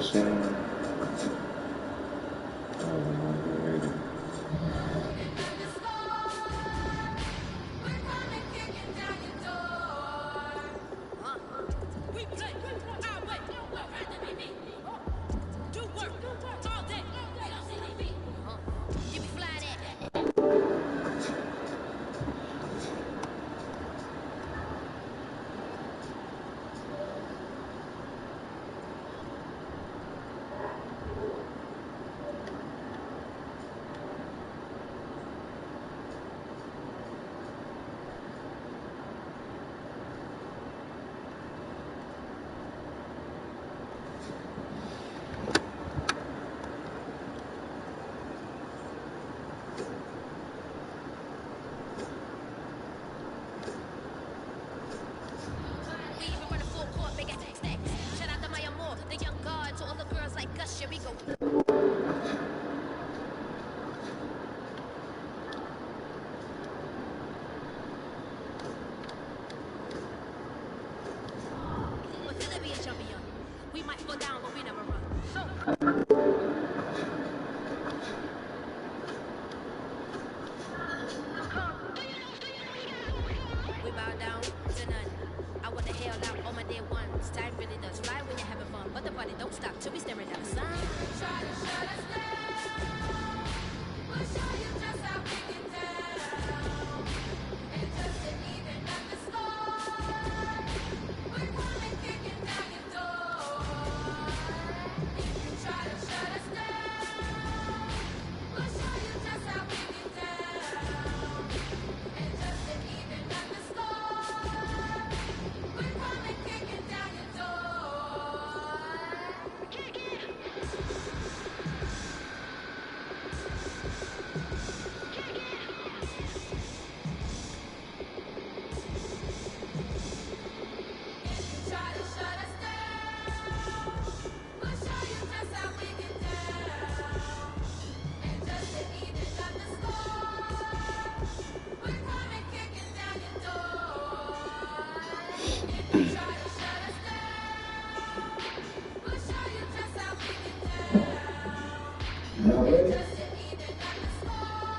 machine.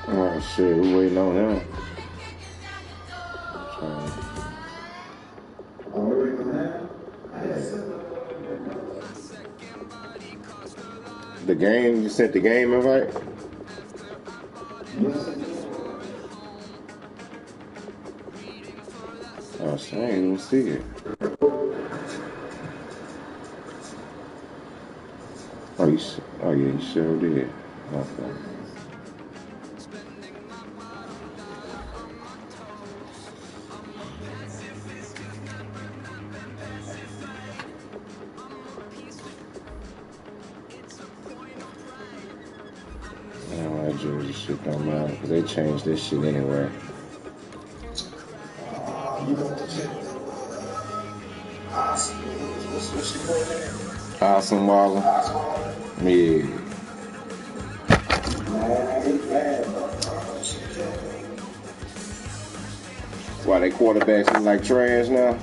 Oh shit, we waiting on him. The game, you sent the game invite? Oh shit, I ain't even see it. Oh, oh yeah, you sure did. Okay. That Jersey shit don't matter because they changed this shit anyway. Awesome Waller. Yeah. Why they quarterbacks look like trash now?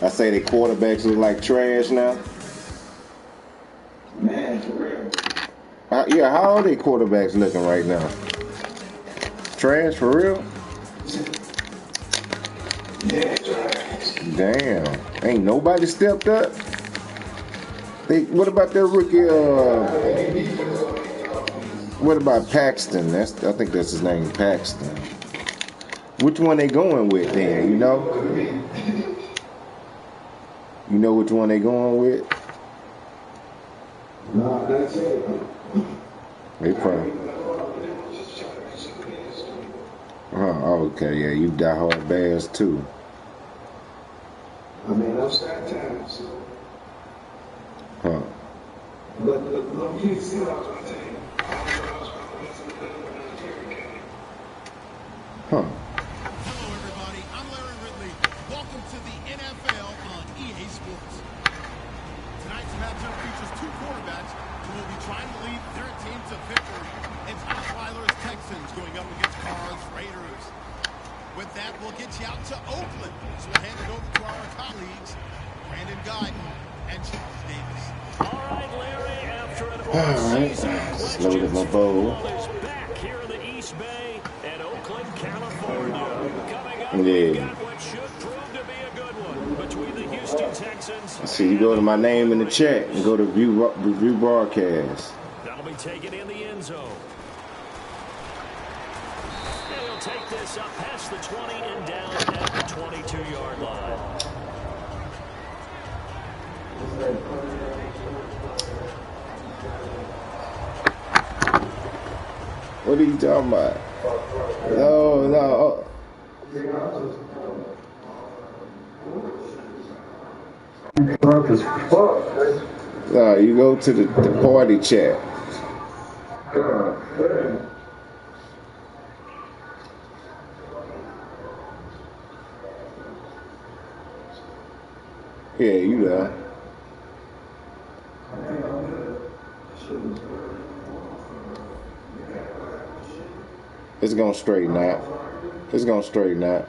I say they quarterbacks look like trash now. Yeah, how are they quarterbacks looking right now? Trash for real? Damn, ain't nobody stepped up. What about their rookie? What about Paxton? I think that's his name, Paxton. Which one they going with then? You know? You know which one they going with? No, that's it. They probably. Oh, okay, yeah, you diehard Bears too. I mean, those that times. Huh. But you see what I was going to tell you. Huh. Hello, everybody. I'm Larry Ridley. Welcome to the NFL on EA Sports. Tonight's matchup features two quarterbacks who will be trying to lead their team to victory. It's Osweiler's Texans going up against Carr's Raiders. With that, we'll get you out to Oakland. So we'll hand it over to our colleagues, Brandon Guyton and Charles Davis. All right, Larry, after an All right, just loaded my bowl. is back here in the East Bay at Oakland, California. Coming up, Yeah. we've got what should prove to be a good one between the Houston Texans. So you go to my name in the chat and go to review broadcast. That'll be taken in the end zone. And he'll take this up past the 20 and down at the 22-yard line. What are you talking about? No. No, you go to the party chat. Yeah, you there. It's gonna straighten out. It's gonna straighten out.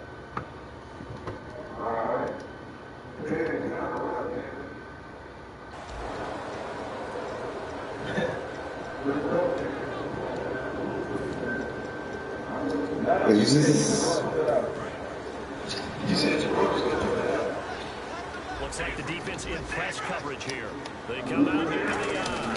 Looks like the defense in press coverage here. They come out here to the eye.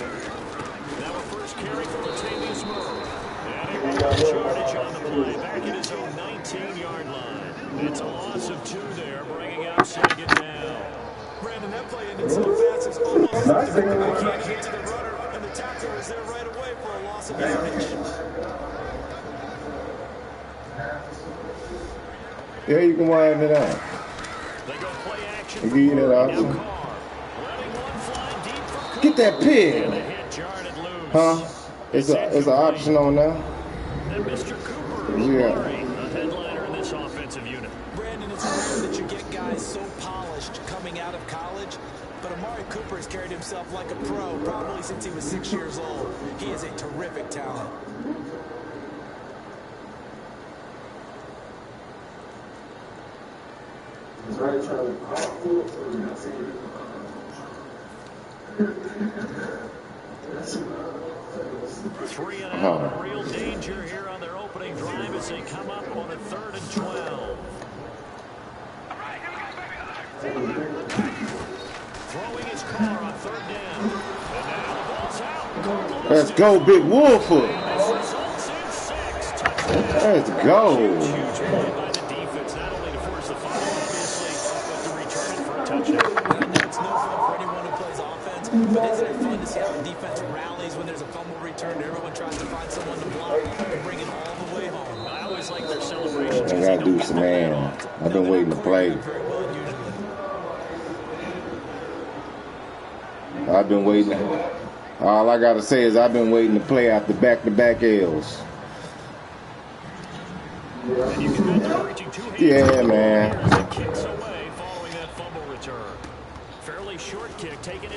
Now a first carry for Latavius Murray. And he will get yardage on the play back at his own 19-yard line. It's a loss of 2 there, bringing up second down. Brandon, that play ended so fast, it's almost like the quarterback can't get to the runner, and the tackler is there right away for a loss of yardage. Yeah, you can wind it out. They go play action. Give you that option. Get that pig. Huh? It's an option on now. And Mr. Cooper, Yeah. the headliner in this offensive unit. Brandon, it's rare that you get guys so polished coming out of college, but Amari Cooper has carried himself like a pro probably since he was 6 years old. He is a terrific talent. Three and out, real danger here on their opening drive as they come up on a 3rd and 12. Throwing his car on 3rd down. And now the ball's out. Let's go, Big Wolford. Results in 6 touchdowns. Let's go. Huge play by the defense, not only to force the fumble, obviously, but to return it for a touchdown. I know it's no fun for anyone who plays offense, but isn't it fun to see how the defense rallies when there's a fumble return and everyone tries to find someone to block and bring it all the way home? I always like their celebrations. I gotta do some, man. I've been waiting to play. I've been waiting. All I gotta say is I've been waiting to play after back-to-back L's. Yeah, man.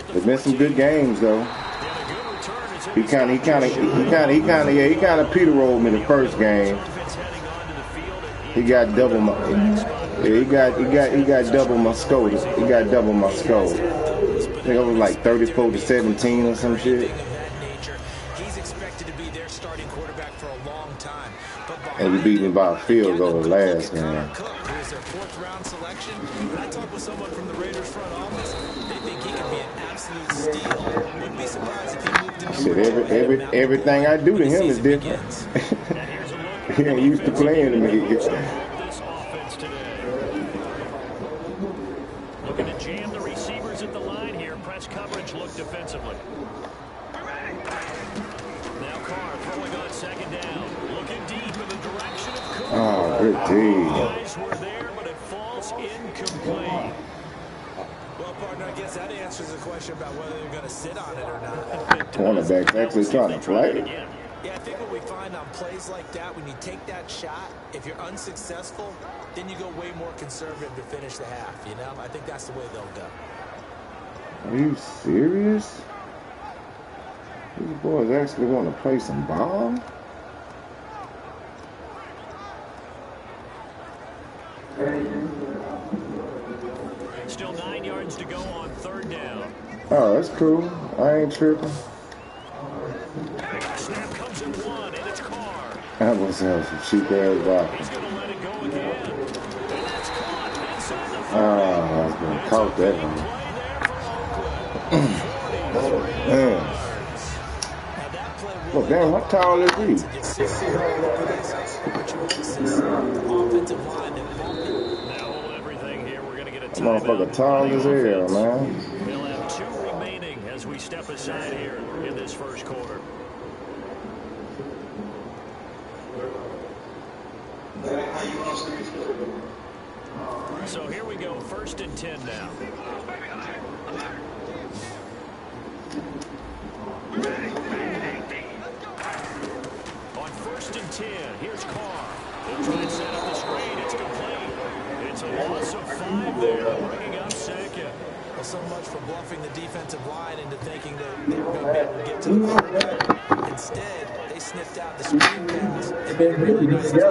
There's been some good games though. He kind of Peter rolled me the first game. He got double my. Yeah, he got double my score. He got double my score. I think it was like 34-17 or some shit. He's expected to be their starting quarterback for a long time. And we beat him by a field goal last game. Who is their 4th round selection? I talked with someone from the Raiders front office. They think he can be an absolute steal. Wouldn't be surprised if he moved into Shit, everything I do to him is different. He ain't used to playing to me. Looking to jam the receivers at the line here. Press coverage look defensively. Now Carr throwing on 2nd down. Looking deep in the direction of Cooper. Oh, good team. Guys were there, but it falls incomplete. Well, partner, I guess that answers the question about whether they're going to sit on it or not. Cornerback's actually trying to play. Yeah, I think what we find on plays like that, when you take that shot, if you're unsuccessful, then you go way more conservative to finish the half, you know? I think that's the way they'll go. Are you serious? These boys actually want to play some ball? Still 9 yards to go on 3rd down. Oh, that's cool. I ain't tripping. Snap comes in 1, and it's Carr. That was some cheap ass blocking. He's going to let it go again. And that's caught inside the 30. I was going to caught that one. Look, damn, how tall is he? That motherfucker tall as hell, man. They'll have 2 remaining as we step aside here in this first quarter. So here we go, 1st and 10 now. On 1st and 10, here's Carr. They'll try and set up the screen. It's complete. It's a loss of 5 there, bringing up 2nd. Well, so much for bluffing the defensive line into thinking that they were going to be able to get to the quarterback. Instead, they sniffed out the screen pass. And made really nice you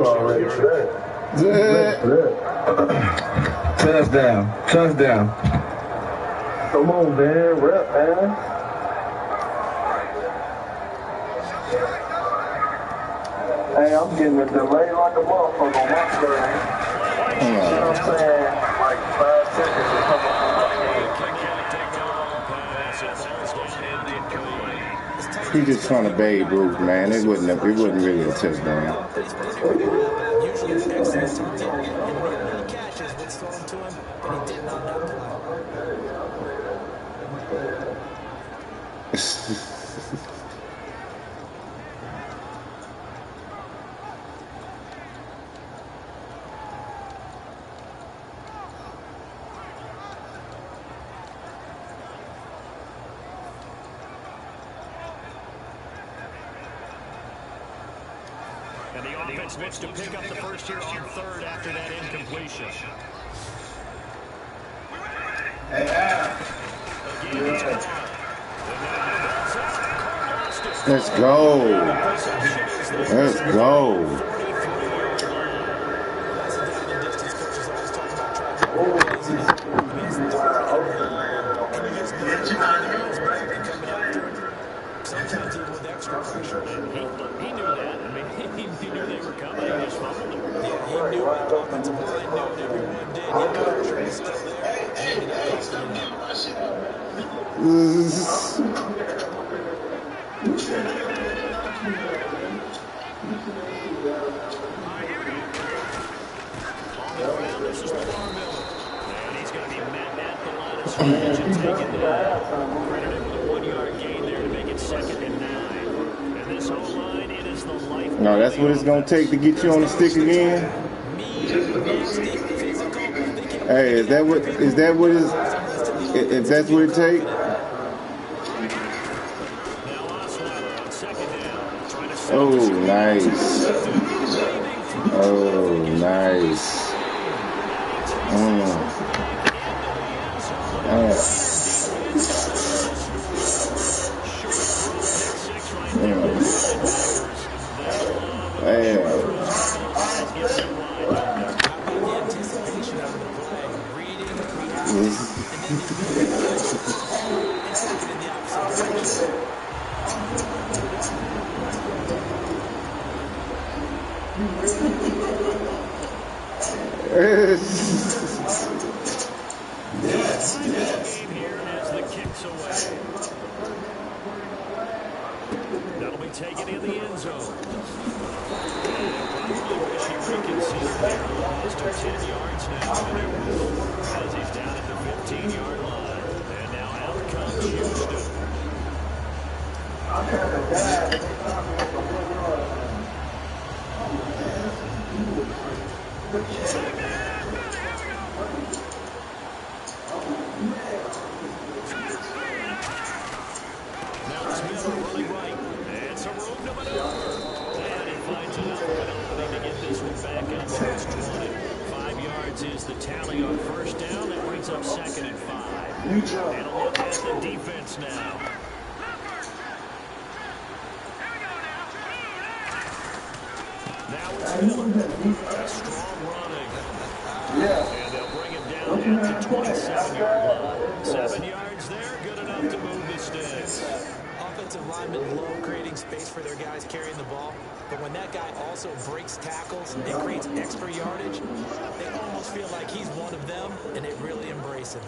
already Touchdown. Come on, man. Rep, man. Hey, I'm getting a delay like a motherfucker on my screen. You know what I'm saying? Like 5 seconds or something. He just trying to Babe Ruth, man. It wasn't really a touchdown. Usually an excellent target, and many catches was thrown to him, but he did not play. And the offense looks to pick up the first here on 3rd after that incompletion. Let's go. Let's go. Sometimes even with extra pressure. He knew that. I mean, he knew they were coming. He just fumbled it. Yeah, he knew it. The offensive line knew it. Everyone did. He knew the pressure was still there. And he ended up costing him. This is Lamar Miller. And he's going to be met at the line of scrimmage and taken down. Credited with a 1-yard gain there to make it 2nd and 9. And this whole line, it is the life. No, that's what it's going to take to get you on the stick again. Hey, if that's what it takes? Oh, nice. Oh, nice. That'll be taken in the end zone. Probably wish he reconsidered there. Lost 10 yards now as he's down at the 15-yard line. And now out comes Houston. Now it's Miller running right. And some room to maneuver. And he finds an opening to get this one back up to his 20. 5 yards is the tally on 1st down. That brings up 2nd and 5. And a look at the defense now. Now it's Miller. That's strong running. And they'll bring him down at the 27-yard line. 7 yards there, good enough to move the sticks. Offensive linemen love creating space for their guys carrying the ball, but when that guy also breaks tackles and creates extra yardage, they almost feel like he's one of them, and they really embrace him.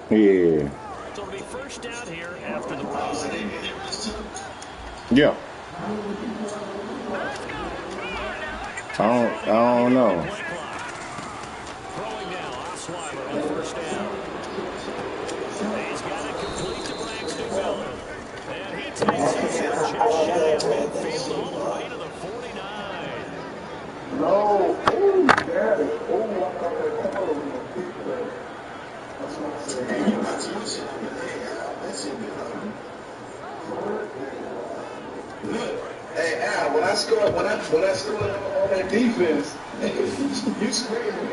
Yeah. So it'll be first down here after the run. Yeah. I don't know. Throwing now, Osweiler on first down. He's got it complete to Braxton Miller. And he takes it just shy of midfield all the way to the 49. No. Oh, got it. Oh, I thought that color was a big play. That's what I'm saying. Hey, Al, when I scored on that defense, you screamed me.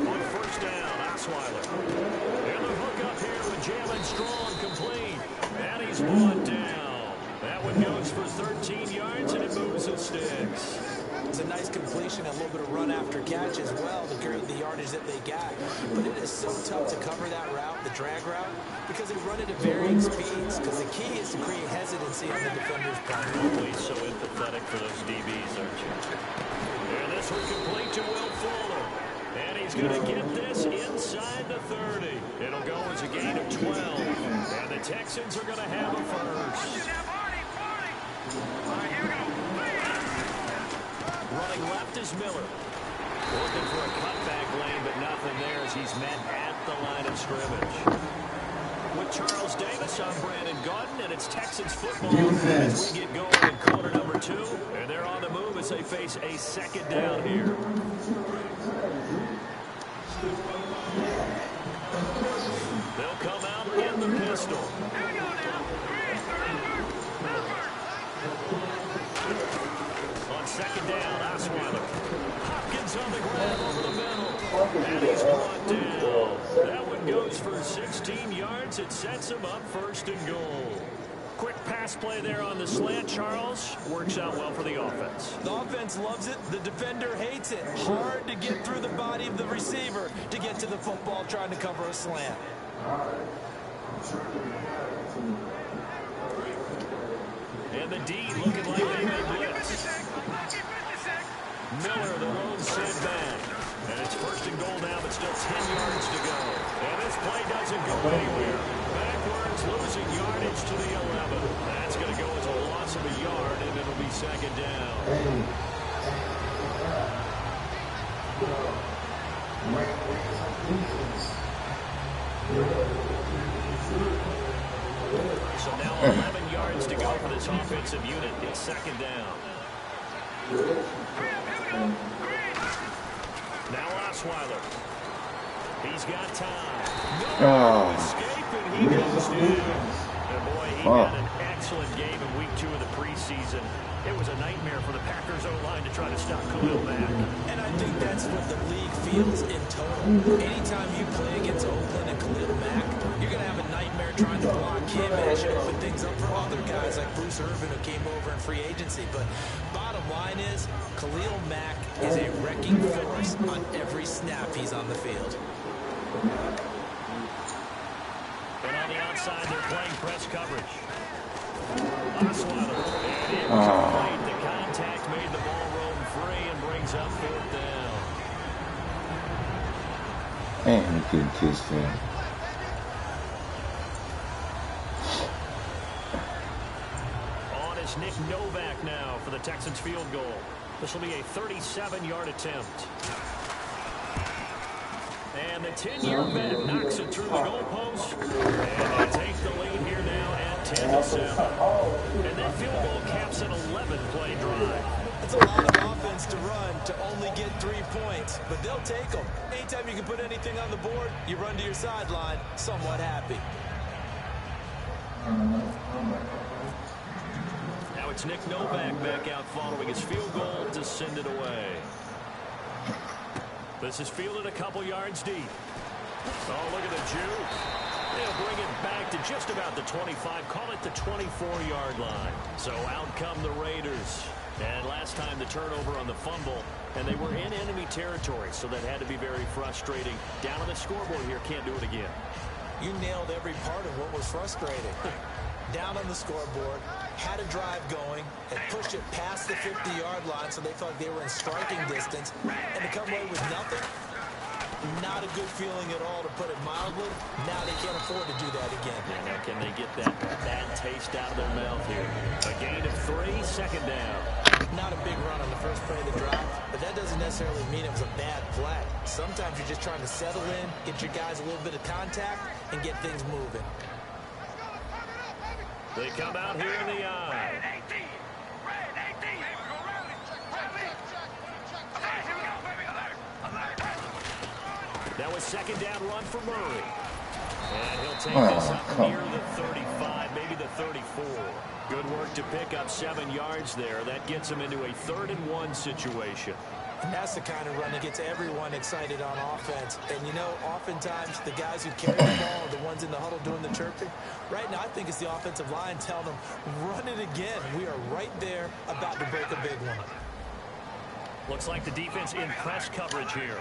On first down, Osweiler. And the hook up here with Jalen Strong complete. And he's brought down. That one goes for 13 yards, and it moves the sticks. It's a nice completion, a little bit of run after catch as well to create the yardage that they got. But it is so tough to cover that route, the drag route, because they run it at varying speeds. Because the key is to create hesitancy on the defender's part. Always so empathetic for those DBs, aren't you? And this one complete to Will Fuller. And he's going to get this inside the 30. It'll go as a gain of 12. And the Texans are going to have a first. Running left is Miller. Looking for a cutback lane, but nothing there as he's met at the line of scrimmage. With Charles Davis, I'm Brandon Gaudin, and it's Texans football as we get going in quarter number 2. And they're on the move as they face a second down here. They'll come out in the pistol. On second down, Osweiler. Hopkins on the ground over the middle. And he's brought down. That one goes for 16 yards. It sets him up first and goal. Quick pass play there on the slant, Charles. Works out well for the offense. The offense loves it. The defender hates it. Hard to get through the body of the receiver to get to the football trying to cover a slant. And the D looking like they may blitz. Miller, the lone setback. And it's first and goal now, but still 10 yards to go. And this play doesn't go anywhere. Backwards, losing yardage to the 11. That's going to go as a loss of a yard, and it'll be second down. So now 11 yards to go for this offensive unit. It's second down. Now Osweiler. He's got time. Escape, and he goes down. And boy, he had an excellent game in week 2 of the preseason. It was a nightmare for the Packers O-line to try to stop Khalil Mack. And I think that's what the league feels in total. Anytime you play against Oakland and Khalil Mack, you're going to have a nightmare trying to block him as you open things up for other guys like Bruce Irvin who came over in free agency. But bottom line is, Khalil Mack is a wrecking force on every snap he's on the field. And on the outside, they're playing press coverage. Osweiler. The contact made the ball roam free and brings up fourth down. And he couldn't kiss that. On is Nick Novak now for the Texans field goal. This will be a 37-yard attempt. And the 10-year vet knocks it through the goalpost. And they take the lead here now at 10-7. And that field goal caps an 11-play drive. It's a lot of offense to run to only get 3 points, but they'll take them. Anytime you can put anything on the board, you run to your sideline somewhat happy. Now it's Nick Novak back out following his field goal to send it away. This is fielded a couple yards deep. Oh, look at the juke. They'll bring it back to just about the 25. Call it the 24-yard line. So out come the Raiders. And last time the turnover on the fumble, and they were in enemy territory, so that had to be very frustrating. Down on the scoreboard here, can't do it again. You nailed every part of what was frustrating. Down on the scoreboard, had a drive going, and pushed it past the 50-yard line, so they thought they were in striking distance, and to come away with nothing, not a good feeling at all, to put it mildly. Now they can't afford to do that again. Yeah, now can they get that bad taste out of their mouth here? A gain of 3, second down. Not a big run on the first play of the drive, but that doesn't necessarily mean it was a bad play. Sometimes you're just trying to settle in, get your guys a little bit of contact, and get things moving. They come out here in the eye. That was second down run for Murray. And he'll take this up near the 35, maybe the 34. Good work to pick up 7 yards there. That gets him into a 3rd and 1 situation. And that's the kind of run that gets everyone excited on offense. And, you know, oftentimes the guys who carry the ball are the ones in the huddle doing the chirping. Right now, I think it's the offensive line telling them, run it again. We are right there about to break a big one. Looks like the defense in press coverage here.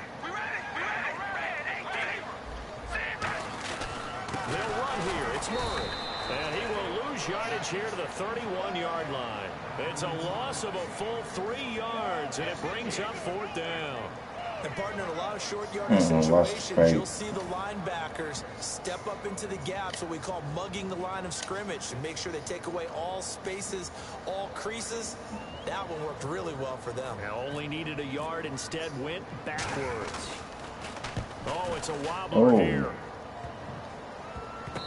They'll run here. It's Murray. And he will lose yardage here to the 31-yard line. It's a loss of a full 3 yards, and it brings up 4th down. And, partner, in a lot of short yardage situations, you'll see the linebackers step up into the gaps, what we call mugging the line of scrimmage, to make sure they take away all spaces, all creases. That one worked really well for them. Now only needed a yard, instead went backwards. Oh, it's a wobbler here.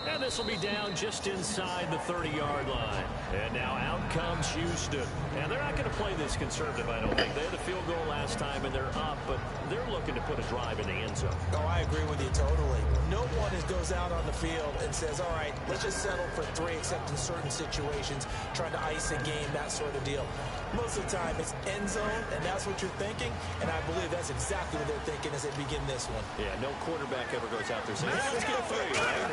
And this will be down just inside the 30-yard line. And now out comes Houston. And they're not going to play this conservative, I don't think. They had a field goal last time, and they're up, but they're looking to put a drive in the end zone. Oh, I agree with you totally. No one goes out on the field and says, all right, let's just settle for 3, except in certain situations, trying to ice a game, that sort of deal. Most of the time, it's end zone, and that's what you're thinking, and I believe that's exactly what they're thinking as they begin this one. Yeah, no quarterback ever goes out there saying, hey, let's get 3, right?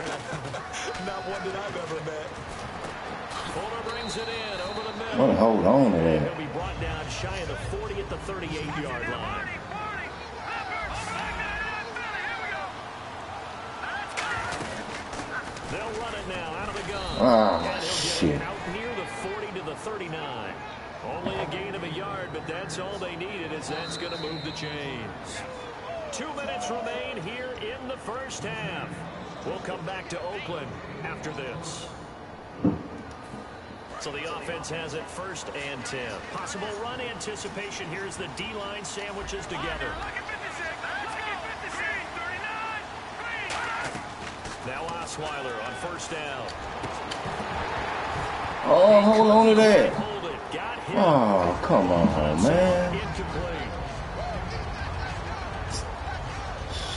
Not one that I've ever met. Fuller brings it in over the middle. Well, hold on to that. He'll be brought down shy of the 40 at the 38-yard line. They'll run it now out of the gun. Oh, shit. Out near the 40 to the 39. Only a gain of a yard, but that's all they needed, as that's going to move the chains. 2 minutes remain here in the first half. We'll come back to Oakland after this. So the offense has it 1st and 10. Possible run anticipation. Here's the D-line sandwiches together. Now Osweiler on 1st down. Oh, hold on to that. Hold it. Got him. Oh, come on, man. Incomplete.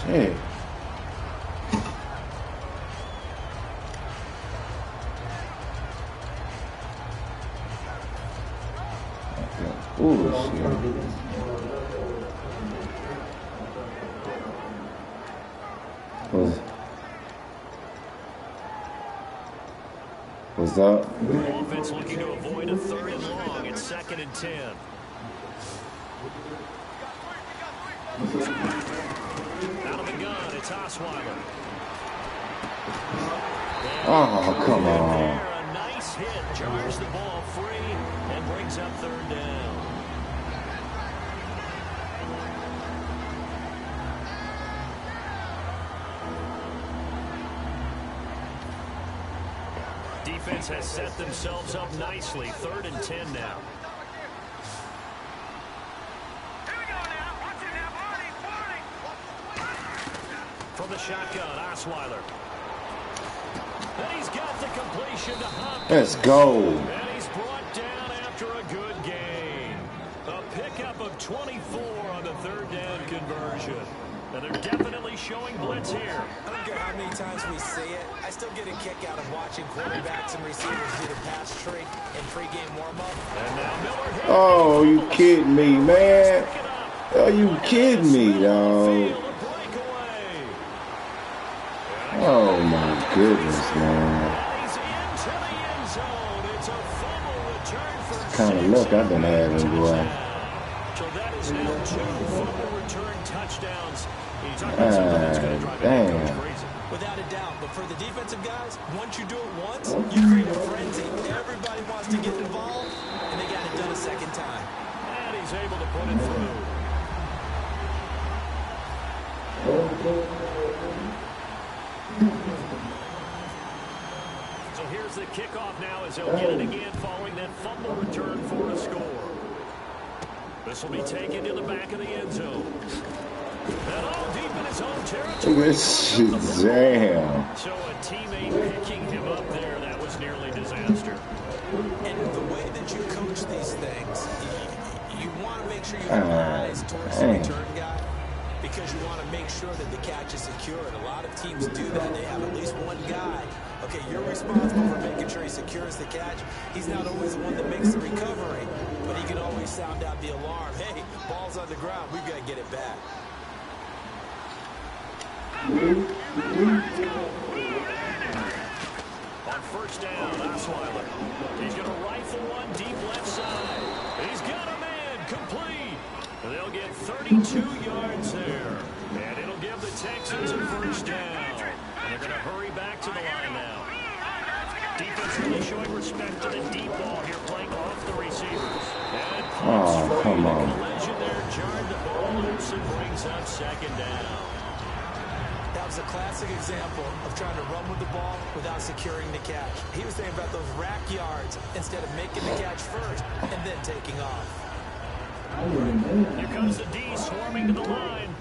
Shit. What's up? Offense looking to avoid a 3rd and long. It's 2nd and 10. Out of the gun, it's Osweiler. Oh, come on. A nice hit, jars the ball free, and brings up 3rd down. Defense has set themselves up nicely. 3rd and 10 now. From the shotgun, Osweiler. And he's got the completion to Hopkins. Let's go. And he's brought down after a good gain. A pickup of 24 on the 3rd down conversion. And they're definitely showing blitz here. I don't care how many times we see it. I still get a kick out of watching quarterbacks and receivers do the pass tree in pregame warm-up. And now Miller hit. Oh, you kidding me, man? Are you kidding me, dog? Oh my goodness, man. Kind of luck I've been having, boy. So that is now 2 fumble return touchdowns. You talk about something that's going to drive a head coach crazy. Without a doubt, but for the defensive guys, once you do it once, you create a frenzy. Everybody wants to get involved, and they got it done a second time. And he's able to put it through. So here's the kickoff now as they'll get it again following that fumble return for a score. This will be taken to the back of the end zone. And all deep in his own territory. This shit, damn. So a teammate picking him up there, that was nearly disaster. And the way that you coach these things, you want to make sure you have eyes towards the return guy, because you want to make sure that the catch is secured. A lot of teams do that. They have at least one guy. Okay, you're responsible for making sure he secures the catch. He's not always the one that makes the recovery, but he can always sound out the alarm. Hey, ball's on the ground. We've got to get it back. On first down, Osweiler. He's going to rifle one deep left side. He's got a man complete. They'll get 32 yards there. And it'll give the Texans a first down. And they're going to hurry back to the line now. Defense really showing respect to the deep ball here, playing off the receivers. And Come on. Collision there, jarred the ball loose and brings up second down. That was a classic example of trying to run with the ball without securing the catch. He was thinking about those rack yards instead of making the catch first and then taking off. Here comes the D swarming to the line.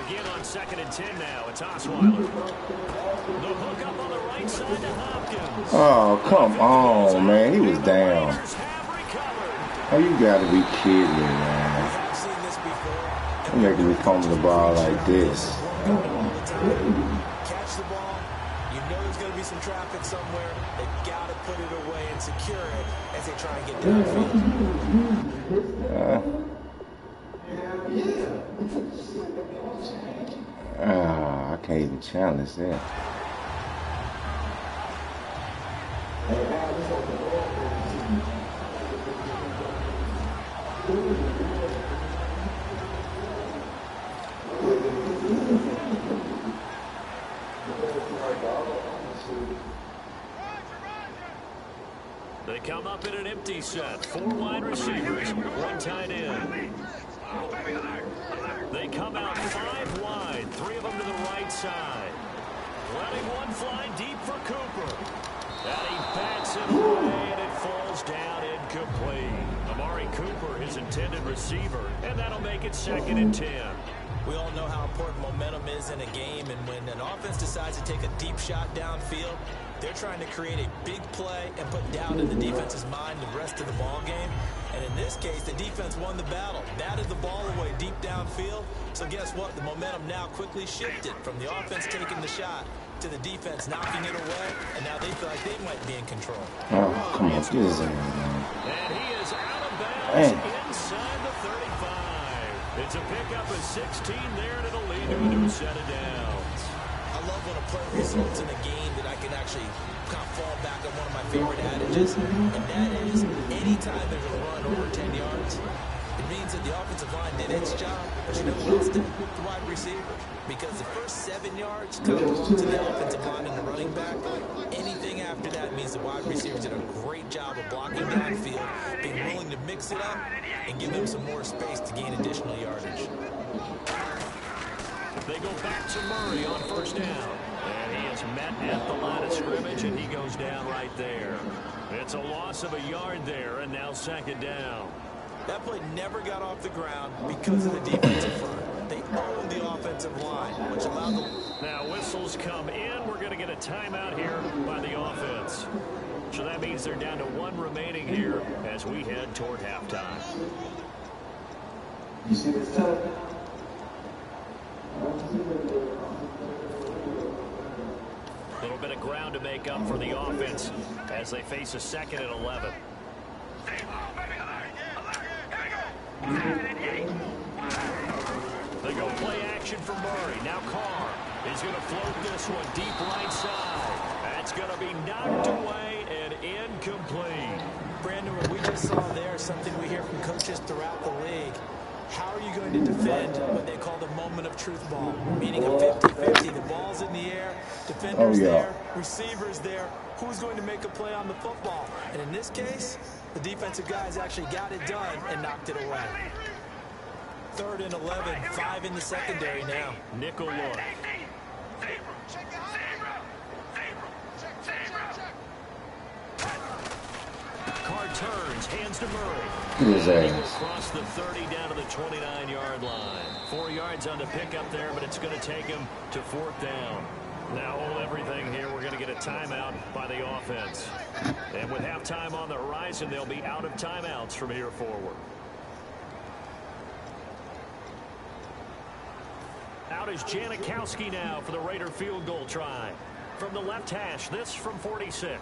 Again on 2nd and 10 now. It's Osweiler. The hook up on the right side to Hopkins. Oh, come on, man. He was down. Oh, you gotta be kidding me, man. I've seen this before. You're making me fumble the ball like this. Catch the ball. You know there's going to be some traffic somewhere. They've got to put it away and secure it as they try and get downfield. I can't even challenge that. They come up in an empty set. 4 wide receivers, 1 tight end. They come out 5 wide, 3 of them to the right side. Letting one fly deep for Cooper. And he bats it away, and it falls down incomplete. Amari Cooper, his intended receiver, and that'll make it 2nd and 10. We all know how important momentum is in a game, and when an offense decides to take a deep shot downfield, they're trying to create a big play and put doubt in the defense's mind the rest of the ball game. And in this case, the defense won the battle, batted the ball away deep downfield. So guess what? The momentum now quickly shifted from the offense taking the shot to the defense knocking it away, and now they feel like they might be in control. Oh, come on, get his man. And he is out of bounds inside the 35. It's a pickup of 16 there, and it'll lead to a new set of downs. I love when a play results in a game that I can actually kind of fall back on one of my favorite adages, and that is anytime there's a run over 10 yards, it means that the offensive line did its job, but you know who else did? The wide receivers. Because the first 7 yards come to the offensive line and the running back. Anything after that means the wide receivers did a great job of blocking downfield, being willing to mix it up, and give them some more space to gain additional yardage. They go back to Murray on first down. And he is met at the line of scrimmage, and he goes down right there. It's a loss of a yard there, and now 2nd down. That play never got off the ground because of the defensive front. They owned the offensive line, which allowed them. Now whistles come in. We're going to get a timeout here by the offense. So that means they're down to 1 remaining here as we head toward halftime. You see this time? A little bit of ground to make up for the offense as they face a 2nd and 11. They go play action for Murray. Now Carr is going to float this one deep right side. That's going to be knocked away and incomplete. Brandon, what we just saw there is something we hear from coaches throughout the league. How are you going to defend what they call the moment of truth ball? Meaning a 50-50. The ball's in the air, defender's there, receiver's there. Who's going to make a play on the football? And in this case, the defensive guys actually got it done and knocked it away. 3rd and 11, 5 in the secondary now. Nickel look. Carr turns, hands to Murray. His ass. Across the 30 down to the 29-yard line. 4 yards on the pickup there, but it's going to take him to 4th down. Now hold everything here. We're going to get a timeout by the offense. And with halftime on the horizon, they'll be out of timeouts from here forward. Out is Janikowski now for the Raider field goal try. From the left hash, this from 46.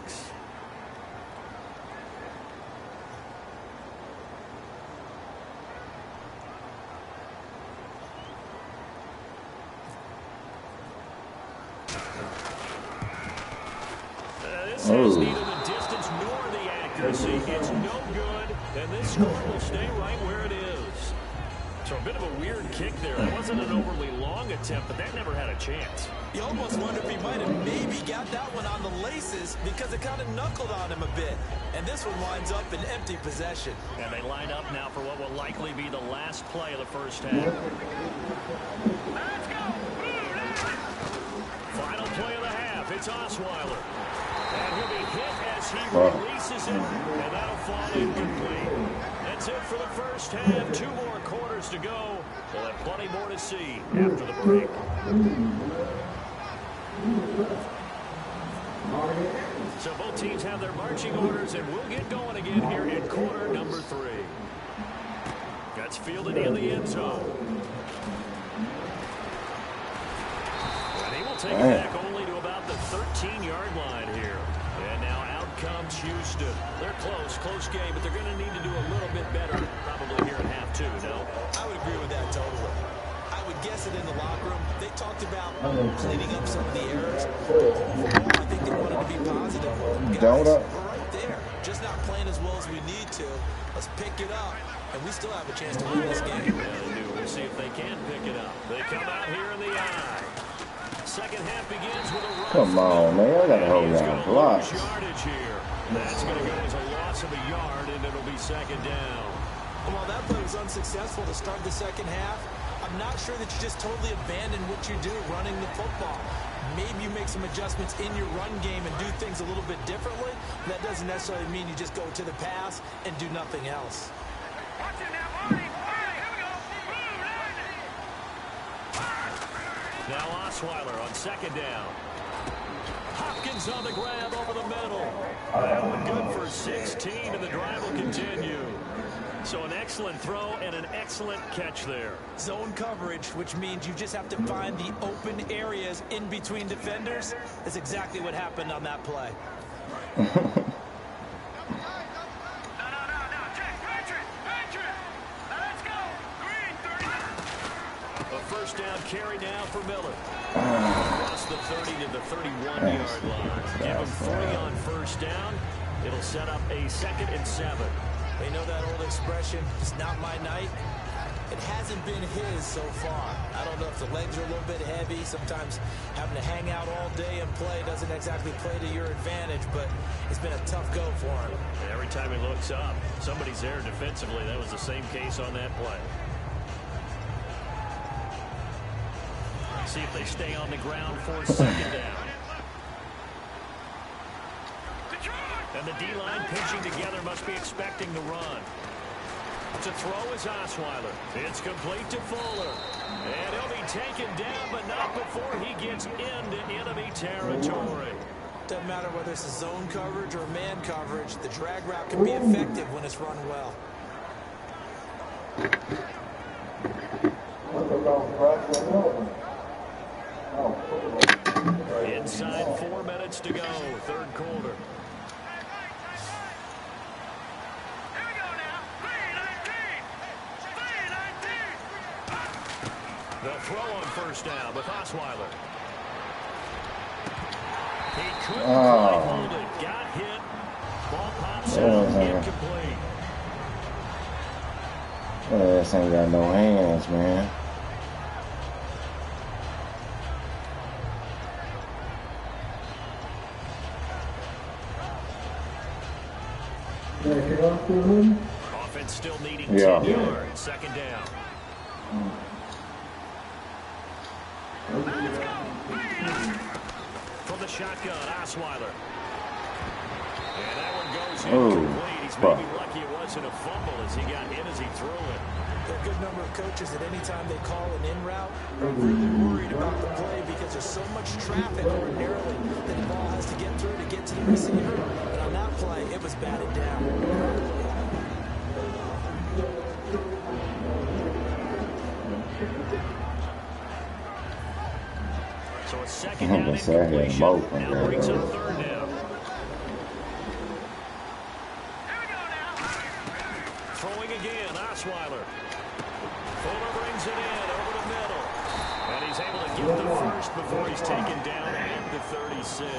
This has neither the distance nor the accuracy. It's no good, and this score will stay right where it is. So a bit of a weird kick there. It wasn't an overly long attempt, but that never had a chance. You almost wonder if he might have maybe got that one on the laces because it kind of knuckled on him a bit. And this one winds up in empty possession. And they line up now for what will likely be the last play of the first half. Let's go! Final play of the half. It's Osweiler. And he'll be hit as he releases it, and that'll fall incomplete. That's it for the first half. 2 more quarters to go. We'll have plenty more to see after the break. So both teams have their marching orders, and we'll get going again here in quarter number 3. That's fielded in the end zone. And he will take it back only to about the 13-yard line here. And now out comes Houston. They're close game, but they're going to need to do a little bit better probably here in half 2, no? I would agree with that totally. I would guess it in the locker room. They talked about cleaning up some of the errors. I think they wanted to be positive. Guys, we're right there. Just not playing as well as we need to. Let's pick it up, and we still have a chance to win this game. Yeah, they do. We'll see if they can pick it up. They come out here in the eye. Second half begins with a run. Come on, man. I got to hold down blocks. Yardage here. That's going to go as a loss of a yard, and it'll be 2nd down. While that play was unsuccessful to start the second half, I'm not sure that you just totally abandon what you do running the football. Maybe you make some adjustments in your run game and do things a little bit differently. That doesn't necessarily mean you just go to the pass and do nothing else. Now Osweiler on 2nd down. Hopkins on the grab over the middle. That one good for 16, and the drive will continue. So an excellent throw and an excellent catch there. Zone coverage, which means you just have to find the open areas in between defenders. That's exactly what happened on that play. A first down carry now for Miller. Across the 30 to the 31-yard line. Give him 3 on first down. It'll set up a 2nd and 7. You know that old expression, it's not my night? It hasn't been his so far. I don't know if the legs are a little bit heavy. Sometimes having to hang out all day and play doesn't exactly play to your advantage, but it's been a tough go for him. And every time he looks up, somebody's there defensively. That was the same case on that play. See if they stay on the ground for 2nd down. And the D-line pinching together must be expecting the run. To throw is Osweiler. It's complete to Fuller. And he'll be taken down, but not before he gets into enemy territory. Doesn't matter whether it's a zone coverage or man coverage, the drag route can be effective when it's run well. Inside 4 minutes to go, 3rd quarter. They'll throw on first down with Osweiler. He couldn't quite hold it. Got hit. Ball pops out. Incomplete. This ain't got no hands, man. Offense still needing 10 yards. Second down. From the shotgun, Osweiler. And that one goes incomplete. He's maybe lucky it wasn't a fumble as he got hit as he threw it. There are a good number of coaches that any time they call an in route are really worried about the play because there's so much traffic ordinarily that the ball has to get through to get to the receiver. But on that play, it was batted down. So a second down incompletion. Now brings up third down. Throwing again, Osweiler. Fuller brings it in over the middle. And he's able to get the first before he's taken down at the 36.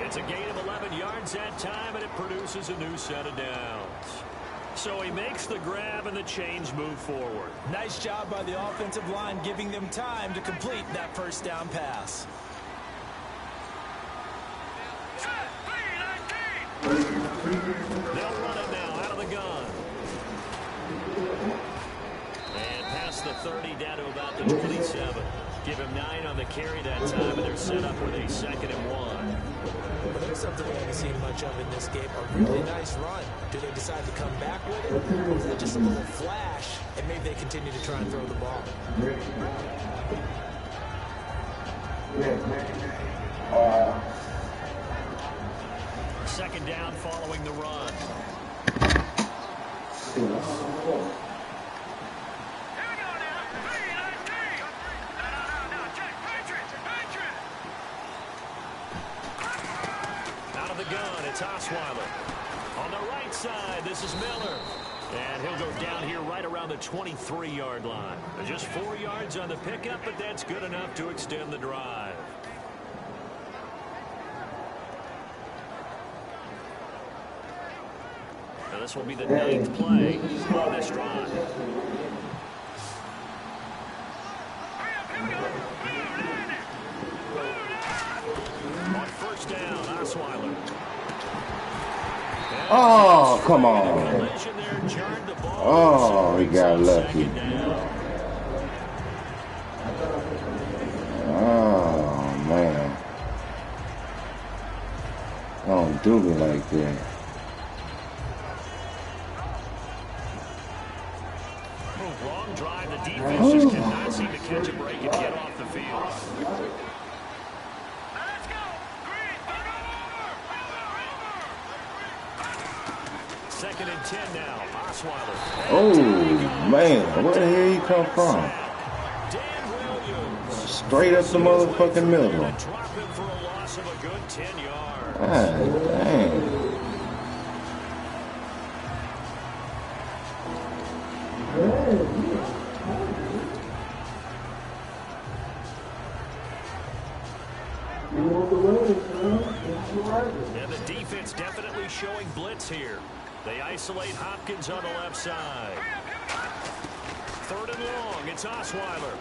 It's a gain of 11 yards that time, and it produces a new set of downs. So he makes the grab and the chains move forward. Nice job by the offensive line giving them time to complete that first down pass. They'll run it now out of the gun. And past the 30 down to about the 27. Give him 9 on the carry that time, and they're set up with a 2nd and 1. Well, there's something we haven't seen much of in this game, a really nice run. Do they decide to come back with it? Or is that just a little flash, and maybe they continue to try and throw the ball? Second down following the run. Out of the gun, it's Osweiler. On the right side, this is Miller. And he'll go down here right around the 23-yard line. Just 4 yards on the pickup, but that's good enough to extend the drive. Now this will be the 9th play on this drive. On first down, Osweiler. Oh, come on. Oh, he got lucky. Oh, man. Don't do me like that. Long drive. The defense just cannot seem to catch a break and get off the field. Second and 10 now. Osweiler. Oh, man. Where the hell he come from? Straight up the motherfucking middle. Drop him for a loss of a good 10 yards. God dang. And the defense definitely showing blitz here. They isolate Hopkins on the left side. Third and long, it's Osweiler.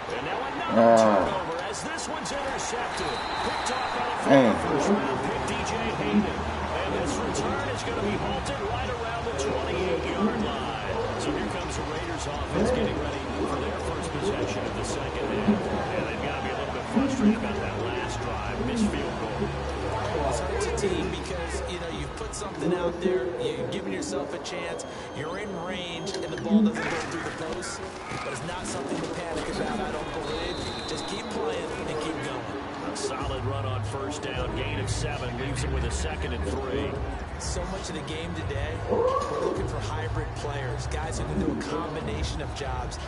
And now another turnover as this one's intercepted. Picked off by the first round pick, DJ Hayden. And this return is going to be halted right around the 28-yard line. So here comes the Raiders offense getting ready for their first possession of the second half. And they've got to be a little bit frustrated about that last drive, missed field goal. It's hard to team because, you know, you've put something out there, you've given yourself a chance, you're in range, and the ball doesn't go through the post. But it's not something to panic about, I don't believe. Just keep playing and keep going. A solid run on first down, gain of 7, leaves him with a 2nd and 3. So much of the game today, we're looking for hybrid players, guys who can do a combination of jobs.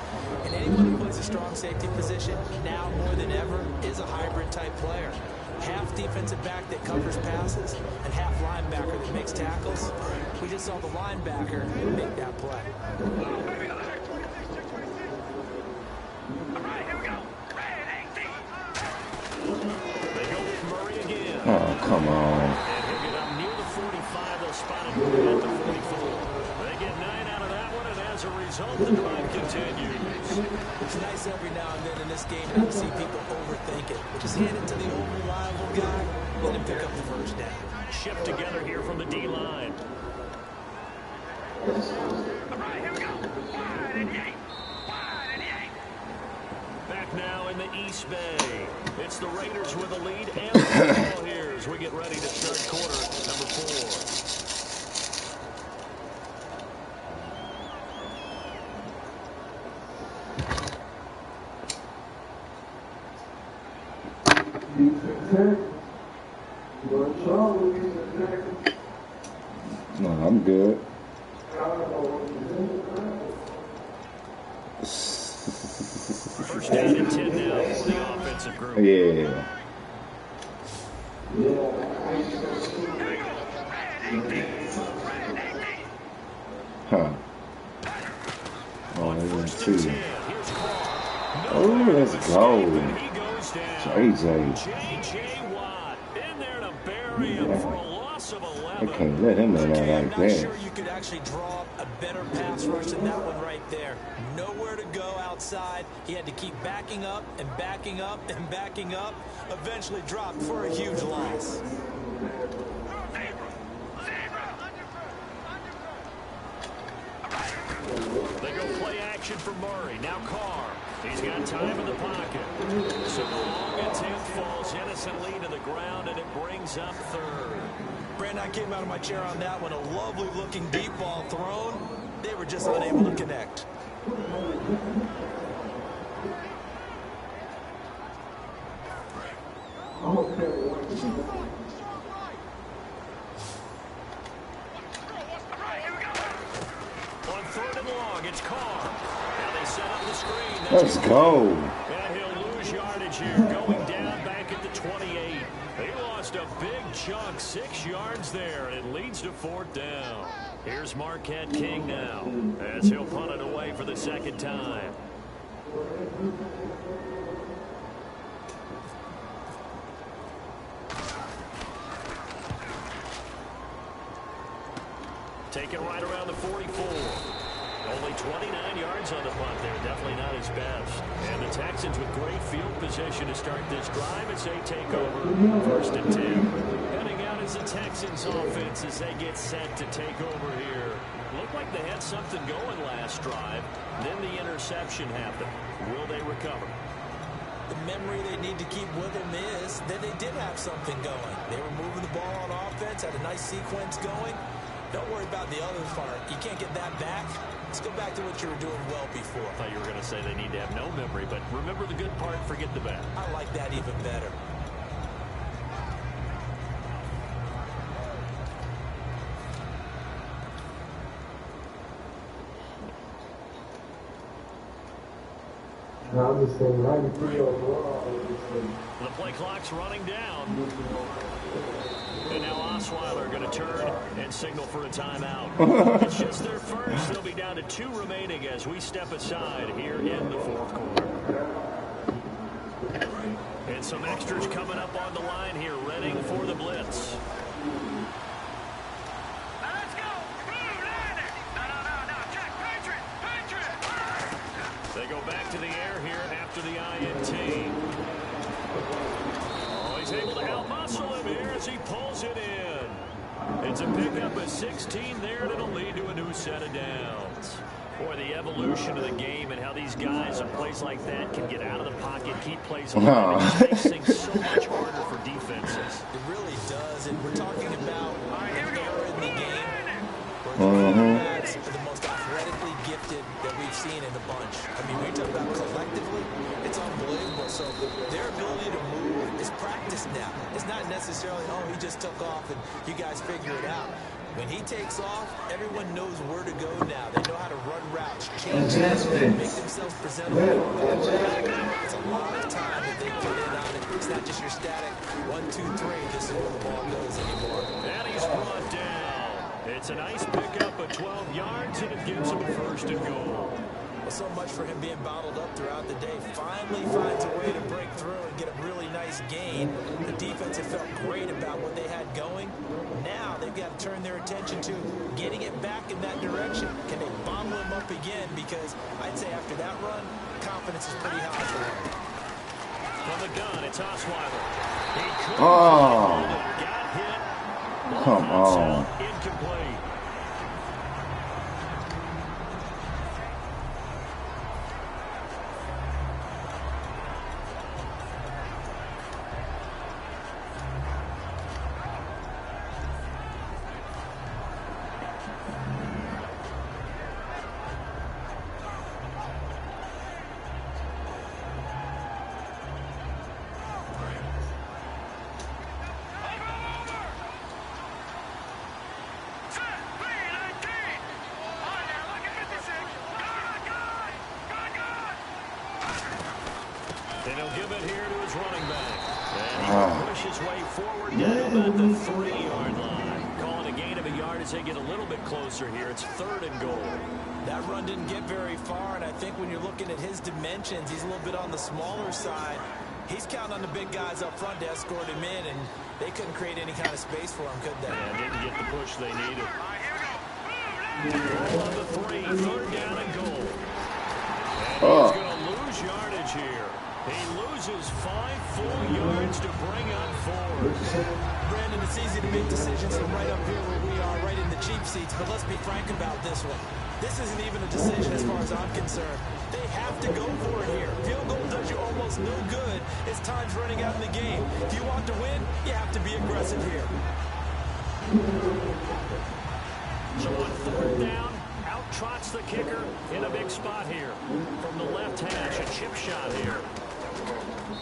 And anyone who plays a strong safety position, now more than ever, is a hybrid type player. Half defensive back that covers passes and half linebacker that makes tackles. We just saw the linebacker make that play. Come on. And he'll get up near the 45. They'll spot him at the 44. They get 9 out of that one, and as a result, the drive continues. It's nice every now and then in this game not to see people overthink it. Just hand it to the old reliable guy, let him pick up the first down. Shift together here from the D-line. All right, here we go. Wide and yank. Wide and yank. Back now in the East Bay. It's the Raiders with the lead and the ball here as we get ready to start quarter number 4. No, I'm good. First down and 10 now for the offensive group. Yeah. Huh. Oh, let's see. Oh, let's go. JJ. JJ Watt in there to bury him for a loss of 11. I can't let him in there like I'm not that. sure you could actually draw up a better pass rush than that one right there. Nowhere to go outside. He had to keep backing up and backing up and backing up. Eventually dropped for a huge loss. They go play action for Murray. Now Carr. He's got time in the pocket. So the long attempt falls innocently to the ground, and it brings up third. Brandon, I came out of my chair on that one. A lovely looking deep ball thrown. They were just unable to connect. On third and long, it's Carr. Now they set up the screen. Let's go. And he'll lose yardage here, going down back at the 28. They lost a big chunk, 6 yards there, and it leads to 4th down. Here's Marquette King now, as he'll punt it away for the second time. Taken right around the 44. Only 29 yards on the punt there. Definitely not his best. And the Texans with great field position to start this drive as they take over 1st and 10. Heading out is the Texans offense as they get set to take over here. Looked like they had something going last drive. Then the interception happened. Will they recover? The memory they need to keep with them is that they did have something going. They were moving the ball on offense, had a nice sequence going. Don't worry about the other part. You can't get that back. Let's go back to what you were doing well before. I thought you were going to say they need to have no memory, but remember the good part, forget the bad. I like that even better. The play clock's running down. And now Osweiler going to turn and signal for a timeout. It's just their first. They'll be down to 2 remaining as we step aside here in the 4th quarter. And some extras coming up on the line here, ready for the blitz. Let's go. No. Check. Patriot. They go back to the air here after the INT. Oh, he's able to out-muscle him here as he pulls it in. It's a pickup of 16 there, and it'll lead to a new set of downs. Boy, the evolution of the game and how these guys in plays like that can get out of the pocket, keep plays alive. It makes things so much harder for defenses. It really does, and we're talking about an era in the game where the quarterbacks are the most athletically gifted that we've seen in the bunch. I mean, we talk about collectively, it's unbelievable. So their ability to move is practiced now. It's not necessarily, oh, he just took off and you guys figure it out. When he takes off, everyone knows where to go now. They know how to run routes, change them, make themselves presentable. It's a lot of time that they put in on it. It's not just your static 1, 2, 3. This is where the ball goes anymore. And he's brought down. It's a nice pickup of 12 yards, and it gives him a 1st and goal. Well, so much for him being bottled up throughout the day. Finally finds a way to break through and get a really nice gain. The defense had felt great about what they had going. Now they've got to turn their attention to getting it back in that direction. Can they bottle him up again? Because I'd say after that run, confidence is pretty high for him. From the gun, it's Osweiler. Oh, Got hit. come on. Incomplete. And he'll give it here to his running back. And he'll push his way forward down about the 3-yard line. Calling a gain of a yard as they get a little bit closer here. It's 3rd and goal. That run didn't get very far, and I think when you're looking at his dimensions, he's a little bit on the smaller side. He's counting on the big guys up front to escort him in, and they couldn't create any kind of space for him, could they? Yeah, didn't get the push they needed. Ball on the 3, 3rd down and goal. And he's going to lose yardage here. He loses 5 full yards to bring up 4. Brandon, it's easy to make decisions from right up here where we are, right in the cheap seats, but let's be frank about this one. This isn't even a decision as far as I'm concerned. They have to go for it here. Field goal does you almost no good as time's running out in the game. If you want to win, you have to be aggressive here. So on 4th down, out trots the kicker in a big spot here. From the left hash, a chip shot here.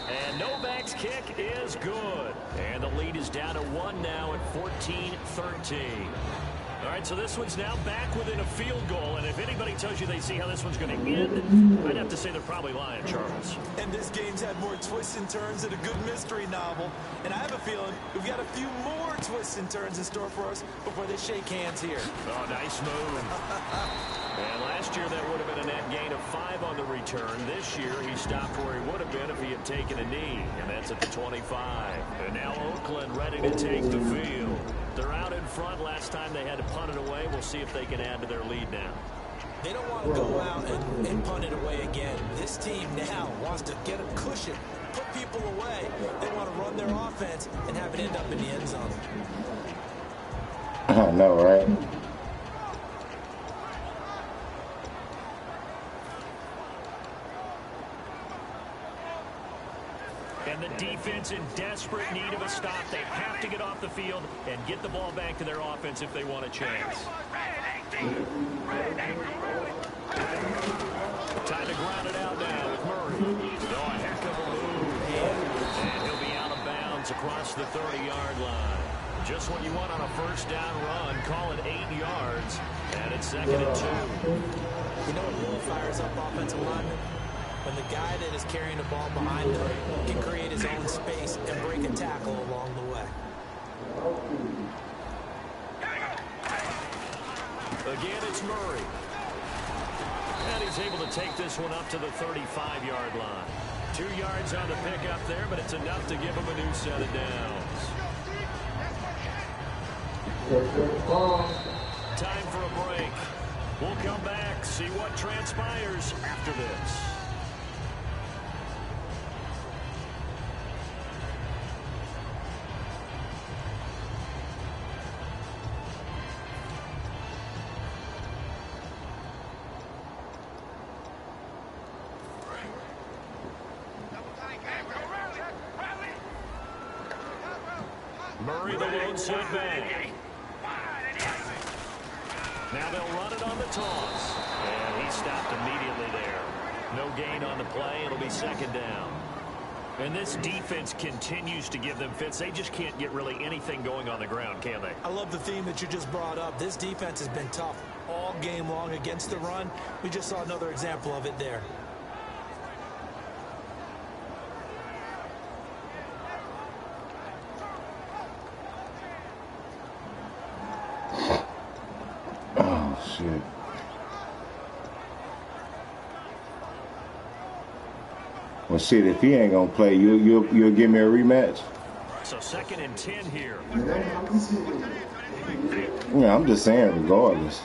And Novak's kick is good. And the lead is down to 1 now at 14-13. All right, so this one's now back within a field goal. And if anybody tells you they see how this one's going to end, I'd have to say they're probably lying, Charles. And this game's had more twists and turns than a good mystery novel. And I have a feeling we've got a few more twists and turns in store for us before they shake hands here. Oh, nice move. And last year that would have been a net gain of 5 on the return. This year he stopped where he would have been if he had taken a knee. And that's at the 25. And now Oakland ready to take the field. They're out in front. Last time they had to punt it away. We'll see if they can add to their lead now. They don't want to go out and punt it away again. This team now wants to get a cushion, put people away. They want to run their offense and have it end up in the end zone. I know, right? And the defense in desperate need of a stop. They have to get off the field and get the ball back to their offense if they want a chance. Time to ground it out now with Murray. Oh, a heck of a move. And he'll be out of bounds across the 30-yard line. Just what you want on a 1st down run. Call it 8 yards. And it's 2nd and 2. You know what really fires up offensive linemen? When the guy that is carrying the ball behind him can create his own space and break a tackle along the way. Again, it's Murray. And he's able to take this one up to the 35-yard line. 2 yards on the pickup there, but it's enough to give him a new set of downs. Time for a break. We'll come back, see what transpires after this. Murray, the lone setback. Now they'll run it on the toss. And he stopped immediately there. No gain on the play. It'll be 2nd down. And this defense continues to give them fits. They just can't get really anything going on the ground, can they? I love the theme that you just brought up. This defense has been tough all game long against the run. We just saw another example of it there. Oh, shit. Well, shit, if he ain't gonna play, you'll give me a rematch. So 2nd and 10 here. Yeah, I'm just saying, regardless,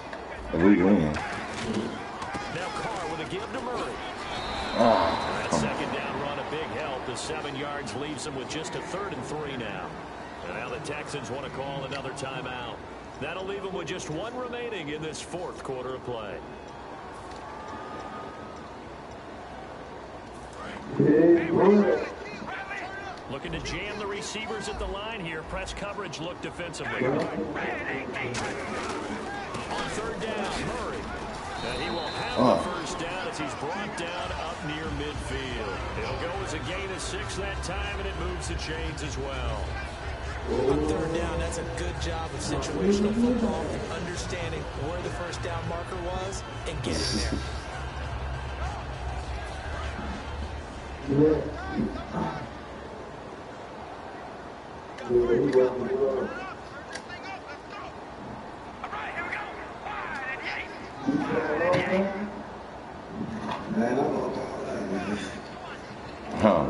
if we win. Now Carr with a give to Murray. Ah, That 2nd down run a big help. The 7 yards leaves them with just a 3rd and 3 now. And now the Texans want to call another timeout. That'll leave them with just 1 remaining in this 4th quarter of play. Looking to jam the receivers at the line here. Press coverage look defensively. On 3rd down, Murray. And he will have the 1st down as he's brought down up near midfield. It'll go as a gain of 6 that time, and it moves the chains as well. On 3rd down, that's a good job of situational football, understanding where the 1st down marker was and getting there. huh.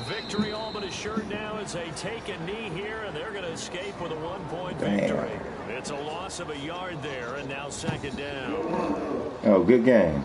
Victory all but assured now as they take a knee here, and they're going to escape with a 1-point victory. It's a loss of a yard there, and now 2nd down. Oh, good game.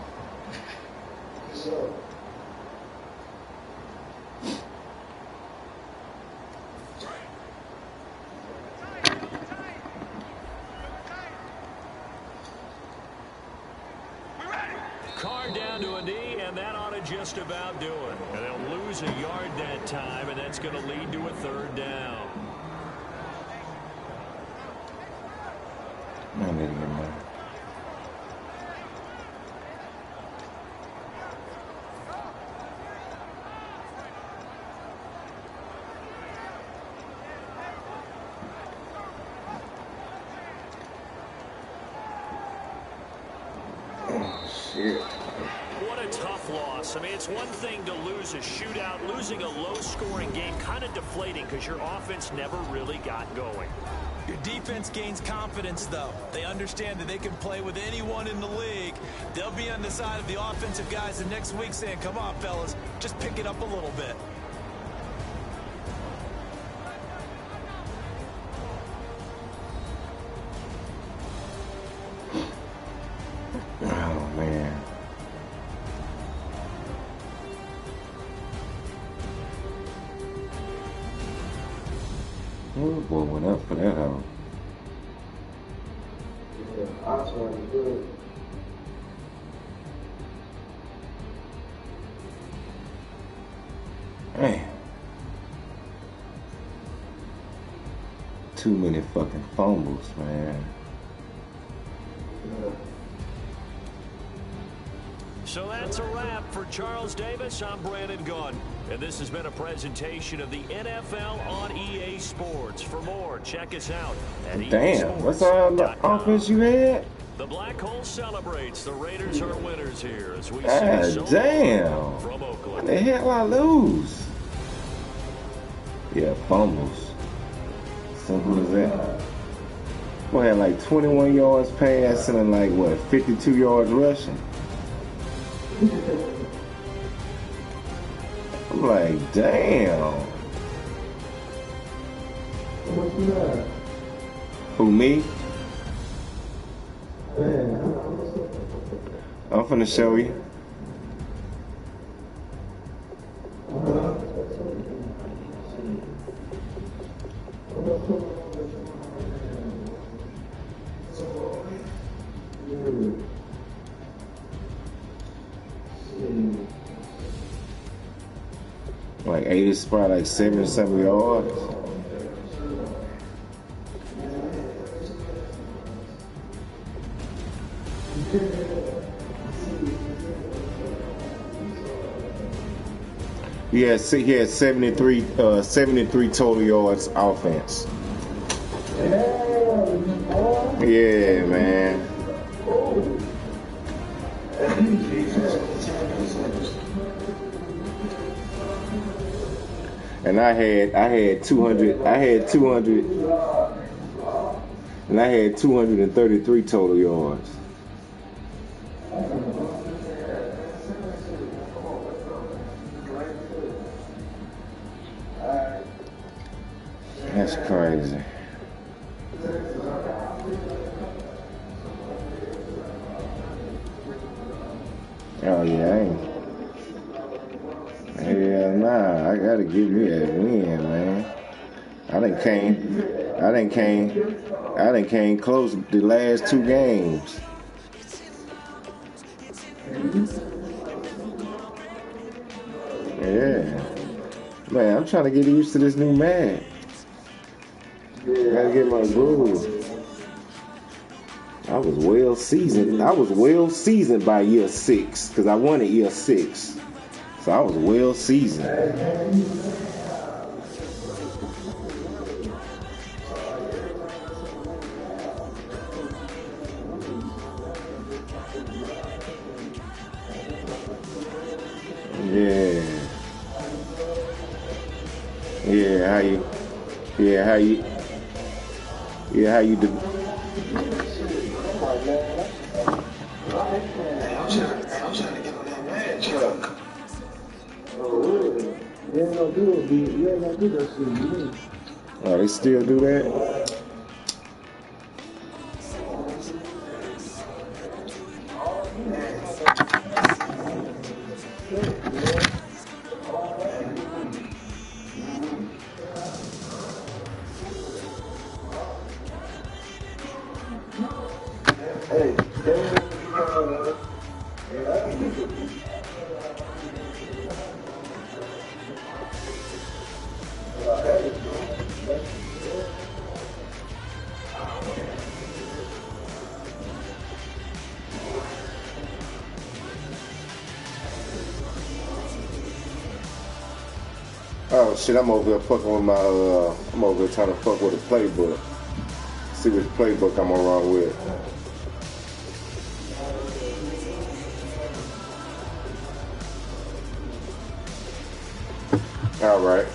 Carr down to a knee, and that ought to just about do it. And they'll lose a yard that time, and that's going to lead to a 3rd down. I need to get money. Shit. What a tough loss. I mean, it's one thing to lose a shootout. Losing a low-scoring game, kind of deflating because your offense never really got going. Your defense gains confidence, though. They understand that they can play with anyone in the league. They'll be on the side of the offensive guys the next week saying, come on, fellas, just pick it up a little bit. Oh, man. Oh, boy, went up for that hoe. Man. Too many fucking fumbles, man. So that's a wrap for Charles Davis. I'm Brandon Gunn. And this has been a presentation of the NFL on EA Sports. For more, check us out at Damn, what's all the offense you had? The Black Hole celebrates. The Raiders are winners here as we see damn. from How Oakland. the hell I lose? Yeah, fumbles. Simple as that. Boy had like 21 yards passing and like, what, 52 yards rushing? I'm like, damn. Who, me? I'm finna show you. Like 80, probably like 70 yards. He had 73 total yards offense. Yeah, man. And I had 200. I had 200. And I had 233 total yards. That's crazy. Oh yeah, hell nah, I gotta give me that win, man. I done came close the last 2 games. Yeah. Man, I'm trying to get used to this new Madden. Gotta get my groove. I was well seasoned by year 6, because I won at year 6. So I was well seasoned. How you do? I'm trying to get on that Madden truck. Oh, really? You ain't gonna do that shit. Oh, they still do that? Oh shit, I'm over here fucking with my I'm over here trying to fuck with the playbook. See which playbook I'm gonna run with. Alright.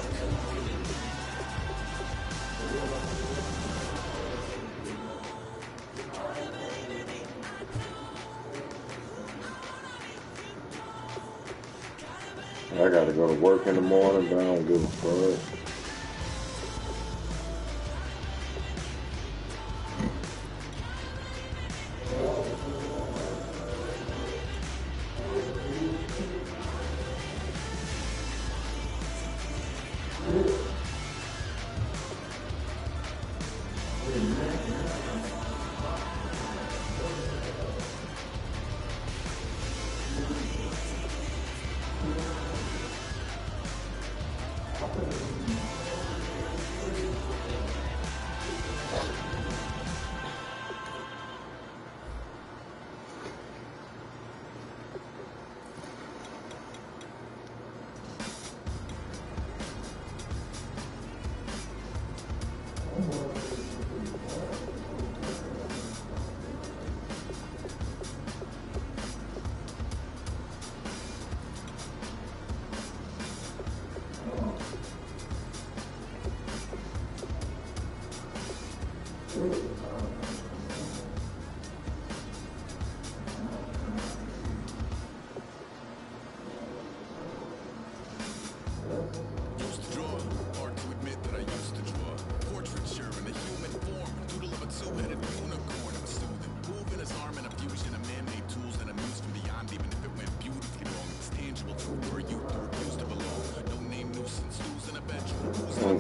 I gotta go to work in the morning, but I don't give a fuck.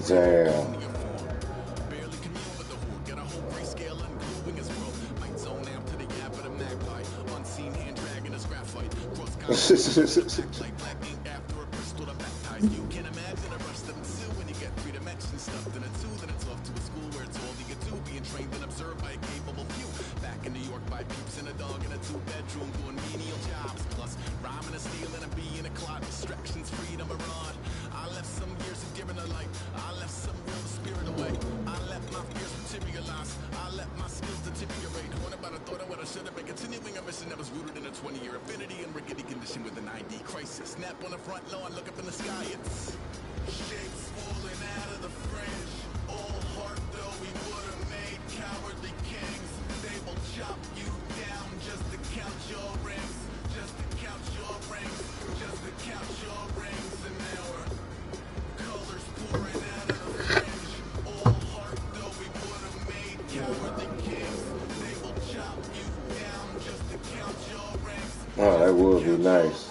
Damn. You can imagine a rush them too when you get 3 dimensions stuffed in a 2, then it's off to a school where it's all you get to, being trained and observed by a capable few. Back in New York by peeps and a dog in a 2-bedroom doing menial jobs, plus rhyming and stealing and being a clot, distractions, freedom, a rod. I left some years of giving a light, I left some real spirit away, I left my fears materialize, I left my skills deteriorate. What about I thought I would, I should have been continuing a mission that was rooted in a 20-year affinity and rickety condition with an ID crisis. Snap on the front lawn, look up in the sky, it's shapes would be nice.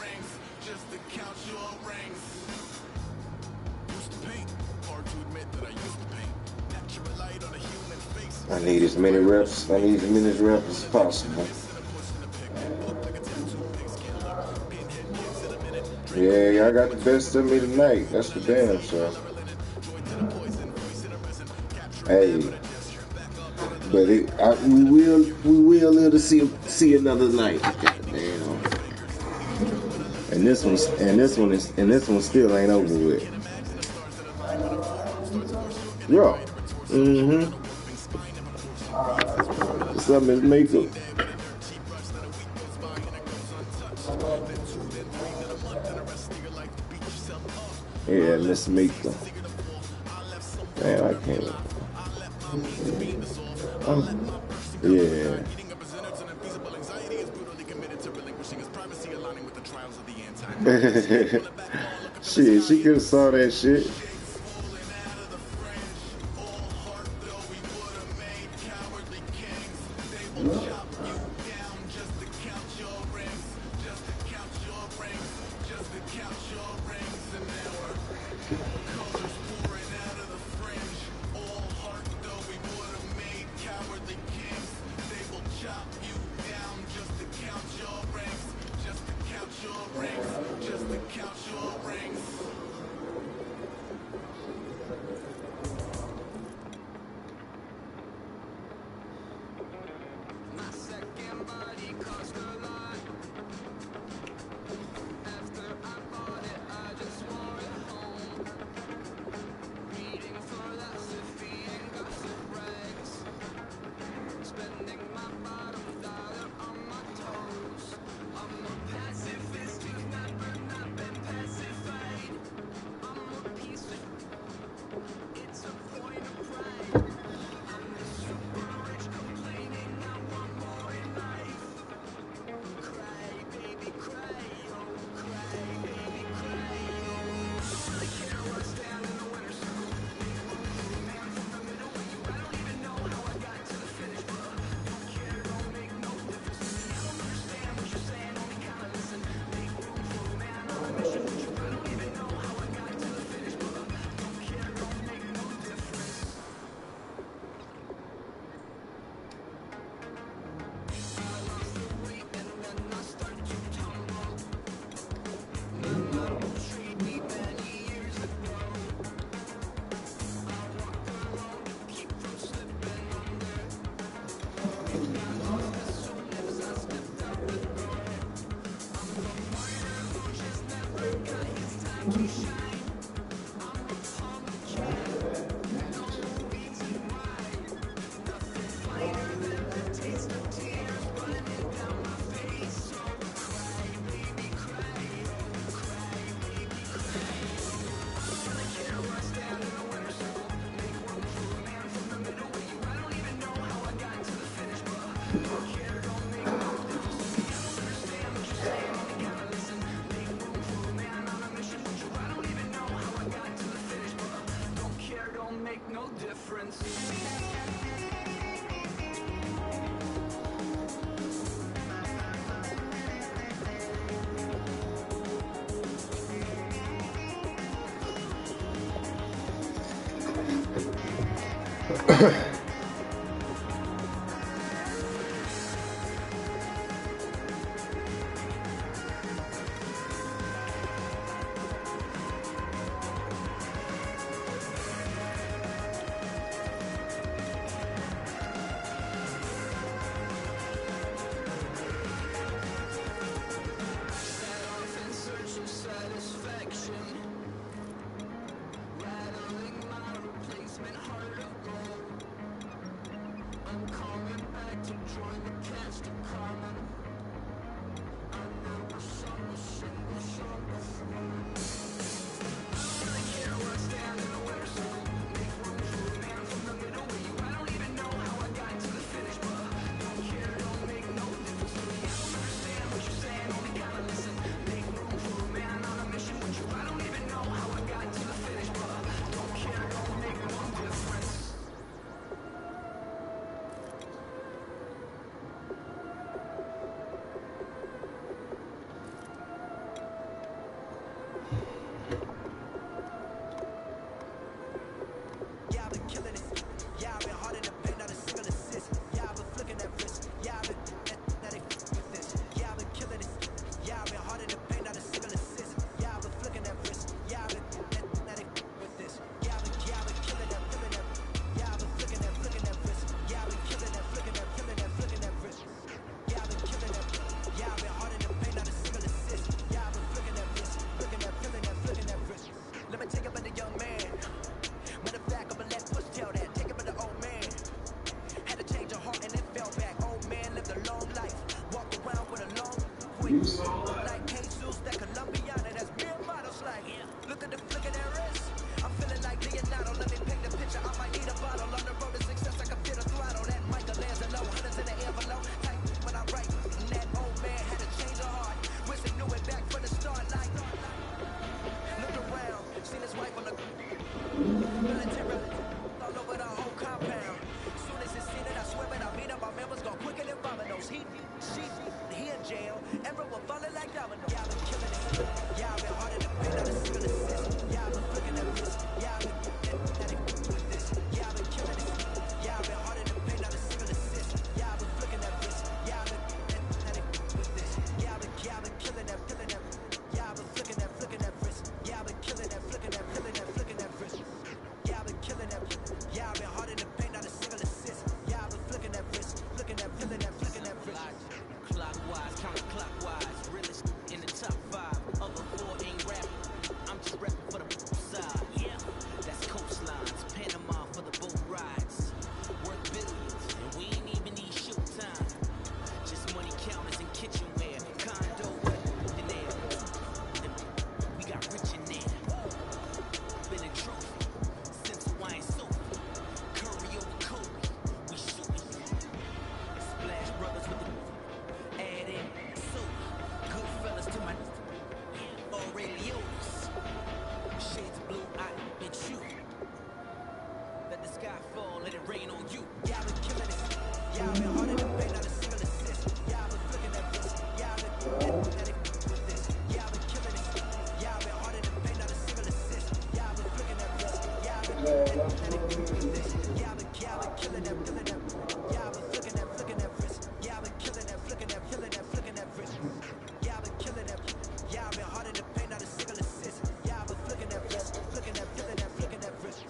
I need as many reps. I need as many reps as possible. Yeah, I got the best of me tonight. That's for damn sure. Hey, but we will live to see another night. Damn. And this one still ain't over with. Yeah. Mm-hmm. Something is makeup. Yeah, Miss Mika. Man, I can't. Yeah. Shit, she could have saw that shit. military all over the whole compound. Soon as it's seen it, I swear it, I mean it, my members go quicker than dominoes. He in jail, everyone falling like dominoes. Y'all been killing it. Y'all been harder than pain, not a single assist. Y'all been flicking that wrist. Y'all been with this. Y'all been killing it. Y'all been harder than pain, not a single assist. Y'all been flicking that wrist. Y'all been with this. Y'all been killing that, killing that. Y'all been flicking that wrist. Y'all been killing that, flicking that, flicking that wrist. Y'all been killing that. Y'all been harder than pain, not a single assist. Y'all been flicking that wrist, flicking that, flicking that wrist. Clockwise, counterclockwise, realest in the top 5. Other 4 ain't rapping. I'm just rapping for the side. Yeah, that's coastlines, Panama for the boat rides. Worth billions, and we ain't even need showtime. Just money counters and kitchenware, condo in there. We got rich in there. Been a trophy since Hawaiian sofa. Curry over Kobe, we shooting. Splash brothers with the add in soda. Good fellas to my Aurelio's. Shades of blue, I've been shooting. Let the sky fall, let it rain on you. Y'all been killing it. Y'all been harder than pain, not a single assist. Y'all been flicking that wrist. Y'all been with this. Y'all been killing it. Y'all been harder than pain, not a single assist. Y'all been flicking that wrist. Y'all been with this. Y'all been killing that, killing that. Y'all been flicking that wrist. Y'all been killing that, flicking that, flicking that wrist. Y'all been killing that. Y'all been harder than pain, not a single assist. Y'all been flicking that wrist, flicking that, flicking that wrist.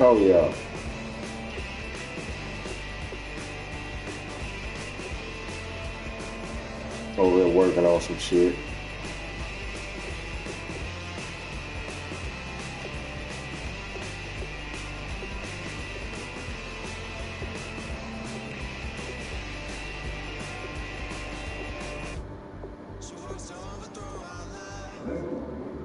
Oh yeah. Over there working on some shit. She wants to overthrow our lives.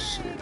shit.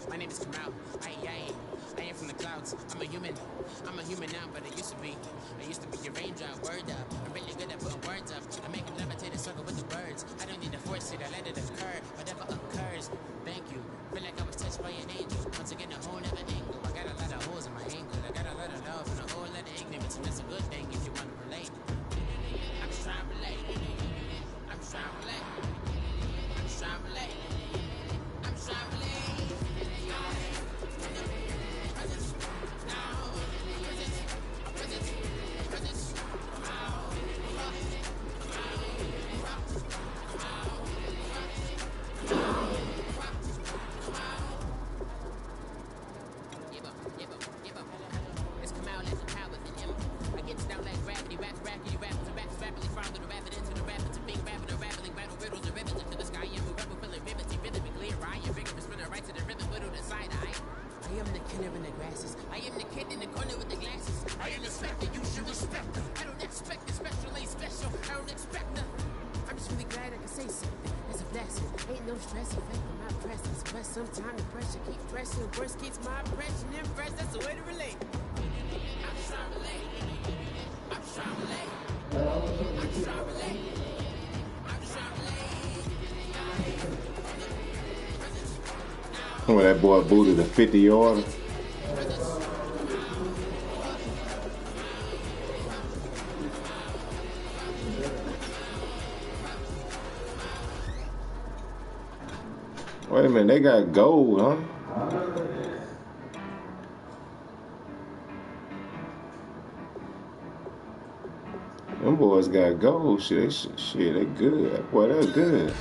My name is Kamau. I am from the clouds. I'm a human. I'm a human now, but I used to be. I used to be your raindrop. Word up. I'm really good at putting words up. I make them levitate and circle with the birds. I don't need to force it. I let it occur. Whatever occurs. Thank you. Feel like I was touched by an angel. Once again, a whole other angle. I got a lot of holes in my angle. I got a lot of love and a whole lot of ignorance, and that's a good thing if you want to relate. I'm just trying to relate. I'm just trying to relate. I'm just trying to relate. I'm just trying to relate. Sometimes the pressure keep pressing, worst keeps my impression impressed. That's the way to relate. I'm just trying to relate. I'm just trying to relate. I'm just trying to relate. I'm just trying to relate. When that boy booted a 50-yarder. Wait a minute, they got gold, huh? Them boys got gold. Shit, they good. Boy, they're good.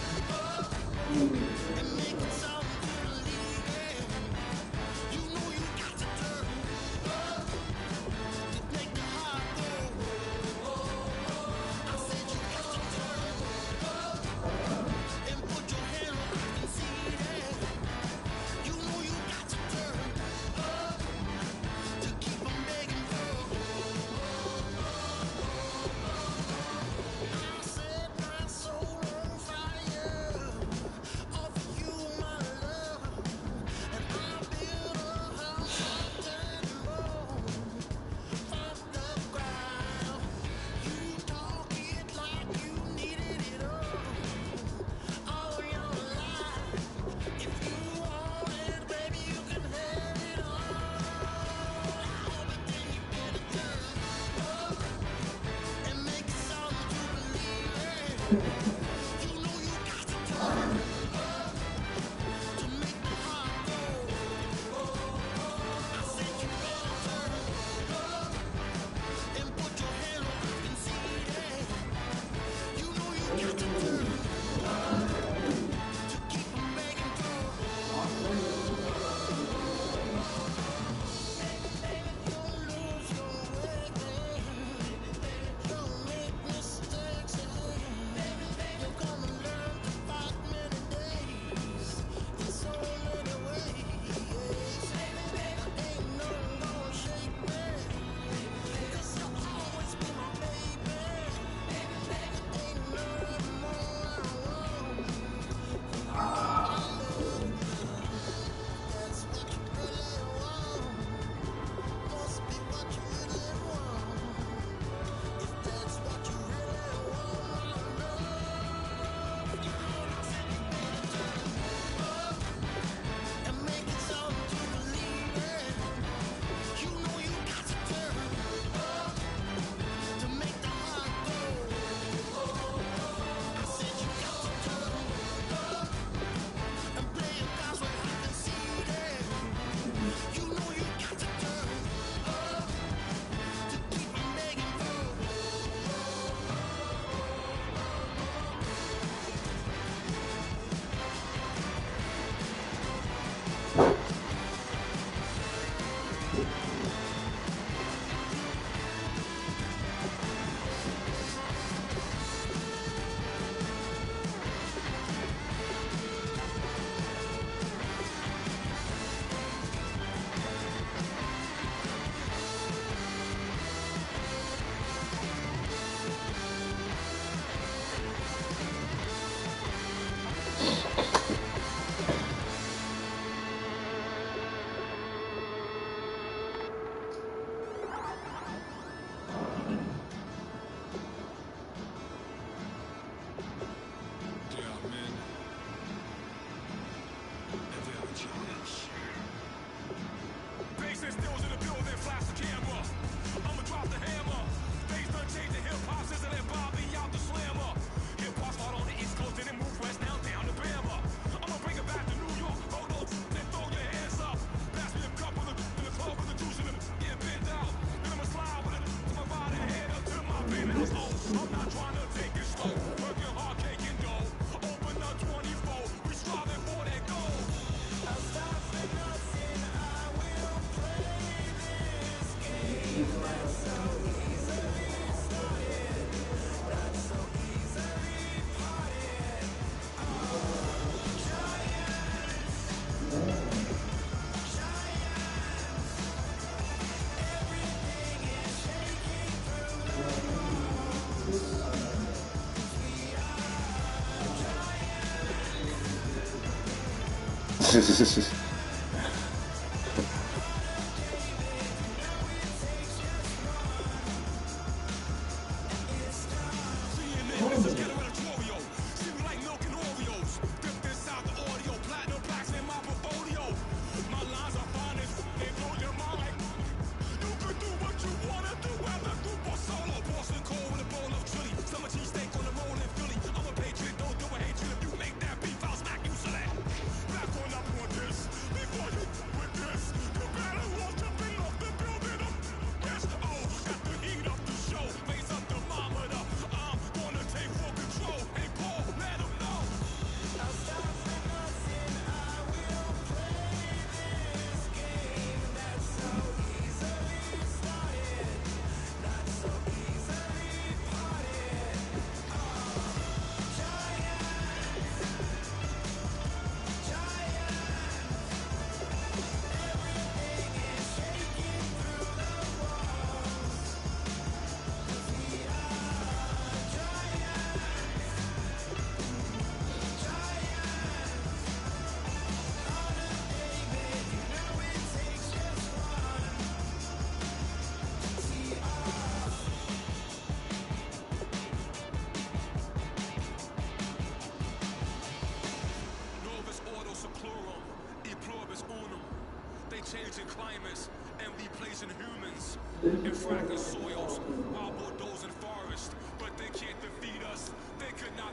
changing climates and replacing humans in fracking soils while bulldozing forests. But they can't defeat us. They could not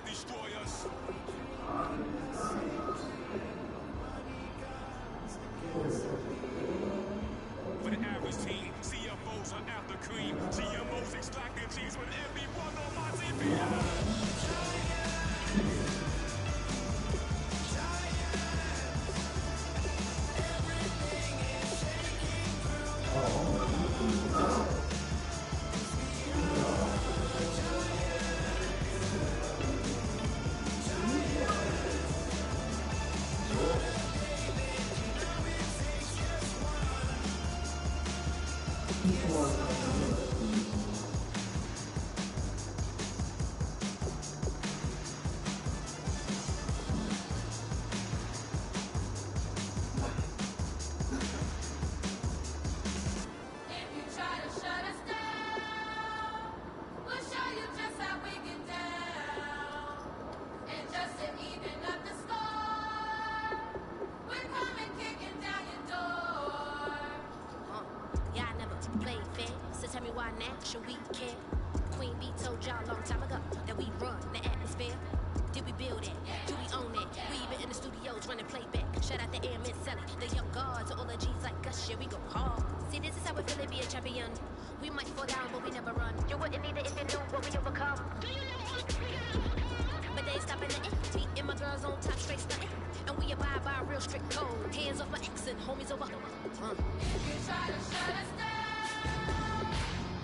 should we care? Queen B told y'all a long time ago that we run the atmosphere. Did we build it? Do we own it? We even in the studios running playback. Shout out to AM and Sally, the young guards, all the G's like us. Yeah, we go hard. See, this is how we feel to be a champion. We might fall down, but we never run. You wouldn't need it if you knew what we overcome. Do you know what we overcome? But they ain't stopping the me and my girls on top straight stunting. And we abide by a real strict code. Hands off my ex and homies over. If you try to shut us down,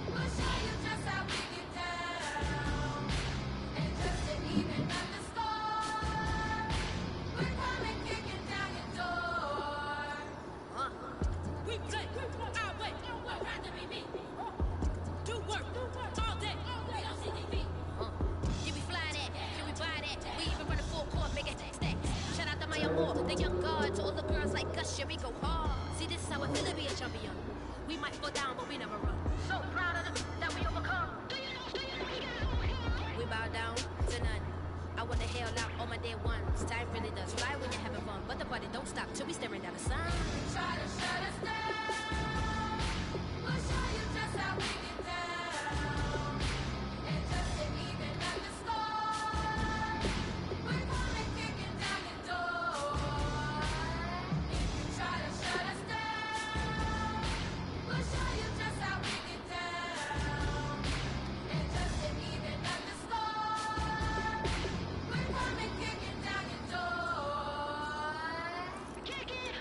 we'll show you just how we get down. And just to even up the score, we're coming kicking down your door. We play our way. I'd rather be me. Do work all day. We don't see defeat. Yeah, we fly that. Yeah, we buy that. We even run a full court, make it stack. Shout out to my amour, the young guards, all the girls like us. Yeah, we go hard. See, this is how it feel to be a champion. We might fall down, but we never run. So proud of them that we overcome. Do you know we bow down to none. I wanna hail out all my dead ones. Time really does fly when you're having fun, but the party don't stop till we staring down the sun. Try to shut us down, we'll show you just how we get down. And just to even up the score, we're coming kicking down your door. If you try to shut us down, we'll show you just how we get down. And just to even up the score, we're coming kicking down your door. Kick it!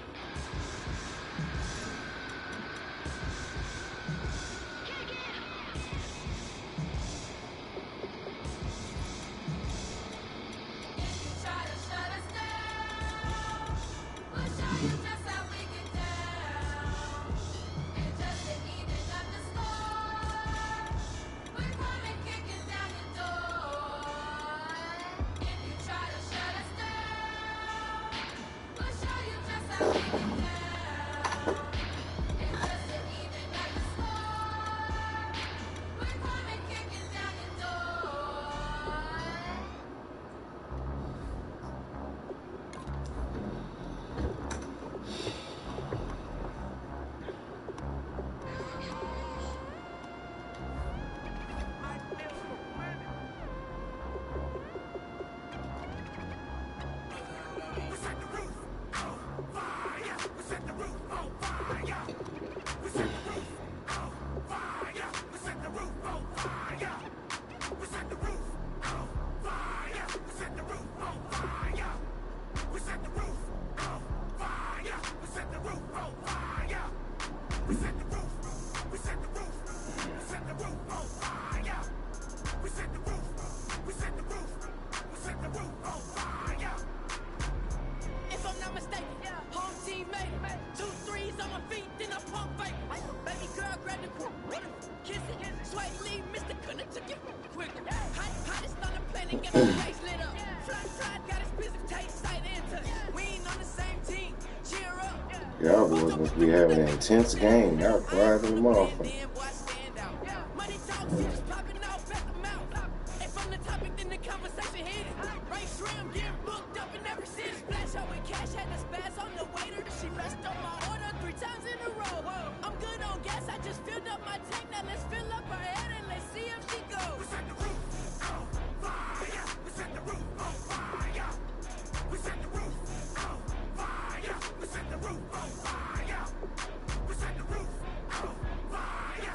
Y'all boys must be having an intense game. Y'all quiet in the motherfucker. Fire!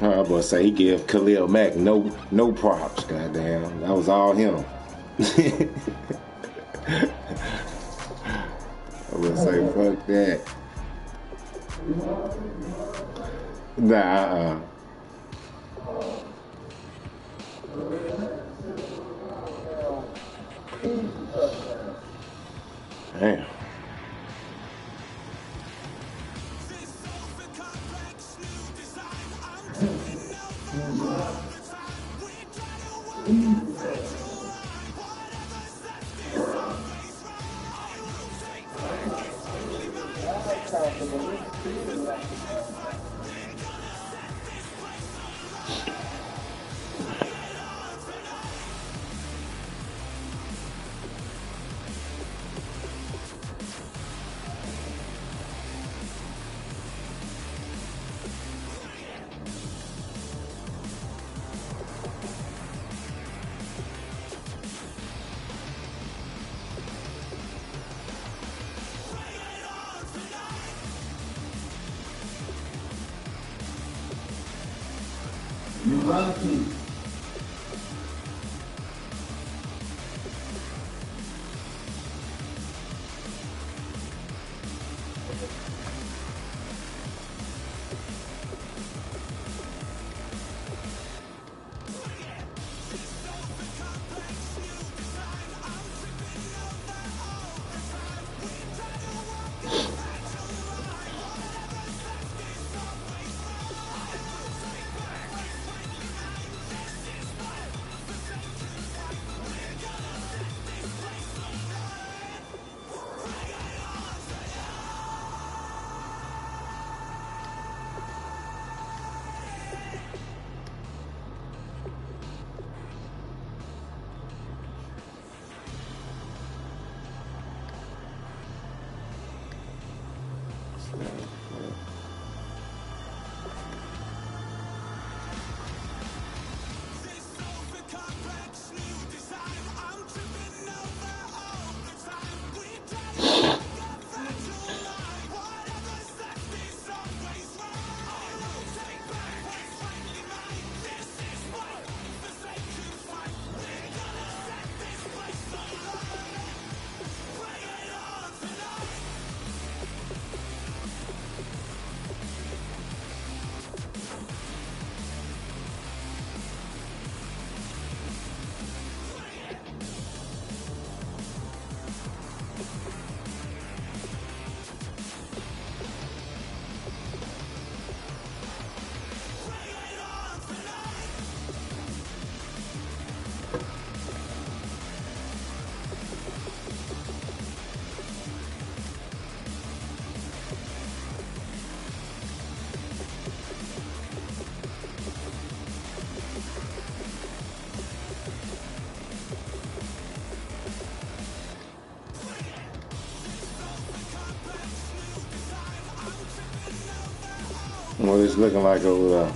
I was gonna say he give Khalil Mack no props. Goddamn, that was all him. I would say fuck that. Nah. Damn. What it's looking like over there.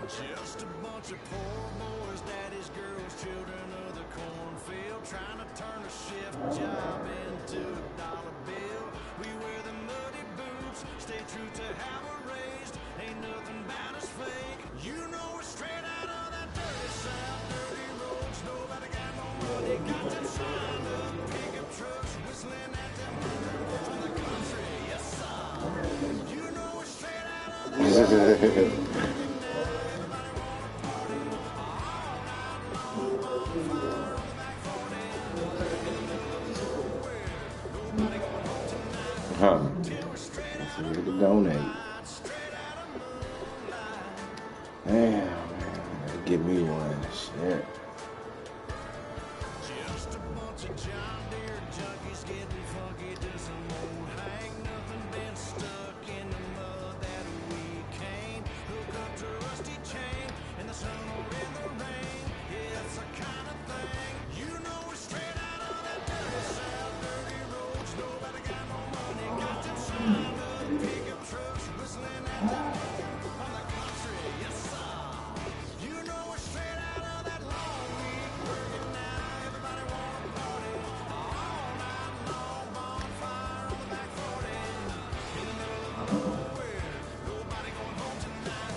Just a bunch of poor boys, daddies, girls, children of the cornfield, trying to turn a shift job into a dollar bill. We wear the muddy boots, stay true to how we're raised. Ain't nothing about us fake. You know we're straight out of that dirty south, dirty roads. Nobody got no money, got them signed up pickup trucks, whistling at them from the country. Yes, sir. You know we're straight out of that. Huh. That's a way to donate. Damn, man. Gotta get me one. Shit. Just a bunch of John Deere junkies getting funky to some old hang. Nothing been stuck in the mud that we can't hook up to a rusty chain in the sun or in the rain. Yeah, it's the kind of thing. You know we're straight out of that dirty south, dirty roads. Nobody got no money, got them signed up pickup trucks, whistling at them on the country. Yes, sir. You know we're straight out of that long week working now. Everybody wanna party all night long. Bonfire on the back 40 in the middle of nowhere. Nobody going home tonight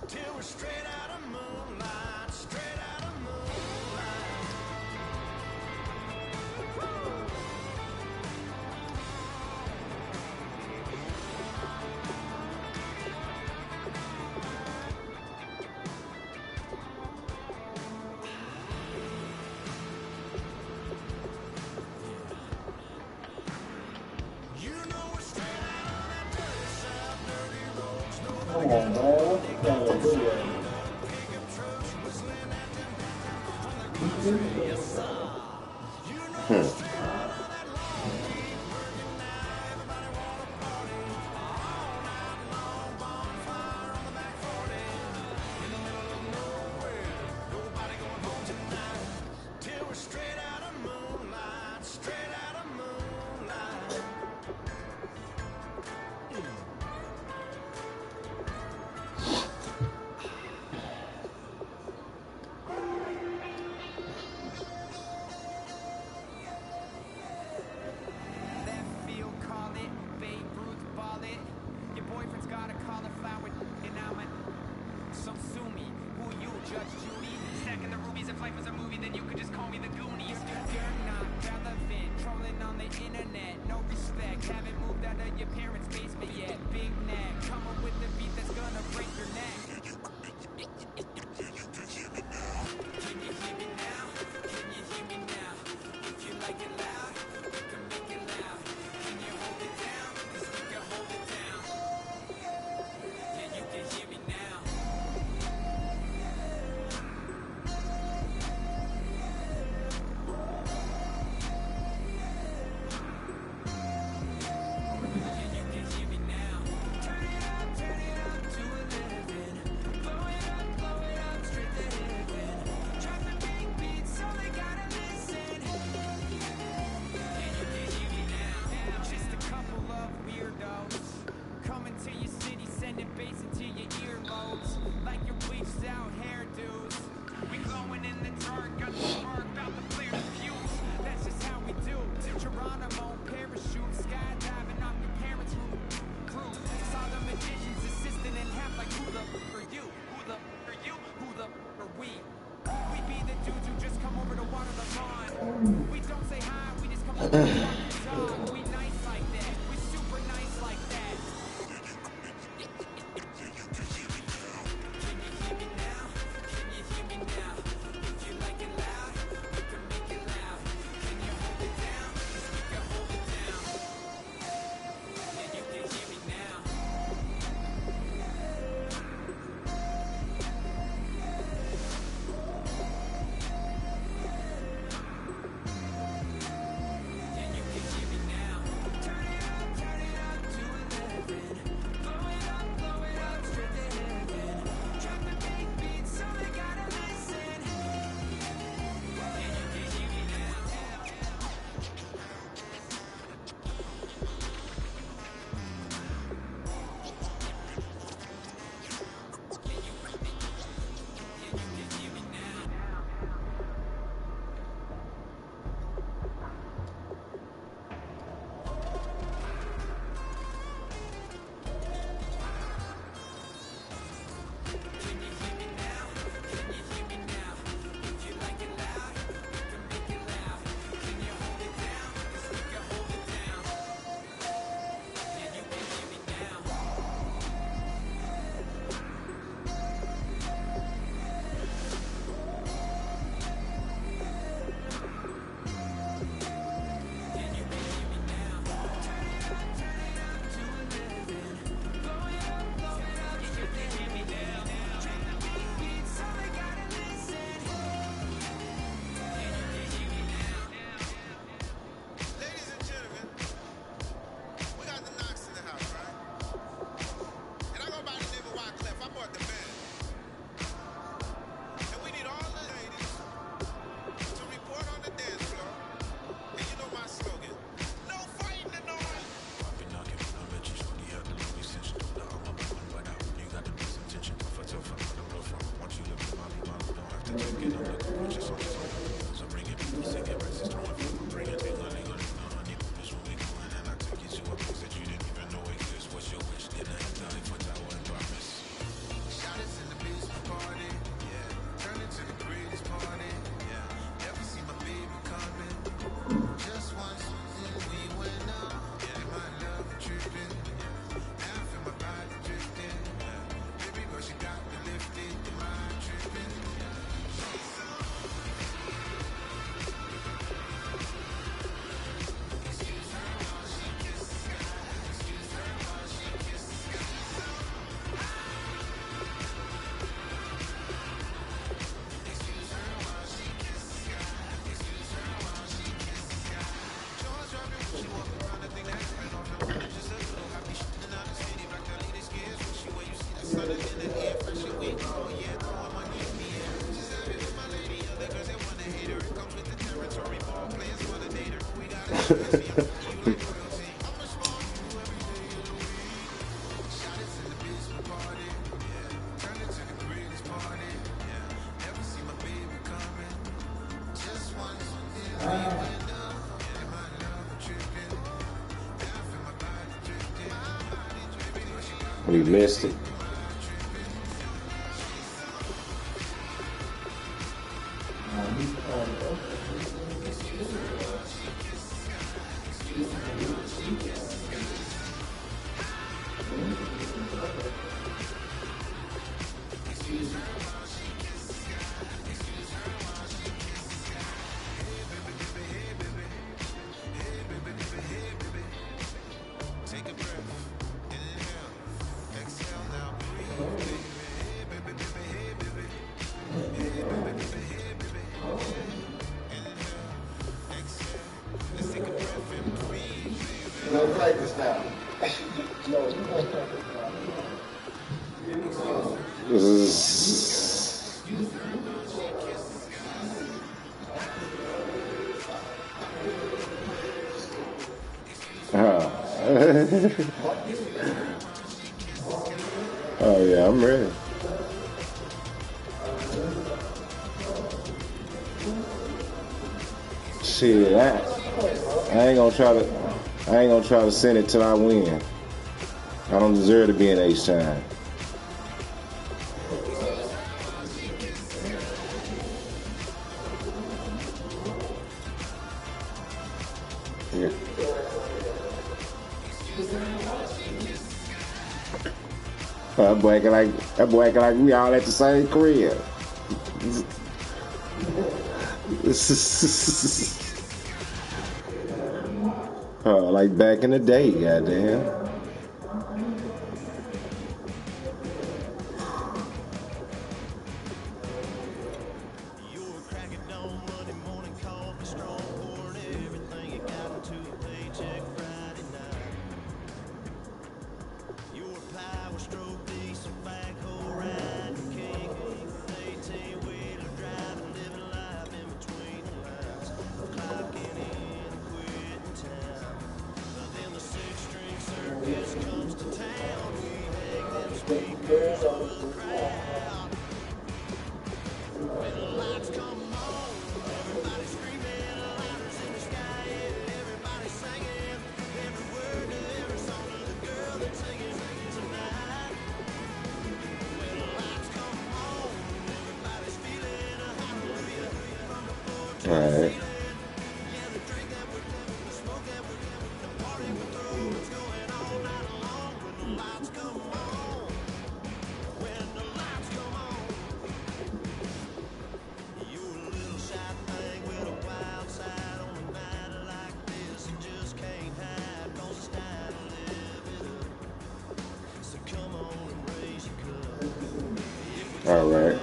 till we're straight out of moonlight. Straight out of moonlight. You know we're straight out of that dirty south, dirty roads. Nobody Come on, man. What's the thing with you? pickup trucks whistling at them on the country. Yes, sir. We missed it. No practice now. Oh yeah, I'm ready. Shit, I ain't gonna try to send it till I win. I don't deserve to be in H-time. Yeah. That boy acting like we all at the same crib. Like back in the day, goddamn. All right. All right.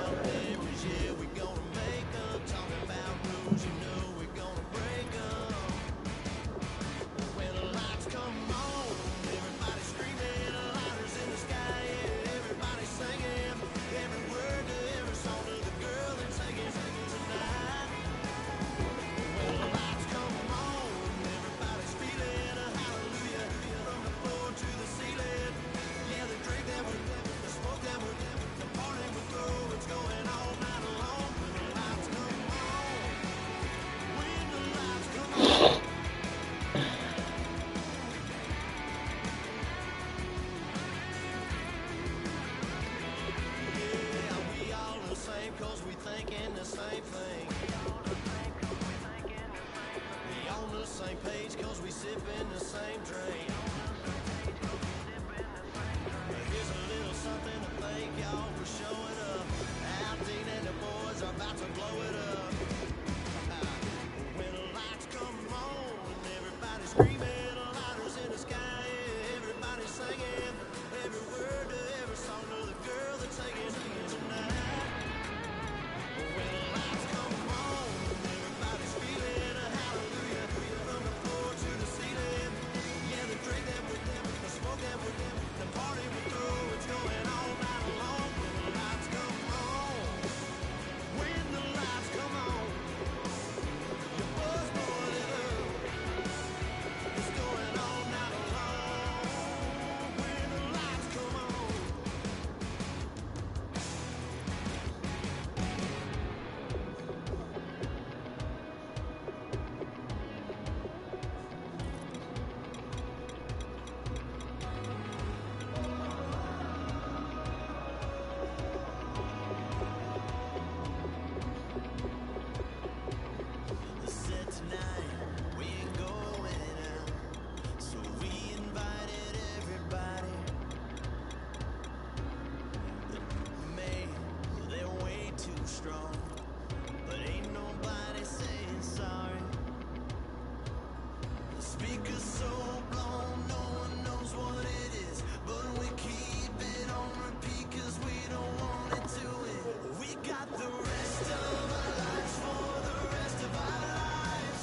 Speakers so blown, no one knows what it is, but we keep it on repeat 'cause we don't want it to end. We got the rest of our lives for the rest of our lives,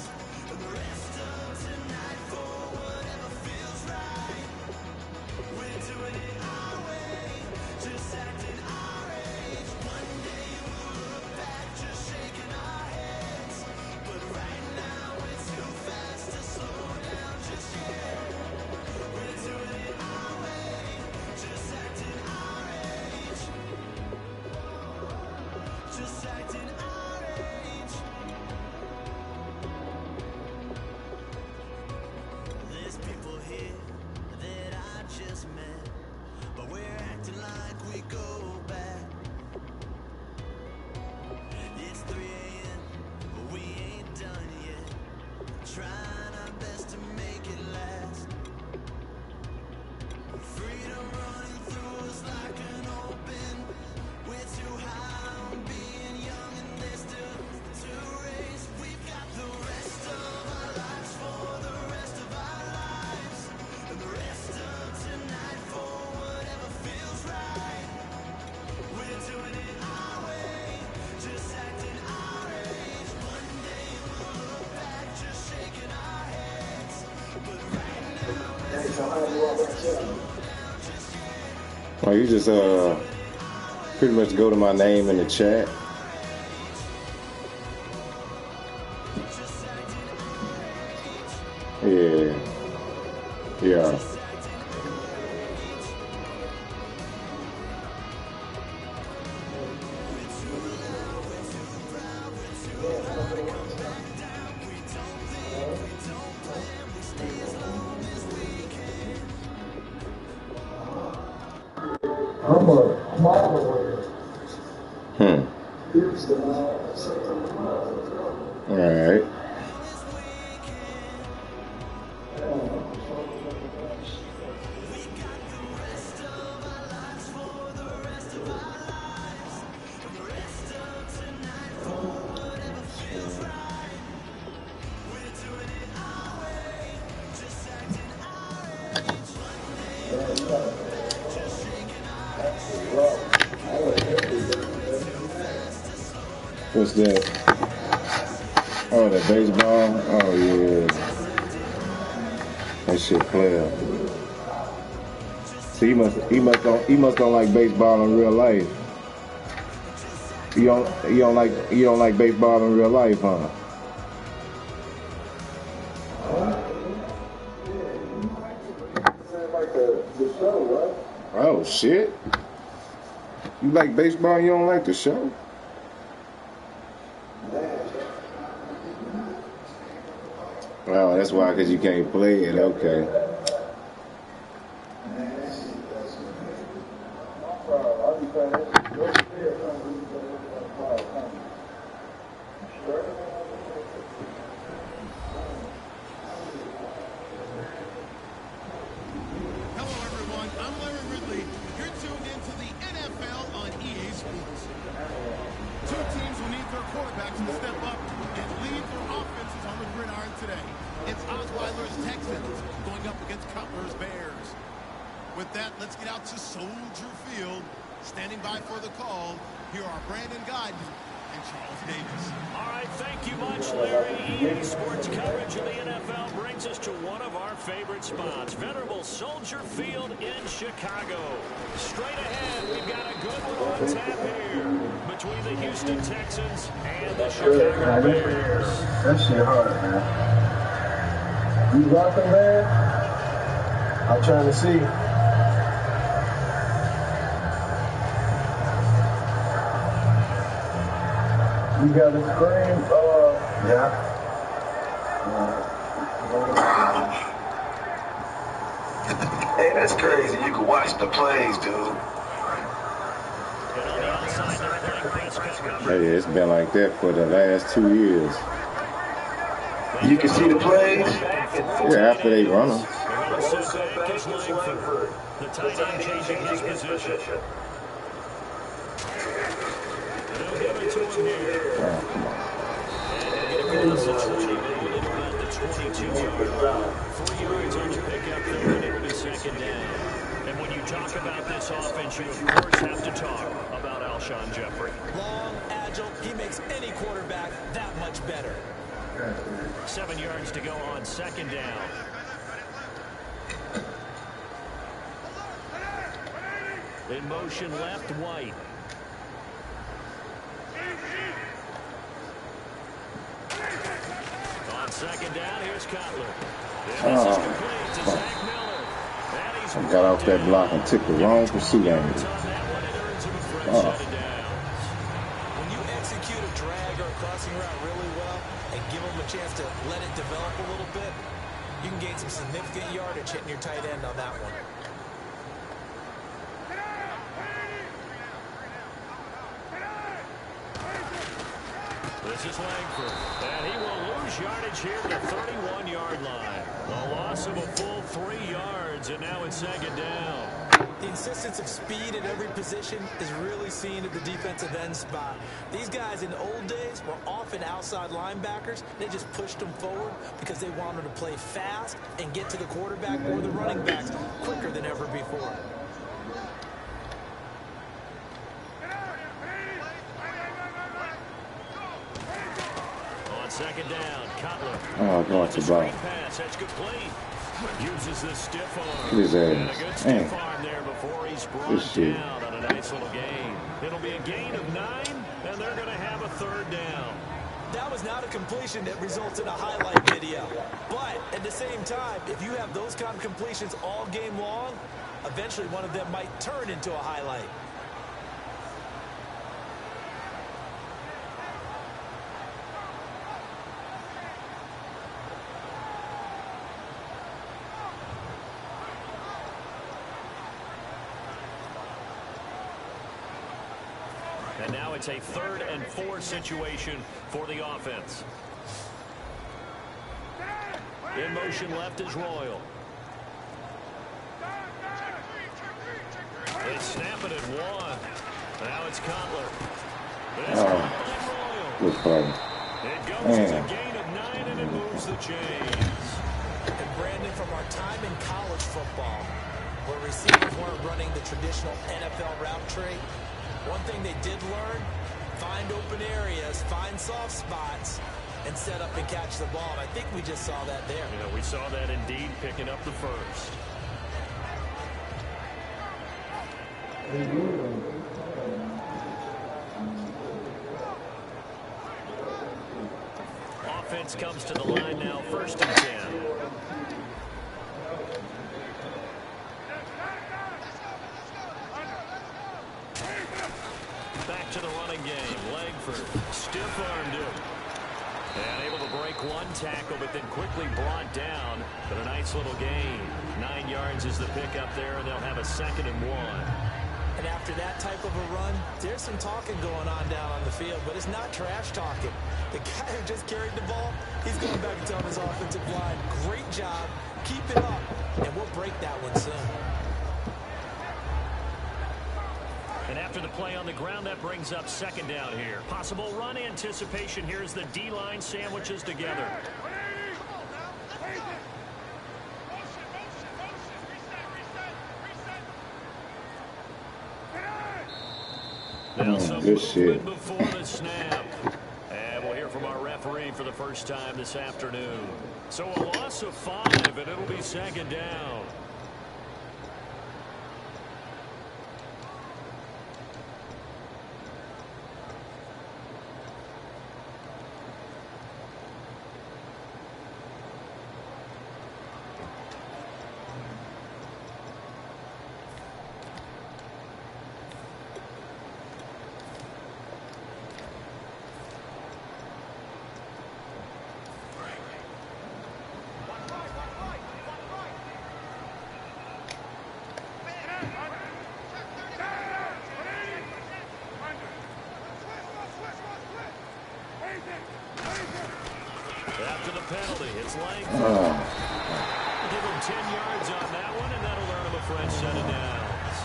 and the rest of tonight for whatever feels right. We're doing it our way, just acting our age. One day we'll look back, just shaking our heads, but right now it's too fast to slow down just yet. We're doing it our way, just acting our age, just acting our age. There's people here that I just met, but we're acting like we go back. It's 3 a.m., but we ain't done yet, trying our best to make it last. Freedom running through us like an open. We're too high on being young and there's still to race. We've got the rest of our lives for the rest of our lives, and the rest of tonight for whatever feels right. We're doing it our way, just acting our age. One day we'll look back, just shaking our heads, but right now it's too fast to slow down just yet. Well, you just pretty much go to my name in the chat. Yeah. Yeah. I'm a model. All right. What's that? Oh, that baseball? Oh, yeah. That shit player. See, he must don't like baseball in real life. You don't like baseball in real life, huh? Like the show, right? Oh shit. You like baseball, you don't like the show? Oh, that's why, because you can't play it. Okay. Hello, everyone. I'm Larry Ridley. You're tuned into the NFL on EA Sports. Two teams will need their quarterbacks to step up and lead their offenses on the gridiron today. It's Osweiler's Texans going up against Cutler's Bears. With that, let's get out to Soldier Field. Standing by for the call, here are Brandon Guyton and Charles Davis. All right, thank you much, Larry. EA Sports coverage of the NFL brings us to one of our favorite spots, venerable Soldier Field in Chicago. Straight ahead, we've got a good one on tap here between the Houston Texans and the Chicago Bears. That shit hard, man. You rocking, man? I'm trying to see. You got a screen? Yeah. Hey, that's crazy. You can watch the plays, dude. And on the outside, they're playing press coverage. Hey, it's been like that for the last 2 years. You can see the plays? Yeah, after they run them. The tight end changing his position. They'll give it to him here. Oh, come on. And he'll get across the 20, maybe about the 22. 2-yard line. 3 yards on the pickup there, and it'll be second down. And when you talk about this offense, you, of course, have to talk about Alshon Jeffrey. Long, agile, he makes any quarterback that much better. 7 yards to go on second down. In motion left, White. On second down, here's Cutler. And this is complete to Zach Miller. And he's I got off that block and took the wrong pursuit angle. When you execute a drag or a crossing route really well and give them a chance to let it develop a little bit, you can gain some significant yardage hitting your tight end on that one. This is Langford, and he will lose yardage here at the 31-yard line. A loss of a full 3 yards, and now it's second down. The insistence of speed at every position is really seen at the defensive end spot. These guys in the old days were often outside linebackers. They just pushed them forward because they wanted to play fast and get to the quarterback or the running backs quicker than ever before. On second down, Cutler. Oh, going to block. Pass, that's complete. Uses the stiff arm. His And a ass. good stiff arm there before he's brought down on a nice little gain. It'll be a gain of 9, and they're going to have a third down. That was not a completion that results in a highlight video. But at the same time, if you have those kind of completions all game long, eventually one of them might turn into a highlight. And now it's a 3rd and 4 situation for the offense. In motion left is Royal. They snap it at 1. Now it's Cutler. Good play. It goes as a gain of 9, and it moves the chains. And Brandon, from our time in college football, where receivers weren't running the traditional NFL route tree, one thing they did learn, find open areas, find soft spots, and set up and catch the ball. And I think we just saw that there. Yeah, we saw that indeed, picking up the first. Offense comes to the line now, 1st and 10. Back to the running game. Langford stiff-armed him. And able to break one tackle, but then quickly brought down. But a nice little gain. 9 yards is the pickup there, and they'll have a 2nd and 1. And after that type of a run, there's some talking going on down on the field, but it's not trash talking. The guy who just carried the ball, he's going back and telling his offensive line, great job, keep it up, and we'll break that one soon. And after the play on the ground, that brings up 2nd down here. Possible run anticipation here as the D-line sandwiches together. Now some movement before the snap. And we'll hear from our referee for the first time this afternoon. So a loss of 5, and it'll be 2nd down. After the penalty, it's Langford. Give him 10 yards on that one, and that'll earn him a fresh set of downs.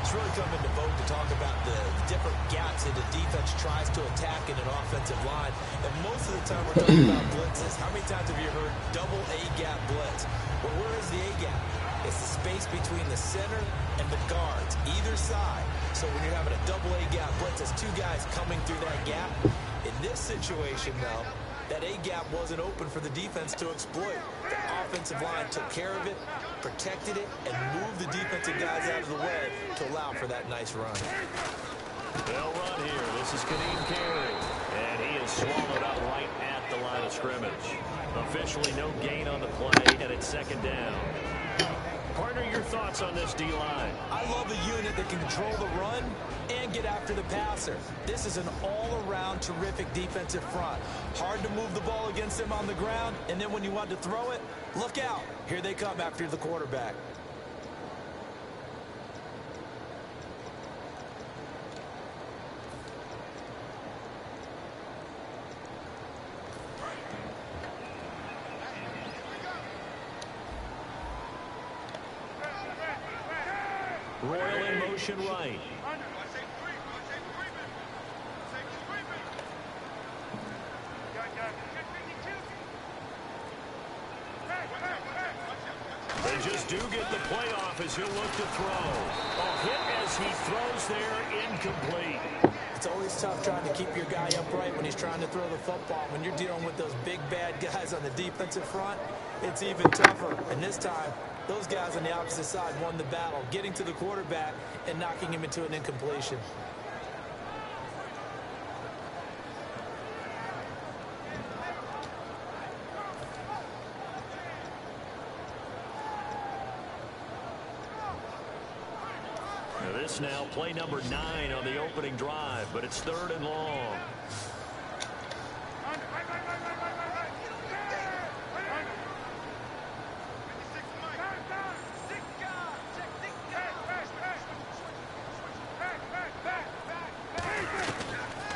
It's really coming to vote to talk about the different gaps that the defense tries to attack in an offensive line. And most of the time we're talking about blitzes. How many times have you heard double A-gap blitz. Well, where is the A-gap? It's the space between the center and the guards, either side. So when you're having a double A-gap blitz, there's two guys coming through that gap. In this situation, though, that A-gap wasn't open for the defense to exploit. The offensive line took care of it, protected it, and moved the defensive guys out of the way to allow for that nice run. They'll run here. This is Kadeem Carey. And he is swallowed up right at the line of scrimmage. Officially no gain on the play, and it's second down. Partner, your thoughts on this D-line? I love a unit that can control the run and get after the passer. This is an all-around terrific defensive front. Hard to move the ball against them on the ground, and then when you want to throw it, look out. Here they come after the quarterback. Royal in motion right. They just do get the play off as he'll look to throw. A hit as he throws there, incomplete. It's always tough trying to keep your guy upright when he's trying to throw the football. When you're dealing with those big, bad guys on the defensive front, it's even tougher. And this time, those guys on the opposite side won the battle, getting to the quarterback and knocking him into an incompletion. This now play number 9 on the opening drive, but it's 3rd and long.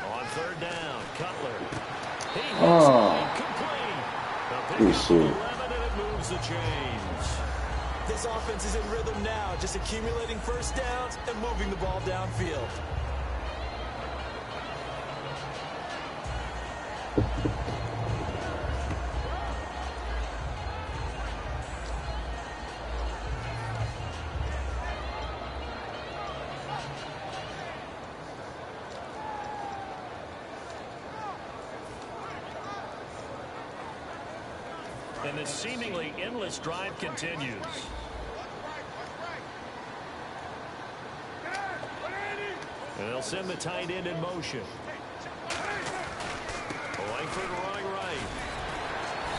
On 3rd down, Cutler. He hits complete. 11, and it moves the chains. This offense is in rhythm now, just accumulating first downs and moving the ball downfield. And this seemingly endless drive continues. And they'll send the tight end in motion. Langford running right.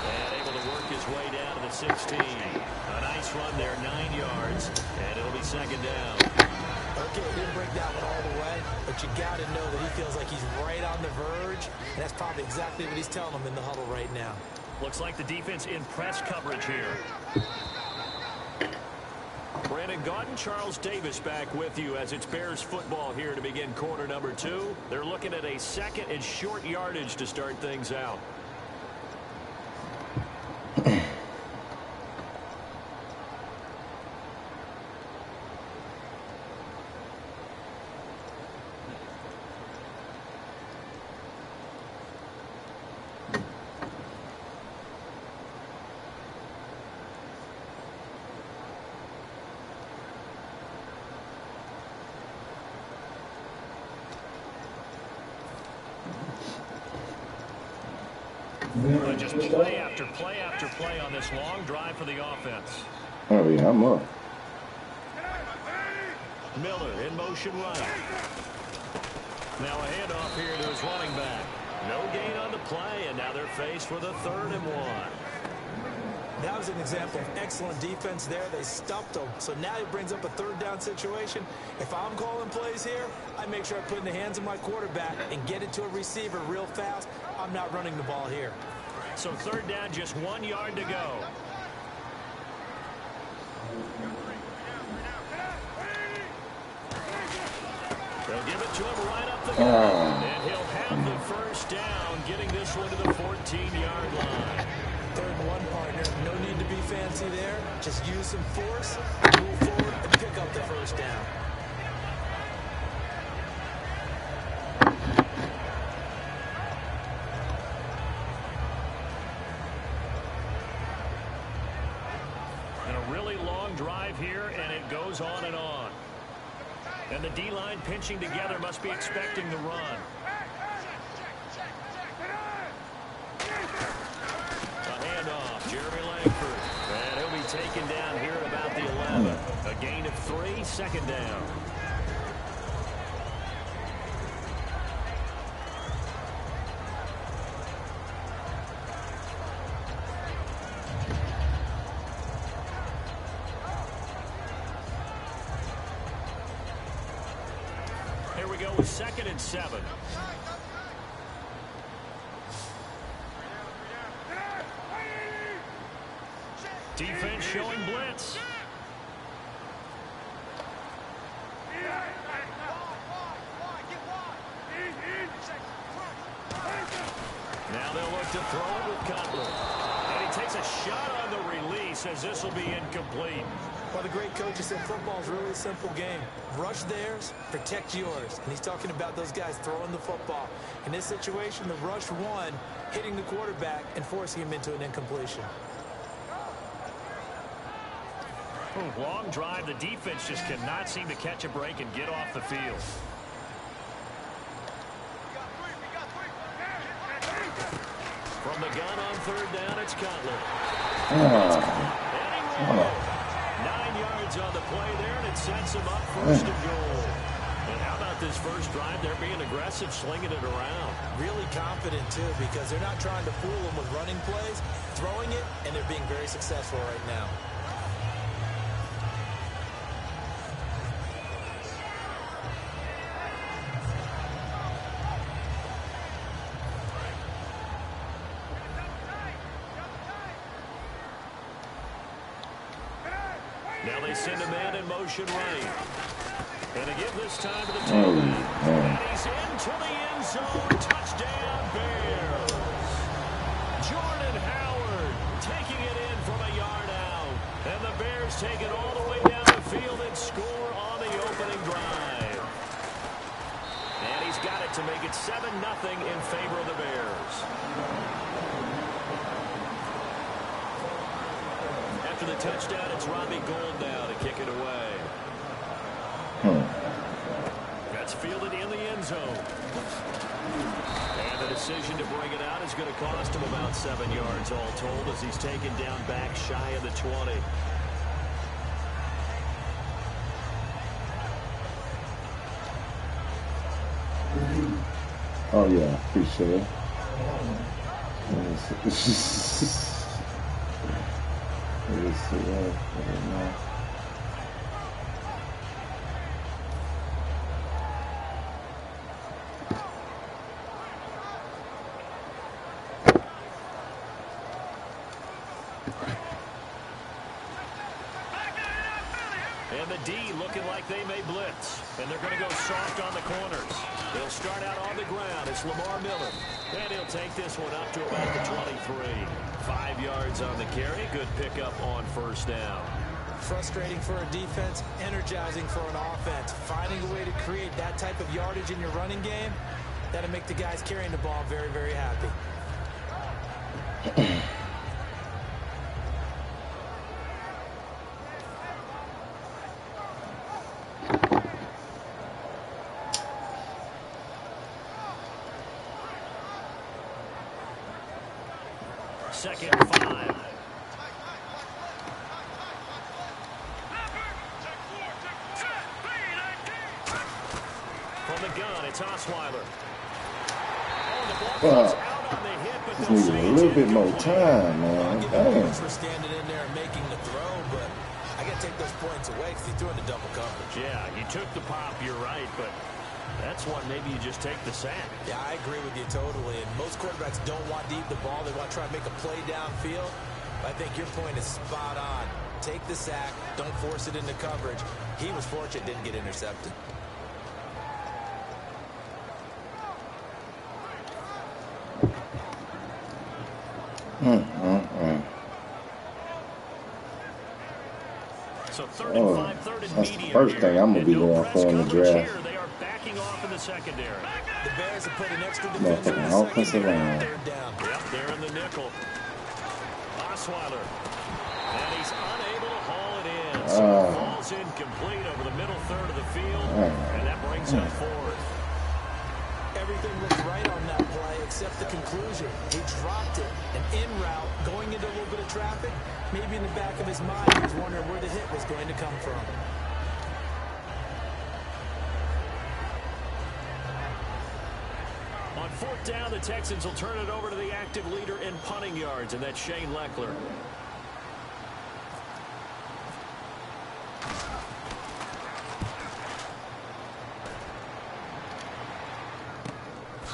And able to work his way down to the 16. A nice run there, 9 yards. And it'll be 2nd down. Okay, didn't break that one all the way, but you got to know that he feels like he's right on the verge. And that's probably exactly what he's telling them in the huddle right now. Looks like the defense in press coverage here. Brandon Gaudin, Charles Davis back with you as it's Bears football here to begin quarter number 2. They're looking at a 2nd and short yardage to start things out. Just play after play after play on this long drive for the offense. Oh, yeah, I'm up. Miller in motion right. Now a handoff here to his running back. No gain on the play, and now they're faced with a 3rd and 1. That was an example of excellent defense there. They stumped him. So now he brings up a 3rd down situation. If I'm calling plays here, I make sure I put in the hands of my quarterback and get it to a receiver real fast. I'm not running the ball here. So 3rd down, just 1 yard to go. They'll give it to him right up the gut. And he'll have the 1st down, getting this one to the 14-yard line. 3rd and 1, partner. No need to be fancy there. Just use some force, move forward, and pick up the 1st down. A really long drive here, and it goes on and on. And the D-line pinching together must be expecting the run. A handoff, Jeremy Langford. And he'll be taken down here at about the 11. A gain of 3, second down. Here we go with 2nd and 7. Defense showing blitz. Now they'll look to throw it with Cutler. And he takes a shot on the release as this will be incomplete. Well, the great coaches said football is really a simple game. Rush theirs, protect yours. And he's talking about those guys throwing the football. In this situation, the rush won, hitting the quarterback and forcing him into an incompletion. Long drive. The defense just cannot seem to catch a break and get off the field. From the gun on 3rd down, it's Cutler. And he will. 9 yards on the play there, and it sets him up 1st and goal. And how about this first drive? They're being aggressive, slinging it around. Really confident, too, because they're not trying to fool them with running plays, throwing it, and they're being very successful right now. Now they send a man in motion right. And again this time to the tail end. And he's into the end zone. Touchdown, Bears. Jordan Howard taking it in from a yard out. And the Bears take it all the way down the field and score on the opening drive. And he's got it to make it 7-0 in favor of the Bears. After the touchdown, it's Robbie Gould now to kick it away. That's fielded in the end zone. And the decision to bring it out is going to cost him about 7 yards all told as he's taken down back shy of the 20. Oh, yeah, appreciate it. And the D looking like they may blitz. And they're going to go soft on the corners. They'll start out on the ground. It's Lamar Miller. And he'll take this one up to about the 23. 5 yards on the carry. Good pickup on 1st down. Frustrating for a defense, energizing for an offense. Finding a way to create that type of yardage in your running game, that'll make the guys carrying the ball very, very happy. Second and 5. From the gun, it's Osweiler. Just needed a little bit more time, man. Damn. For standing in there and making the throw, but I got to take those points away because he threw into double coverage. Yeah, you took the pop, you're right, but that's one maybe you just take the sack. Yeah, I agree with you totally. And most quarterbacks don't want to eat the ball. They want to try to make a play downfield. But I think your point is spot on. Take the sack. Don't force it into coverage. He was fortunate didn't get intercepted. So 3rd and 5, 3rd and That's medium. the first thing I'm going to be doing for in the draft. They are backing off in the secondary. The Bears have put an extra Motherfucking offensive line. Yep, they're in the nickel. Osweiler. And he's unable to haul falls incomplete over the middle third of the field, and that brings up fourth. Everything looked right on that play except the conclusion. He dropped it. An in route going into a little bit of traffic. Maybe in the back of his mind, he was wondering where the hit was going to come from. On fourth down, the Texans will turn it over to the active leader in punting yards, and that's Shane Leckler.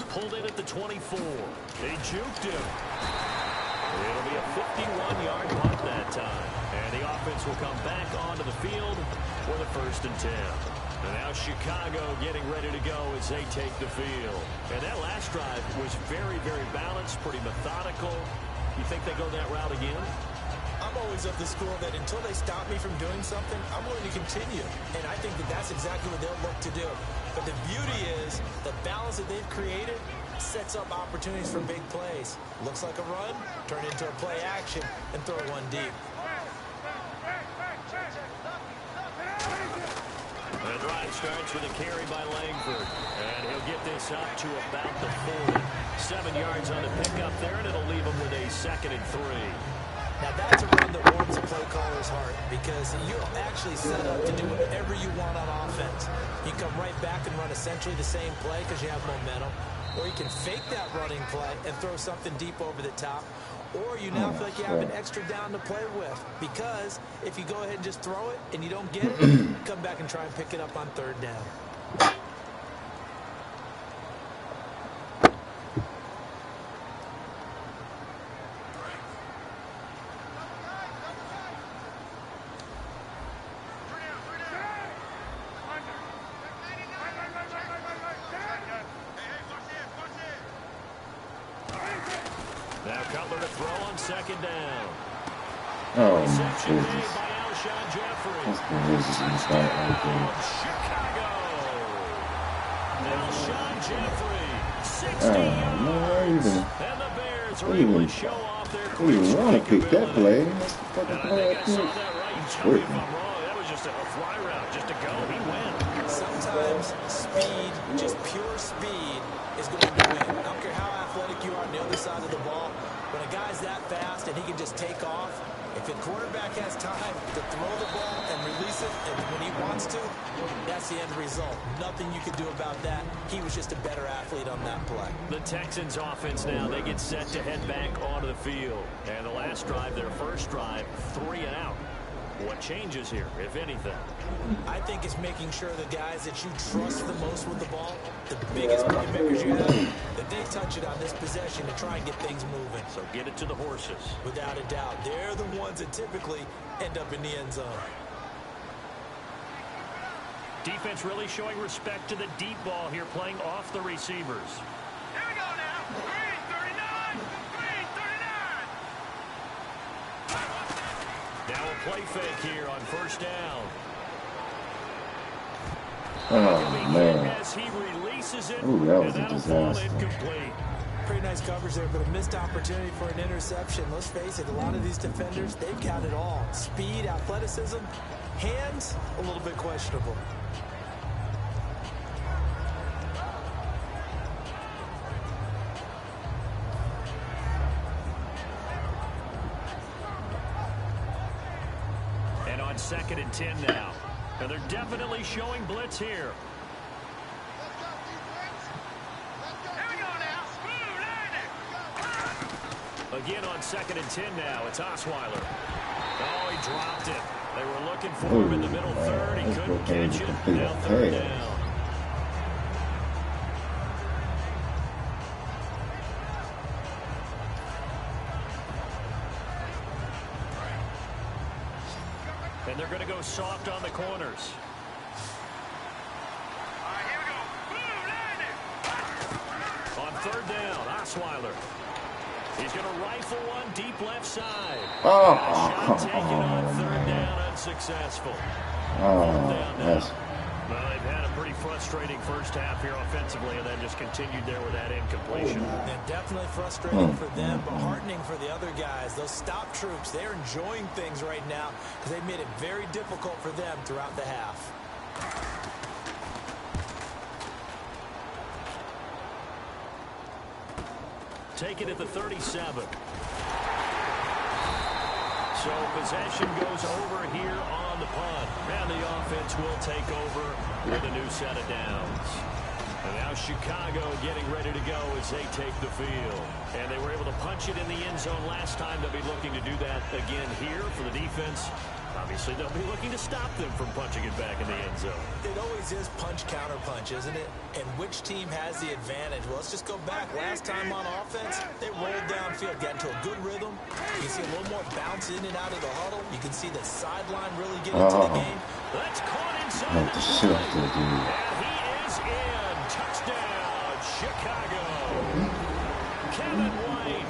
Pulled in at the 24. They juked him. It'll be a 51-yard punt that time. And the offense will come back onto the field for the 1st and 10. And now Chicago getting ready to go as they take the field. And that last drive was very, very balanced, pretty methodical. You think they go that route again? I'm always of the school that until they stop me from doing something, I'm willing to continue. And I think that that's exactly what they'll look to do. But the beauty is the balance that they've created sets up opportunities for big plays. Looks like a run, turn into a play action, and throw one deep. The drive starts with a carry by Langford. And he'll get this up to about the 40. 7 yards on the pickup there, and it'll leave him with a 2nd and 3. Now that's a run that warms a play caller's heart because you're actually set up to do whatever you want on offense. You come right back and run essentially the same play because you have momentum. Or you can fake that running play and throw something deep over the top. Or you now feel like you have an extra down to play with. Because if you go ahead and just throw it and you don't get it, come back and try and pick it up on 3rd down. Now Cutler to throw on 2nd down. Oh, Reception made Jesus. by Alshon Jeffrey. That's the reason he's not right there. Chicago. Alshon Jeffrey, 60 Man, yards. even, And the Bears are even, able to show off their he didn't want to pick that play. That's the fucking And I play think I I saw picked. that right. It's Tell me if working. I'm wrong. That was just a fly route, just to go. He went. Sometimes speed, just pure speed, is going to win. I don't care how athletic you are on the other side of the ball. When a guy's that fast and he can just take off, if the quarterback has time to throw the ball and release it and when he wants to, that's the end result. Nothing you can do about that. He was just a better athlete on that play. The Texans offense now, they get set to head back onto the field. And the last drive, their first drive, 3 and out. What changes here, if anything? I think it's making sure the guys that you trust the most with the ball, the biggest playmakers you have, that they touch it on this possession to try and get things moving. So get it to the horses. Without a doubt, they're the ones that typically end up in the end zone. Defense really showing respect to the deep ball here, playing off the receivers. Here we go now. Green 39. Green 39. Now a play fake here on 1st down. Oh, man. As he releases it, Ooh, that was and a that'll fall disaster. incomplete. Pretty nice coverage there, but a missed opportunity for an interception. Let's face it, a lot of these defenders, they've got it all. Speed, athleticism, hands, a little bit questionable. And on 2nd and 10 now. And they're definitely showing blitz here. Here we go now. Smooth landing. Again on 2nd and 10 now. It's Osweiler. Oh, he dropped it. They were looking for him in the middle third. He couldn't catch it. Now 3rd down. And they're going to go soft on the corners. All right, here we go. Smooth landing. On 3rd down, Osweiler. He's going to rifle one deep left side. Oh, Shot taken on come 3rd on, down, unsuccessful. Oh, that's Well, they've had a pretty frustrating first half here offensively, and then just continued there with that incompletion. And definitely frustrating for them, but heartening for the other guys. Those stop troops, they're enjoying things right now because they made it very difficult for them throughout the half. Take it at the 37. So possession goes over here on the punt. And the offense will take over with a new set of downs. And now Chicago getting ready to go as they take the field. And they were able to punch it in the end zone last time. They'll be looking to do that again here for the defense. Obviously, they'll be looking to stop them from punching it back in the end zone. It always is punch-counter-punch, isn't it? And which team has the advantage? Well, let's just go back. Last time on offense, they rolled downfield, got into a good rhythm. You can see a little more bounce in and out of the huddle. You can see the sideline really get into the game. That's caught inside the zone. And he is in. Touchdown, Chicago. Kevin White,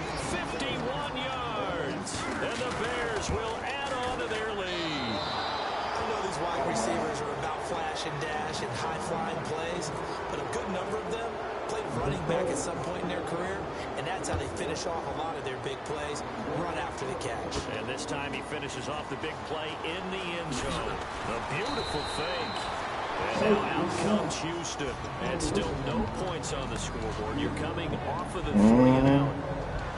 51 yards. And the Bears will add on to their lead. I know these wide receivers are about flash and dash and high-flying plays, but a good number of them played running back at some point in their career, and that's how they finish off a lot of their big plays, run after the catch. And this time he finishes off the big play in the end zone. A beautiful fake. And now out comes Houston. And still no points on the scoreboard. You're coming off of the 3 and out.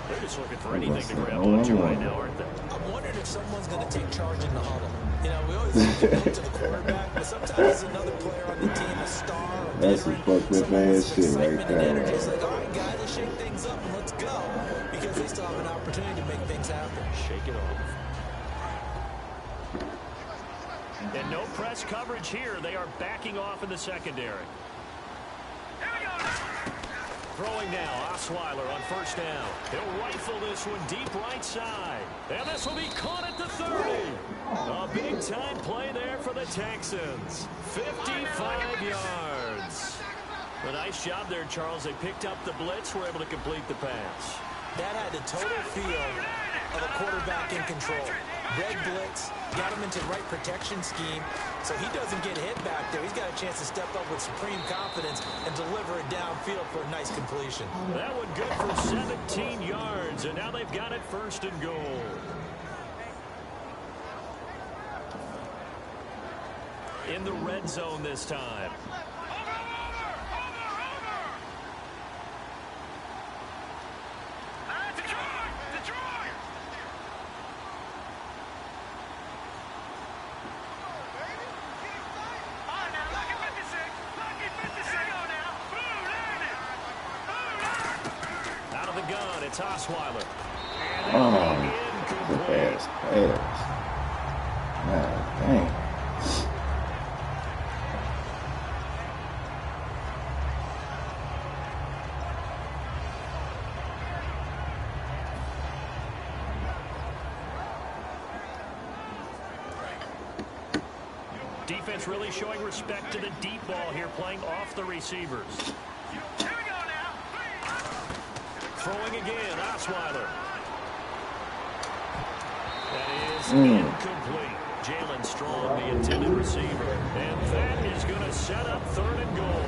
They're just looking for anything to grab onto right now, aren't they? I'm wondering if someone's going to take charge in the huddle. You know, we always look to the quarterback, but sometimes it's another player on the team, a star, a That's some fucked up ass shit right there. It's like, all right, guys, let's shake things up and let's go. Because they still have an opportunity to make things happen. Shake it off. And no press coverage here. They are backing off in the secondary. Throwing now, Osweiler on first down. He'll rifle this one deep right side. And this will be caught at the 30. A big-time play there for the Texans. 55 yards. A nice job there, Charles. They picked up the blitz, were able to complete the pass. That had the total feel of a quarterback in control. Red blitz, got him into the right protection scheme, so he doesn't get hit back there. He's got a chance to step up with supreme confidence and deliver it downfield for a nice completion. That one good for 17 yards, and now they've got it first and goal. In the red zone this time. It's Osweiler. The pass. God dang. Defense really showing respect to the deep ball here, playing off the receivers. Throwing again, Osweiler. That is incomplete. Jalen Strong, the intended receiver. And that is going to set up third and goal.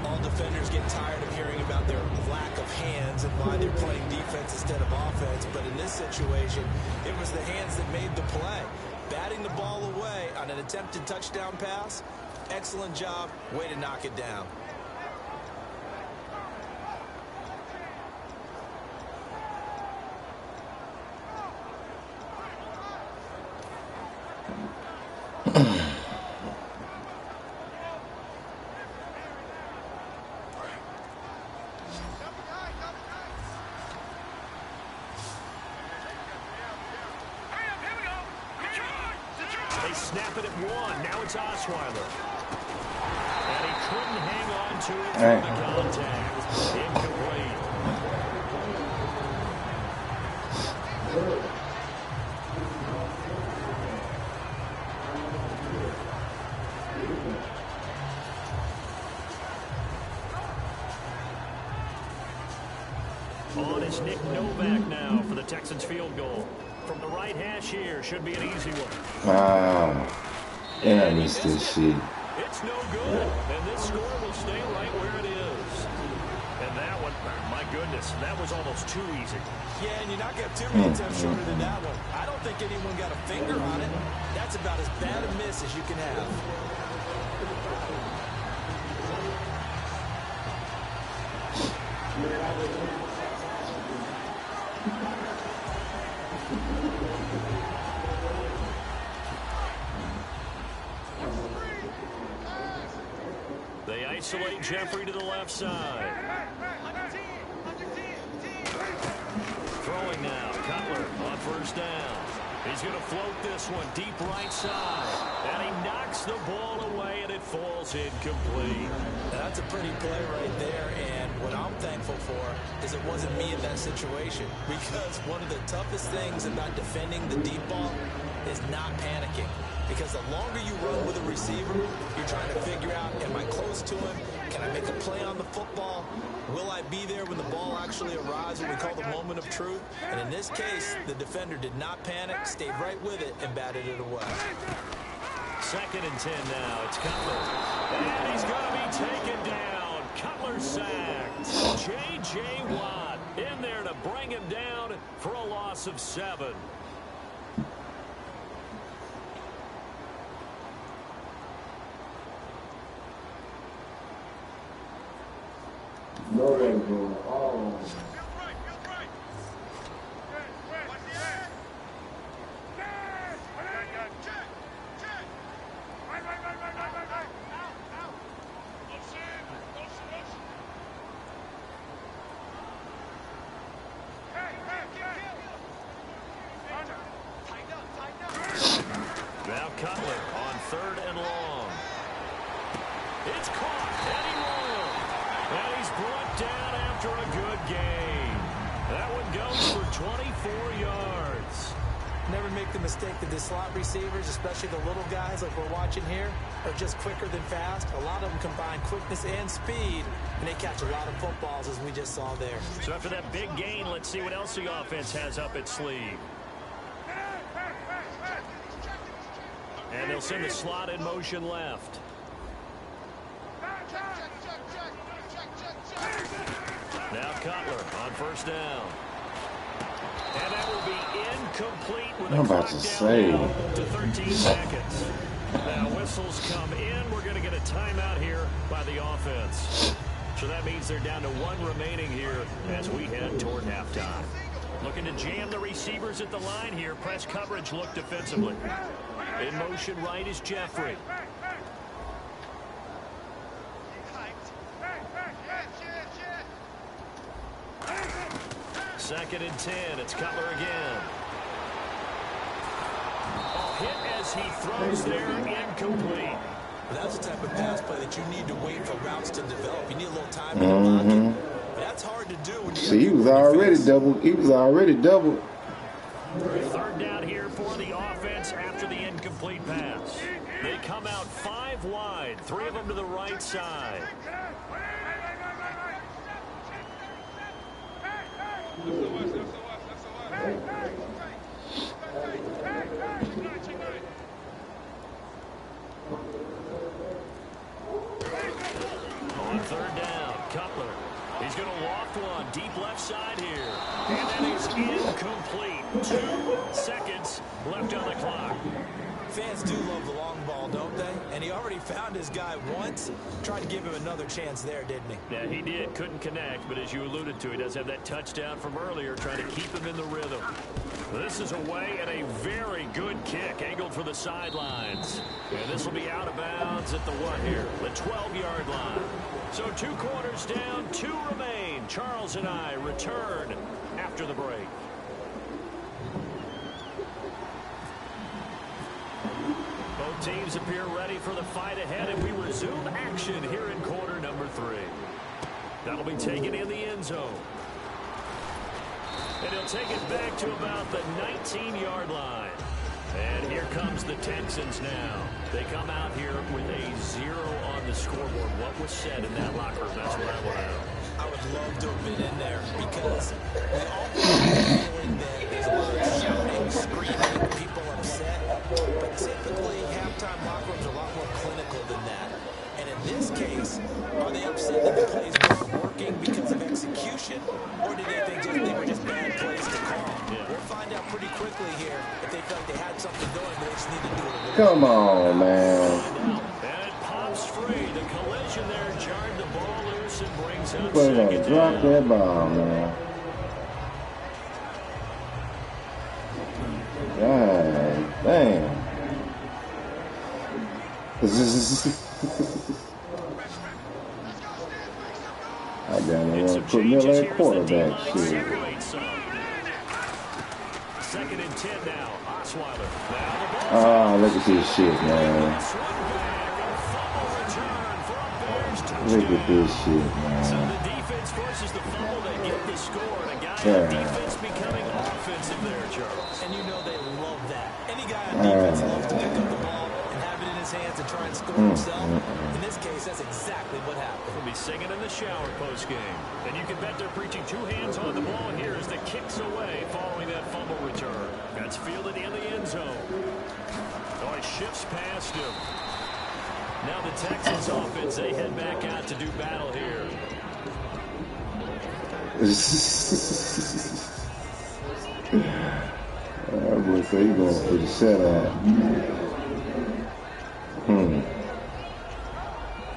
All defenders get tired of hearing about their lack of hands and why they're playing defense instead of offense. But in this situation, it was the hands that made the play. Batting the ball away on an attempted touchdown pass. Excellent job. Way to knock it down. They snap it at one. Now it's Osweiler. And he couldn't hang on to it through the contact. Incomplete. On is Nick Novak now for the Texans field goal. From the right hash here, should be an easy one. Wow. And I missed this shit. It's no good, and this score will stay right where it is. And that one, my goodness, that was almost too easy. Yeah, and you're not going to have too many attempts shorter than that one. I don't think anyone got a finger on it. That's about as bad a miss as you can have. They isolate Jeffrey to the left side. Throwing now, Cutler on first down. He's going to float this one deep right side. And he knocks the ball away, and it falls incomplete. That's a pretty play right there, and what I'm thankful for is it wasn't me in that situation, because one of the toughest things about defending the deep ball is not panicking. Because the longer you run with a receiver, you're trying to figure out, am I close to him? Can I make a play on the football? Will I be there when the ball actually arrives, what we call the moment of truth? And in this case, the defender did not panic, stayed right with it, and batted it away. 2nd and 10 now. It's Cutler. And he's going to be taken down. Cutler sacked. J.J. Watt in there to bring him down for a loss of 7. No red zone. Oh. Now Cutler on 3rd and long. It's caught. Eddie Royal. And he's brought down after a good game. That one goes for 24 yards. Never make the mistake that the slot receivers, especially the little guys like we're watching here, are just quicker than fast. A lot of them combine quickness and speed, and they catch a lot of footballs, as we just saw there. So after that big gain, let's see what else the offense has up its sleeve. And they'll send the slot in motion left. Now Cutler on first down. And that will be incomplete with I'm about to say. to 13 seconds. Now whistles come in. We're going to get a timeout here by the offense. So that means they're down to 1 remaining here as we head toward halftime. Looking to jam the receivers at the line here. Press coverage look defensively. In motion right is Jeffrey. Second and 10. It's Cutler again. Hit as he throws there, incomplete. That's the type of pass play that you need to wait for routes to develop. You need a little time in the pocket. But that's hard to do when you See, he was already double. He was already double. 3rd down here for the offense after the incomplete pass. They come out 5 wide, 3 of them to the right side. On 3rd down, Cutler. He's going to loft one deep left side here. And that is incomplete. 2 seconds left on the clock. Fans do love the long ball, don't they? And he already found his guy once. Tried to give him another chance there, didn't he? Yeah, he did. Couldn't connect, but as you alluded to, he does have that touchdown from earlier, trying to keep him in the rhythm. This is away and a very good kick, angled for the sidelines. And this will be out of bounds at the what here? The 12-yard line. So 2 quarters down, 2 remain. Charles and I return after the break. Both teams appear ready for the fight ahead, and we resume action here in quarter number 3. That'll be taken in the end zone. And he'll take it back to about the 19-yard line. And here comes the Texans now. They come out here with a 0 on the scoreboard. What was said in that locker room? That's what I want to know. I would love to have been in there because we all have the feeling that there's a lot of shouting, screaming, people upset. But typically, halftime locker rooms are a lot more clinical than that. Come on, man. And it pops free. The collision there jarred the ball loose and brings up We're second gonna drop down. that ball, man. God damn. I damn near want to put Miller at quarterback. Shit. Second and 10 now. Osweiler. Oh, look at this shit, man. Look at this shit, man. So the defense forces the fumble. They get the score. And a guy on defense becoming offensive there, Charles. And you know they love that. Any guy on defense loves to pick up the ball and have it in his hands and try and score himself. In this case, that's exactly what happened. He'll be singing in the shower post-game. And you can bet they're preaching two hands on the ball here as the kick's away following that fumble return. That's fielded in the end zone. Oh, he shifts past him. Now the Texans offense, they head back out to do battle here. I'm gonna say you're going for the shutout.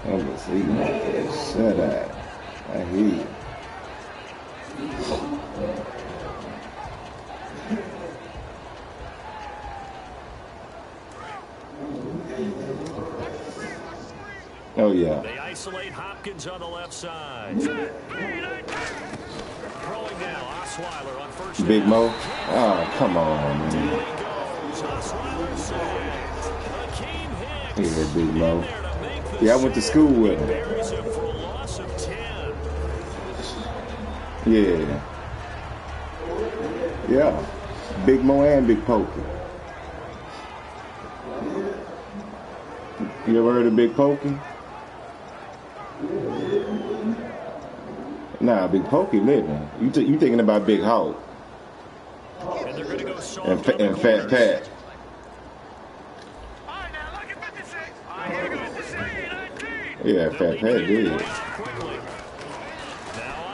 I'm gonna say you're going for the shutout. I hear you. Oh, yeah. They isolate Hopkins on the left side. Throwing now, Osweiler on first down. Big Mo? Oh, come on, man. Down he goes. Osweiler saves. Hakeem Hicks. Yeah, Big Mo. Yeah, I went to school with him. Buries him for a loss of 10. Yeah. Yeah. Big Mo and Big Pokey. You ever heard of Big Pokey? Nah, Big Pokey living. You thinking about Big Hulk. And they're going to go soft And Fat Pat. All right, now look at 56. All right, here we go. This is 19. Yeah, Fat Pat did. Now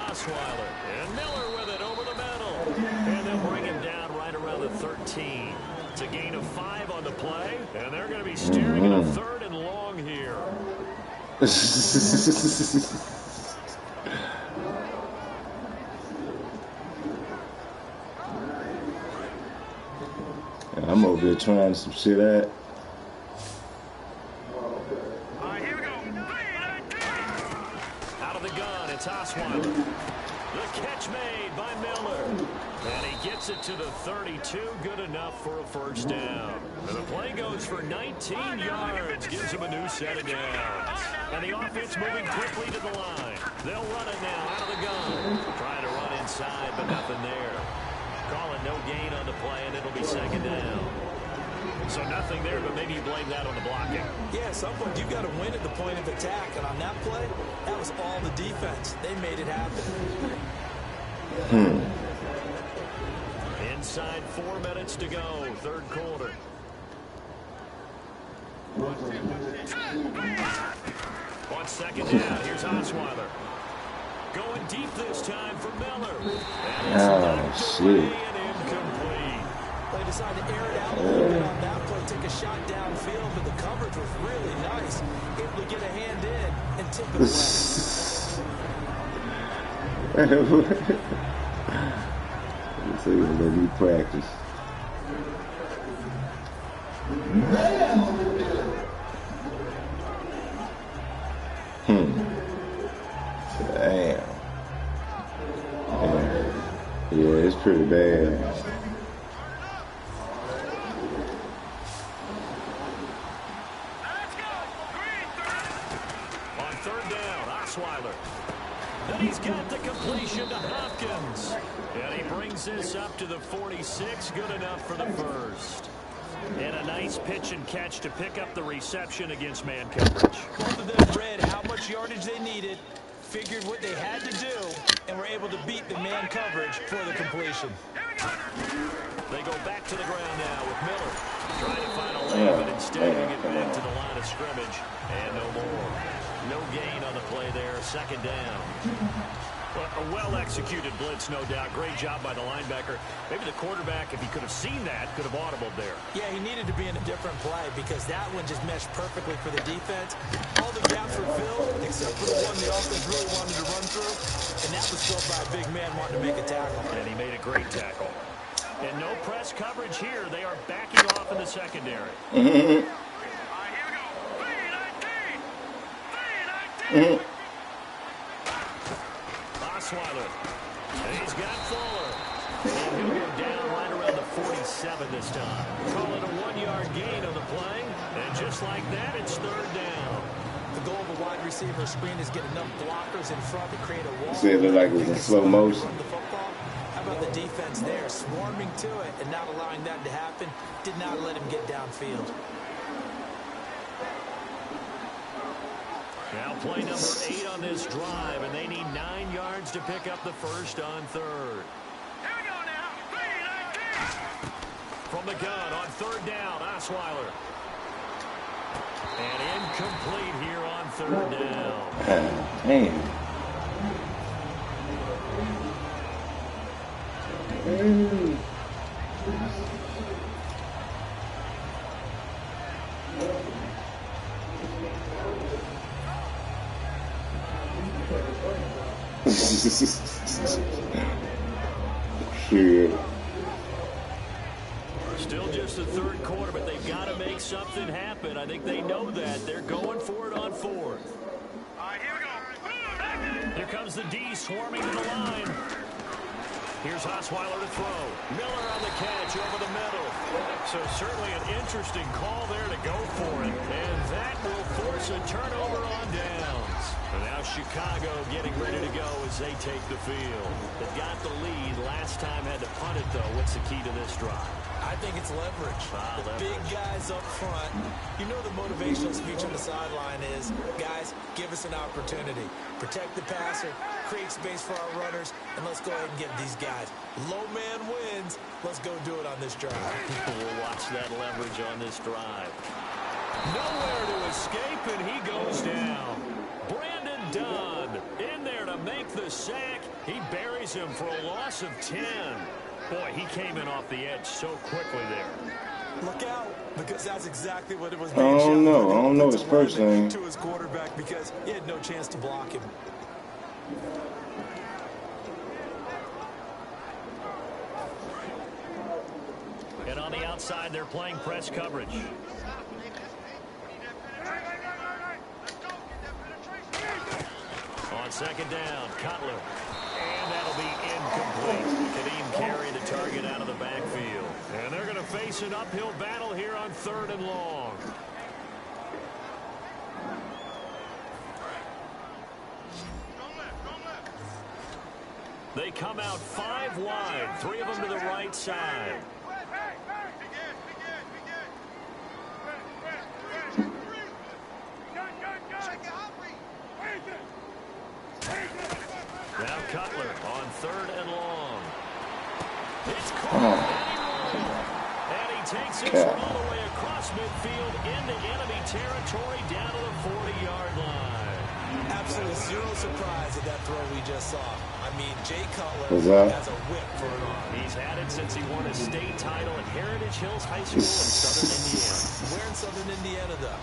Osweiler and Miller with it over the middle. And they'll bring him down right around the 13. It's a gain of 5 on the play. And they're going to be steering in a third and long here. I'm over here trying some shit out. All right, here we go. 19. Out of the gun, it's Osweiler. The catch made by Miller. And he gets it to the 32. Good enough for a first down. And the play goes for 19 yards. Gives him a new set of downs. And the offense moving quickly to the line. They'll run it now out of the gun. Trying to run inside, but nothing there. Calling no gain on the play, and it'll be second down. So nothing there, but maybe you blame that on the blocking. Yeah, at some point you've got to win at the point of attack. And on that play, that was all the defense. They made it happen. Inside 4 minutes to go, third quarter. On second down, here's Osweiler. Going deep this time for Miller. Oh, shit. And incomplete. They decided to air it out a little bit on that play, take a shot downfield, but the coverage was really nice. Able to get a hand in and tip it away. So you're gonna be practice. Damn. Yeah, it's pretty bad. On third down, Osweiler. And he's got the completion to Hopkins. And he brings this up to the 46. Good enough for the first. And a nice pitch and catch to pick up the reception against man coverage. Both of them read how much yardage they needed, figured what they had to do, and were able to beat the man coverage for the completion. They go back to the ground now with Miller. Trying to find a lane, but instead we get back to the line of scrimmage. And no more. No gain on the play there. Second down. Well, a well-executed blitz, no doubt. Great job by the linebacker. Maybe the quarterback, if he could have seen that, could have audibled there. Yeah, he needed to be in a different play because that one just meshed perfectly for the defense. All the gaps were filled except for the one the offense really wanted to run through, and that was filled by a big man wanting to make a tackle. And he made a great tackle. And no press coverage here. They are backing off in the secondary. All right, here we go. 3-19. 3-19. Osweiler. And he's got Fuller. And he'll go down right around the 47 this time. Call it a 1-yard gain on the play. And just like that, it's third down. The goal of a wide receiver screen is get enough blockers in front to create a wall. See, it looked like it was in slow motion. How about the defense there, swarming to it and not allowing that to happen? Did not let him get downfield. Now play number 8 on this drive, and they need 9 yards to pick up the first on third. Here we go now. 3-19. From the gun on third down, Osweiler. And incomplete here on third down. Damn. Shit. Still just the third quarter, but they've got to make something happen. I think they know that. They're going for it on fourth. All right, here we go. Here comes the D swarming to the line. Here's Osweiler to throw. Miller on the catch over the middle. So certainly an interesting call there to go for it. And that will force a turnover on downs. And now Chicago getting ready to go as they take the field. They got the lead. Last time had to punt it, though. What's the key to this drive? I think it's leverage. The big guys up front. You know the motivational speech on the sideline is, guys, give us an opportunity. Protect the passer, create space for our runners, and let's go ahead and get these guys. Low man wins. Let's go do it on this drive. We'll watch that leverage on this drive. Nowhere to escape, and he goes down. Brandon Dunn in there to make the sack. He buries him for a loss of 10. Boy, he came in off the edge so quickly there. Look out, because that's exactly what it was. I don't know his first name. To his quarterback because he had no chance to block him. And on the outside, they're playing press coverage. On second down, Cutler. And that'll be incomplete. Kadeem Carey, the target out of the backfield. And they're going to face an uphill battle here on third and long. They come out 5 wide, 3 of them to the right side. Now Cutler on third and long. It's caught. And he takes it all the way across midfield into enemy territory down to the 40-yard line. Absolutely zero surprise at that throw we just saw. I mean, Jay Cutler has a whip for an arm. He's had it since he won a state title at Heritage Hills High School in Southern Indiana. Where in Southern Indiana, though?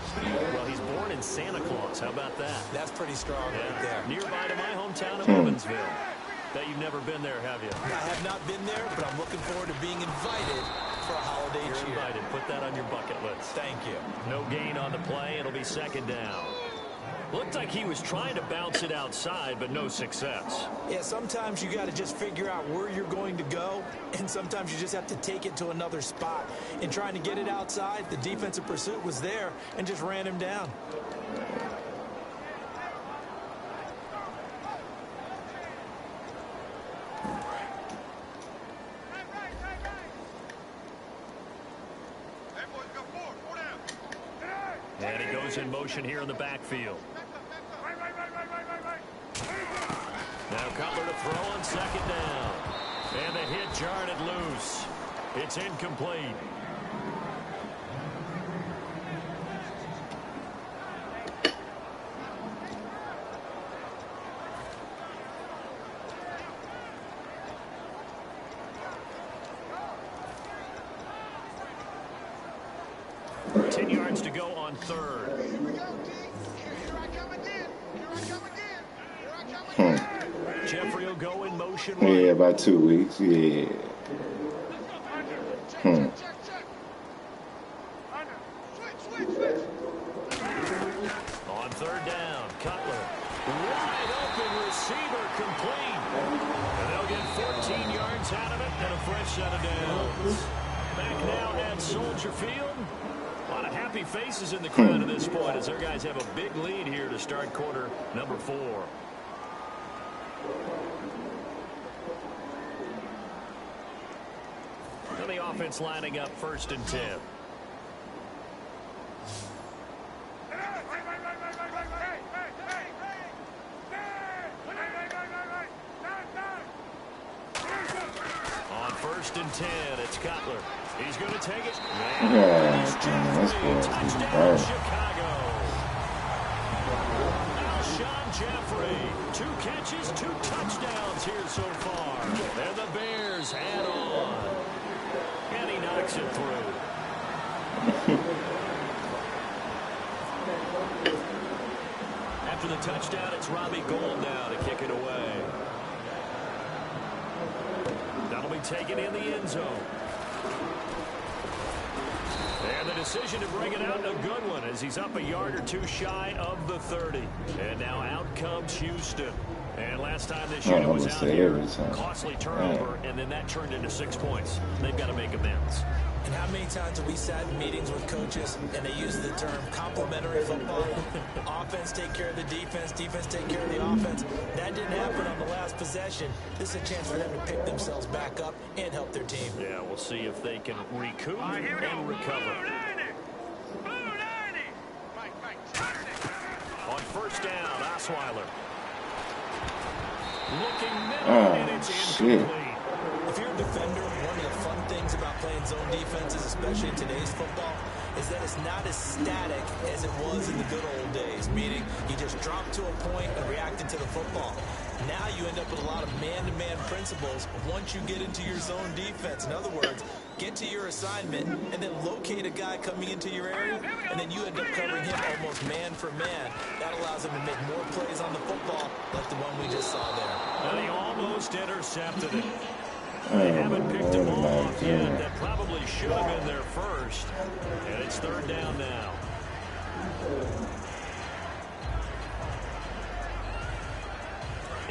Well, he's born in Santa Claus. How about that? That's pretty strong right there. Nearby to my hometown of Evansville. Bet you've never been there, have you? I have not been there, but I'm looking forward to being invited for a holiday cheer. You're invited. Put that on your bucket list. Thank you. No gain on the play. It'll be second down. Looked like he was trying to bounce it outside, but no success. Yeah, sometimes you got to just figure out where you're going to go, and sometimes you just have to take it to another spot. In trying to get it outside, the defensive pursuit was there and just ran him down. And he goes in motion here in the backfield. Now Cutler to throw on second down. And the hit jarred it loose. It's incomplete. 10 yards to go on third. Jeffrey will go in motion. Yeah, about 2 weeks. Yeah. On third down, Cutler. Wide open receiver complete. And they'll get 14 yards out of it and a fresh set of downs. Back now at Soldier Field. A lot of happy faces in the crowd at this point as their guys have a big lead here to start quarter number 4. And the offense lining up 1st and 10. On 1st and 10, it's Cutler. He's going to take it. Touchdown, Chicago. Alshon Jeffrey, 2 catches, 2 touchdowns here so far. And the Bears add on. And he knocks it through. After the touchdown, it's Robbie Gould now to kick it away. That'll be taken in the end zone. And the decision to bring it out, a good one, as he's up a yard or 2 shy of the 30. And now out comes Houston. And last time this unit was out here, costly turnover, and then that turned into 6 points. They've got to make amends. And how many times have we sat in meetings with coaches and they use the term complementary football? Offense take care of the defense, defense take care of the offense. That didn't happen on the last possession. This is a chance for them to pick themselves back up and help their team. Yeah, we'll see if they can recoup and recover. On 1st down, Osweiler. Looking middle, and it's incomplete. If you're a defender, one of the fun things about playing zone defenses, especially in today's football, is that it's not as static as it was in the good old days, meaning you just drop to a point and reacted to the football. Now you end up with a lot of man-to-man principles once you get into your zone defense. In other words, get to your assignment and then locate a guy coming into your area, and then you end up covering him almost man for man. That allows him to make more plays on the football like the one we just saw there. And he almost intercepted it. They haven't picked him off yet. That probably should have been their first. And it's 3rd down now.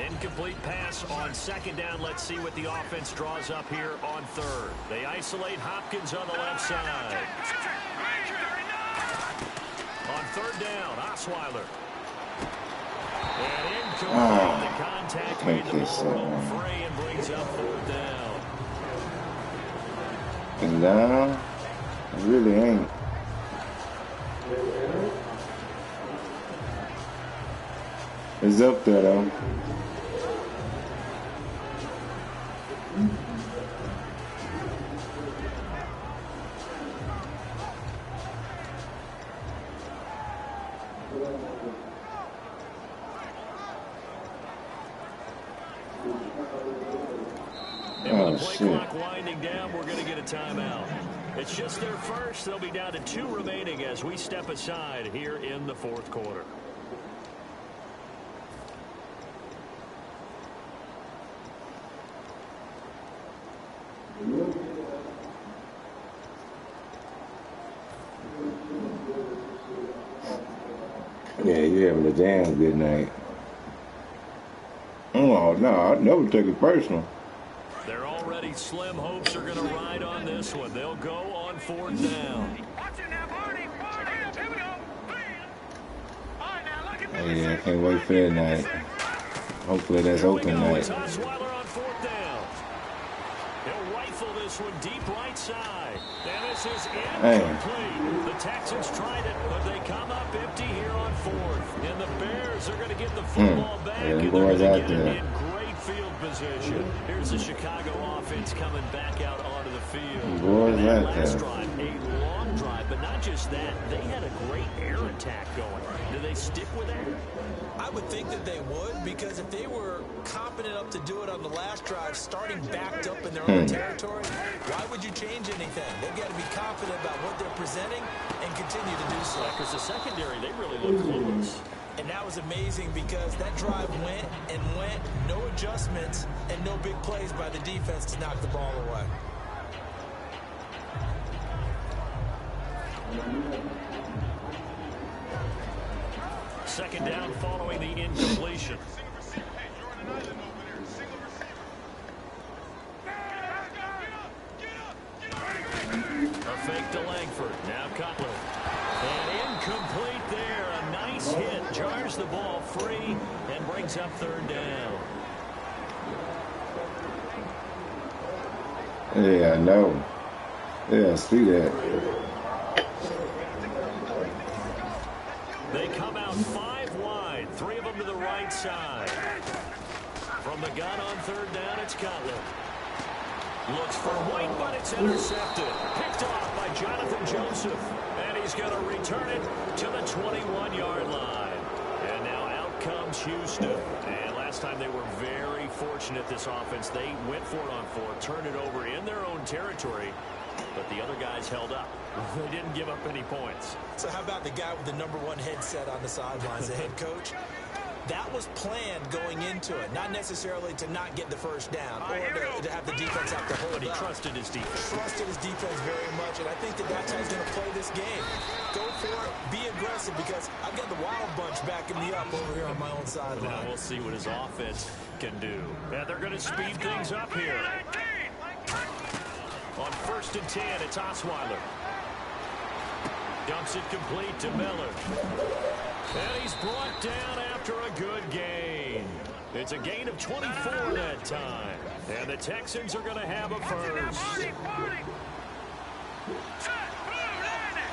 Incomplete pass on 2nd down. Let's see what the offense draws up here on 3rd. They isolate Hopkins on the left side. On 3rd down, Osweiler. And incomplete. The contact made the ball free and brings up 4th down. And down? It really ain't. It's up there, though. And with the play clock winding down, we're going to get a timeout. It's just their first. They'll be down to 2 remaining as we step aside here in the 4th quarter. Yeah, you're having a damn good night. Oh, no, I'd never take it personal. Their already slim hopes are going to ride on this one. They'll go on 4th down. Oh, yeah, I can't wait for that night. Hopefully that's open night. Osweiler on 4th down. He'll rifle this one deep right side. And this is incomplete. The Texans tried it, but they come up empty here on 4th. And the Bears are going to get the football back, and they're going to get it in great field position. Here's the Chicago offense coming back out onto the field. And that last drive, a long drive, but not just that. They had a great air attack going. Do they stick with that? I would think that they would, because if they were confident enough to do it on the last drive, starting backed up in their own territory, why would you change anything? They've got to be confident about what they're presenting and continue to do so. Because the secondary, they really look clueless. And that was amazing because that drive went and went, no adjustments, and no big plays by the defense to knock the ball away. Second down following the incompletion. A fake to Langford. Now Cutler. And incomplete there. A nice hit. Jars the ball free and brings up third down. Yeah, I know. Yeah, I see that. They come out 5 wide. 3 of them to the right side. From the gun on third down, it's Cutler. Looks for White, but it's intercepted. Picked off by Jonathan Joseph. And he's going to return it to the 21-yard line. And now out comes Houston. And last time they were very fortunate, this offense. They went for it on 4, turned it over in their own territory. But the other guys held up. They didn't give up any points. So how about the guy with the #1 headset on the sidelines, the head coach? That was planned going into it, not necessarily to not get the first down or to have the defense have to hold But he up. trusted his defense. Trusted his defense very much, and I think that's how he's going to play this game. Go for it, be aggressive, because I've got the wild bunch backing me up over here on my own Now sideline. we'll see what his offense can do. And they're going to speed things up here. On 1st and 10, it's Osweiler. Dumps it complete to Miller. And he's brought down after a good gain. It's a gain of 24 that time. And the Texans are going to have a first.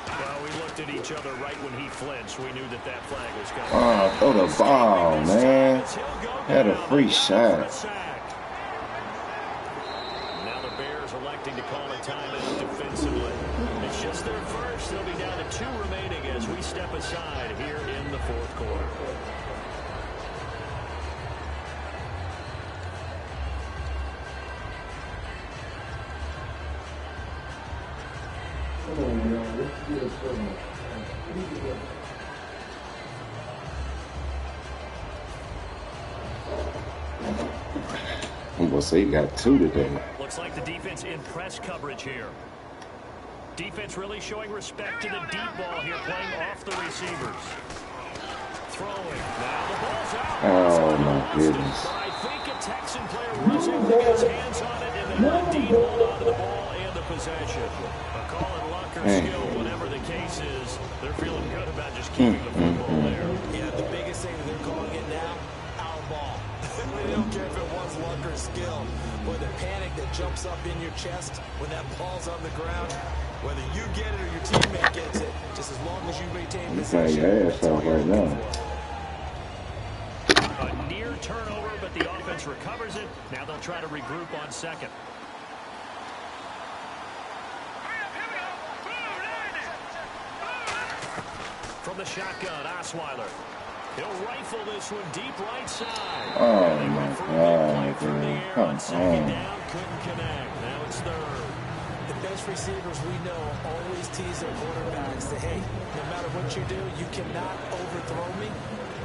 Well, we looked at each other right when he flinched. We knew that that flag was coming. Oh, throw the ball, man. Had a free shot. Now the Bears electing to call a timeout defensively. It's just their first. They'll be down to 2 remaining as we step aside here in the 4th quarter. I'm going to say he got 2 today. Looks like the defense in press coverage here. Defense really showing respect to the deep ball here, playing off the receivers. Throwing. Now the ball's out. Oh, my goodness. But I think a Texan player was able to get his hands on it, and then indeed hold on to the ball and the possession. A call and luck or skill, whatever the case is, they're feeling good about just keeping the football there. Yeah, the biggest thing that they're calling it now, our ball. They don't care if it was luck or skill. Boy, the panic that jumps up in your chest when that ball's on the ground, whether you get it or your teammate gets it, just as long as you maintain possession. Your ass off right now. A near turnover, but the offense recovers it. Now they'll try to regroup on 2nd. From the shotgun, Osweiler. He'll rifle this one deep right side. Oh, They my went for a big play God, through the man. air Come on 2nd on. down. Couldn't connect. Now it's 3rd. The best receivers we know always tease their quarterbacks that, hey, no matter what you do, you cannot overthrow me.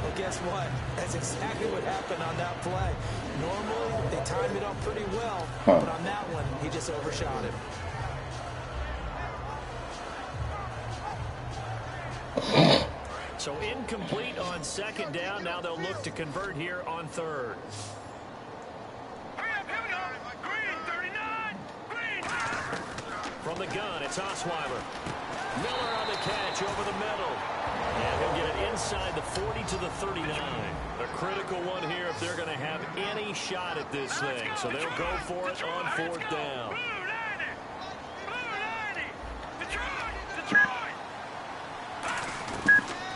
Well, guess what? That's exactly what happened on that play. Normally, they timed it up pretty well, but on that one, he just overshot it. So incomplete on 2nd down. Now they'll look to convert here on 3rd. From the gun, it's Osweiler. Miller on the catch over the middle. And he'll get it inside the 40 to the 39. A critical one here if they're going to have any shot at this thing. So they'll go for it on 4th down.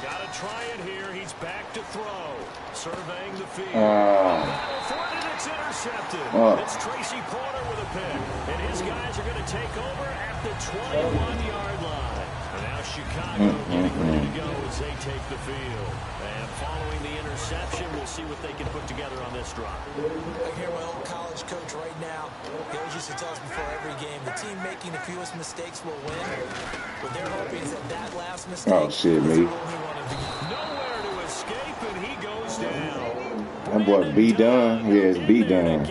Got to try it here. He's back to throw. Surveying the field. It's intercepted. It's Tracy Porter with a pick. And his guys are going to take over at the 21-yard line. And now Chicago getting ready to go as they take the field. And following the interception, we'll see what they can put together on this drive. I hear my old college coach right now. He always used to tell us before every game, the team making the fewest mistakes will win. What they're hoping is that last mistake. Oh shit, is me. the only one of the game. Nowhere to escape, and he goes down. That boy B done. Yeah, it's B done.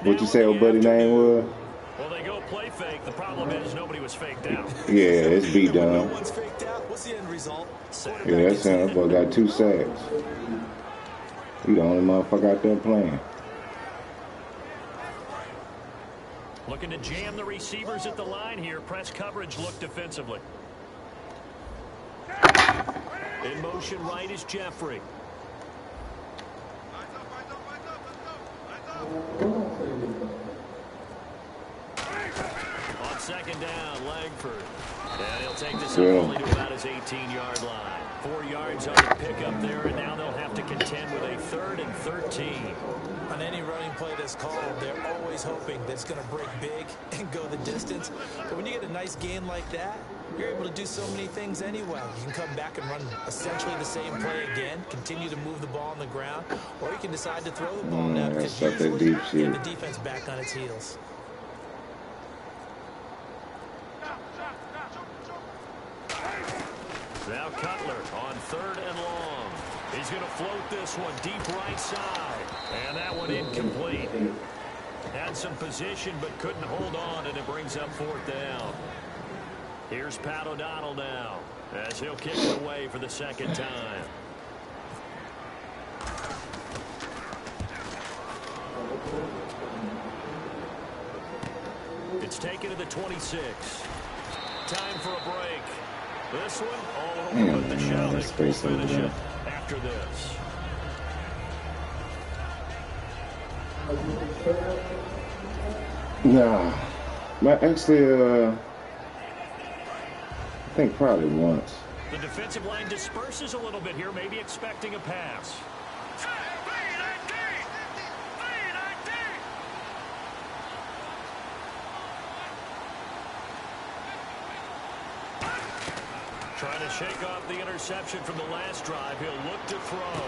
What you say? What buddy name was? Well, they go play fake. The problem is nobody was faked out. Yeah, it's B No done. one's faked out. What's the end result? Yeah, that's him. That boy got 2 sacks. He the only motherfucker out there playing. Looking to jam the receivers at the line here. Press coverage look defensively. In motion right is Jeffrey. On second down, Langford. And he'll take this up only to about his 18-yard line. 4 yards on the pickup there, and now they'll have to contend with a 3rd and 13. On any running play that's called, they're always hoping that it's going to break big and go the distance. But when you get a nice gain like that, you're able to do so many things anyway. You can come back and run essentially the same play again, continue to move the ball on the ground, or you can decide to throw the ball now because usually you have the defense back on its heels. Now Cutler on 3rd and long. He's going to float this one deep right side. And that one incomplete. Had some position but couldn't hold on, and it brings up 4th down. Here's Pat O'Donnell now as he'll kick it away for the 2nd time. It's taken to the 26. Time for a break. This one, all over with the shouting. We'll finish it after this. Nah. But actually, I think probably once. The defensive line disperses a little bit here, maybe expecting a pass. Trying to shake off the interception from the last drive. He'll look to throw.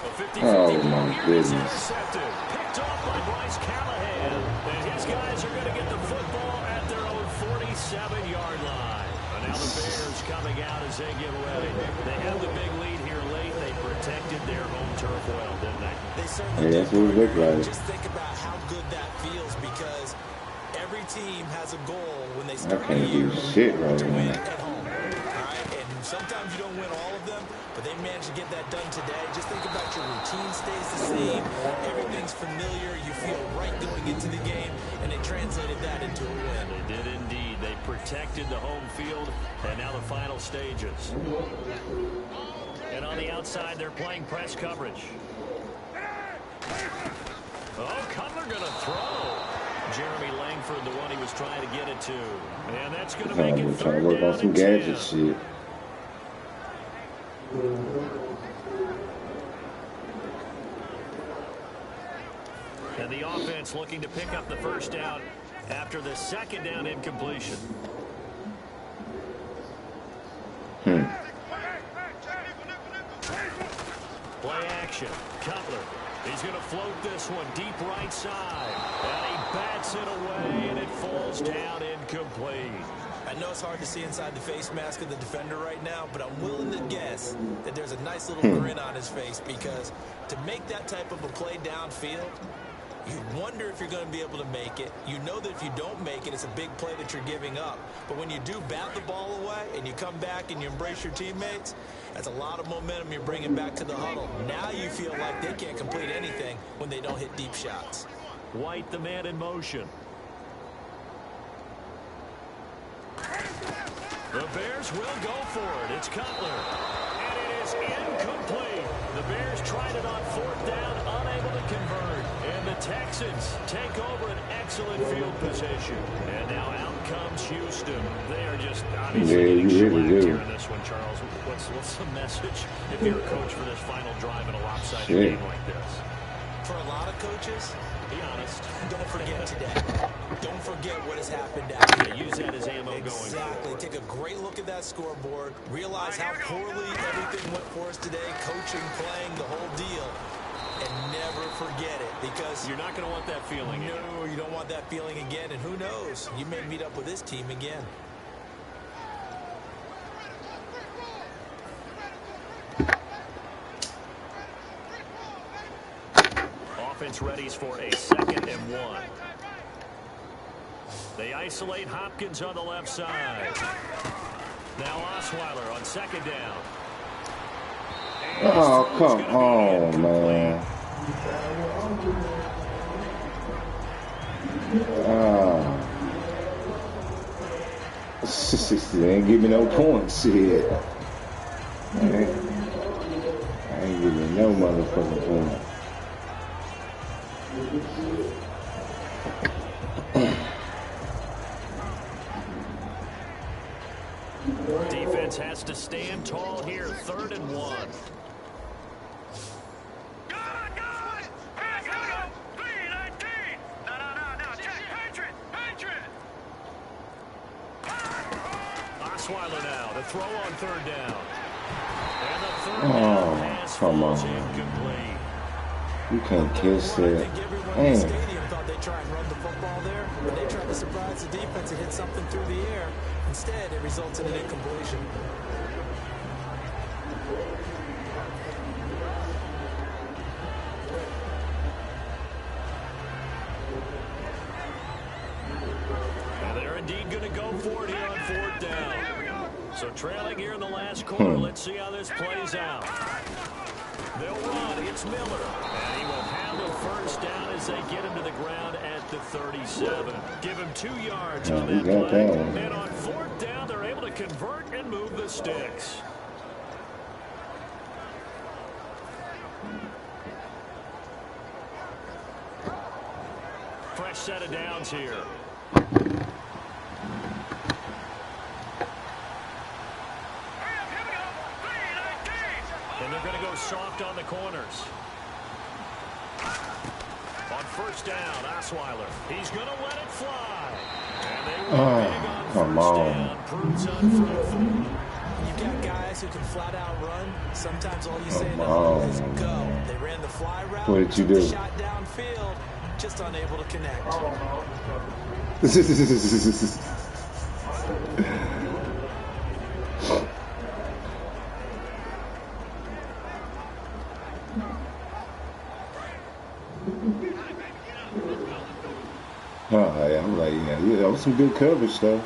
A 50-50 Oh, my goodness. Intercepted. Picked off by Bryce Callahan. And his guys are going to get the football at their own 47-yard line. And now the Bears coming out as they get ready. They have the big lead here late. They protected their home turf well, didn't they? They certainly that's what it looked like. Just think about how good that feels because every team has a goal when they start the year to win at home. Sometimes you don't win all of them, but they managed to get that done today. Just think about your routine stays the same. Everything's familiar. You feel right going into the game, and they translated that into a win. They did indeed. They protected the home field, and now the final stages. And on the outside, they're playing press coverage. Oh, Cutler going to throw. Jeremy Langford, the one he was trying to get it to. And that's going to make it 3rd trying to work on some gadget shit. And the offense looking to pick up the 1st down after the 2nd down incompletion. Play action. Cutler. He's going to float this one deep right side. And he bats it away, and it falls down incomplete. I know it's hard to see inside the face mask of the defender right now, but I'm willing to guess that there's a nice little grin on his face because to make that type of a play downfield, you wonder if you're going to be able to make it. You know that if you don't make it, it's a big play that you're giving up. But when you do bat the ball away and you come back and you embrace your teammates, that's a lot of momentum you're bringing back to the huddle. Now you feel like they can't complete anything when they don't hit deep shots. White, the man in motion. The Bears will go for it. It's Cutler. And it is incomplete. The Bears tried it on 4th down, unable to convert. And the Texans take over an excellent field position. And now out comes Houston. They are just obviously getting shellacked here in this one, Charles. What's the message if you're a coach for this final drive in a lopsided game like this? For a lot of coaches, Be honest. Don't forget today. Don't forget what has happened out here. Use that as ammo going Exactly. forward. Take a great look at that scoreboard. Realize how poorly everything went for us today. Coaching, playing, the whole deal. And never forget it, because You're not going to want that feeling again. no, you don't want that feeling again. And who knows? You may meet up with this team again. Offense readies for a 2nd and 1. They isolate Hopkins on the left side. Now Osweiler on 2nd down. Oh, come on, man. They ain't give me no points shit. I ain't give me no motherfucking points. Defense has to stand tall here. 3rd and 1. Osweiler now. The throw on 3rd down. And the 3rd down pass falls incomplete. You can't kiss I it. think everyone in the stadium thought they'd try and run the football there, but they tried to surprise the defense and hit something through the air. Instead, it results in an incompletion. And they're indeed going to go for it here on 4th down. So trailing here in the last quarter. Let's see how this plays out. They'll run. It's Miller. And he will handle 1st down as they get him to the ground at the 37. Give him 2 yards on that play. And on 4th down, they're able to convert and move the sticks. Fresh set of downs here. And they're going to go soft on the corners. On 1st down, Osweiler. He's going to let it fly. And they were big on 1st down. Proves unfruitful. You've got guys who can flat out run. Sometimes all you say to them is go. They ran the fly route. What did you do? Shot downfield, just unable to connect. Yeah, I'm like, yeah, that was some good coverage, though.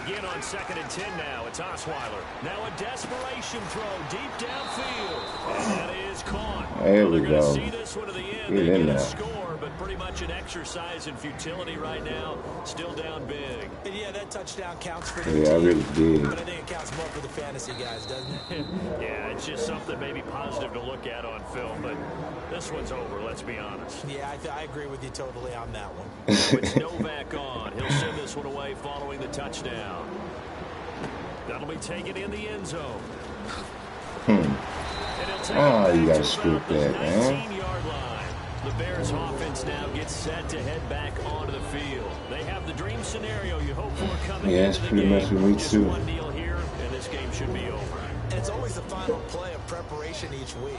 Again on 2nd and 10 now. It's Osweiler. Now a desperation throw deep downfield. And that is caught. There we They're go. going to see this one to the end. Get They in get a there. score, but pretty much an exercise in futility right now. Still down big. And yeah, that touchdown counts for the Yeah, I team, really did. but I think it counts more for the fantasy guys, doesn't it? Yeah, it's just something maybe positive to look at on film, but this one's over, let's be honest. Yeah, I agree with you totally on that one. So it's Novak on. He'll send this one away following the touchdown. That'll be taken in the end zone. Oh, you gotta scoop that, man. 19-yard line. The Bears offense now gets set to head back onto the field. They have the dream scenario you hope for coming Yeah, into it's the pretty game. much what we Just too. one deal here, and this game should be over. And it's always the final play of preparation each week.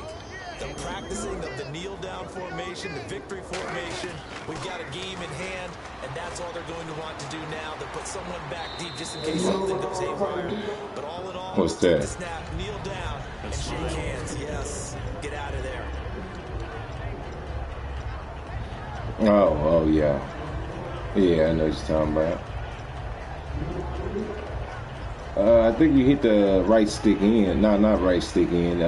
The practicing of the kneel-down formation, the victory formation. We've got a game in hand, and that's all they're going to want to do now. They'll put someone back deep just in case something goes haywire. But all in all, What's take that? the snap, kneel down, and shake hands. Yes, get out of there. Oh, yeah. Yeah, I know what you're talking about. I think you hit the right stick in. No, not right stick in.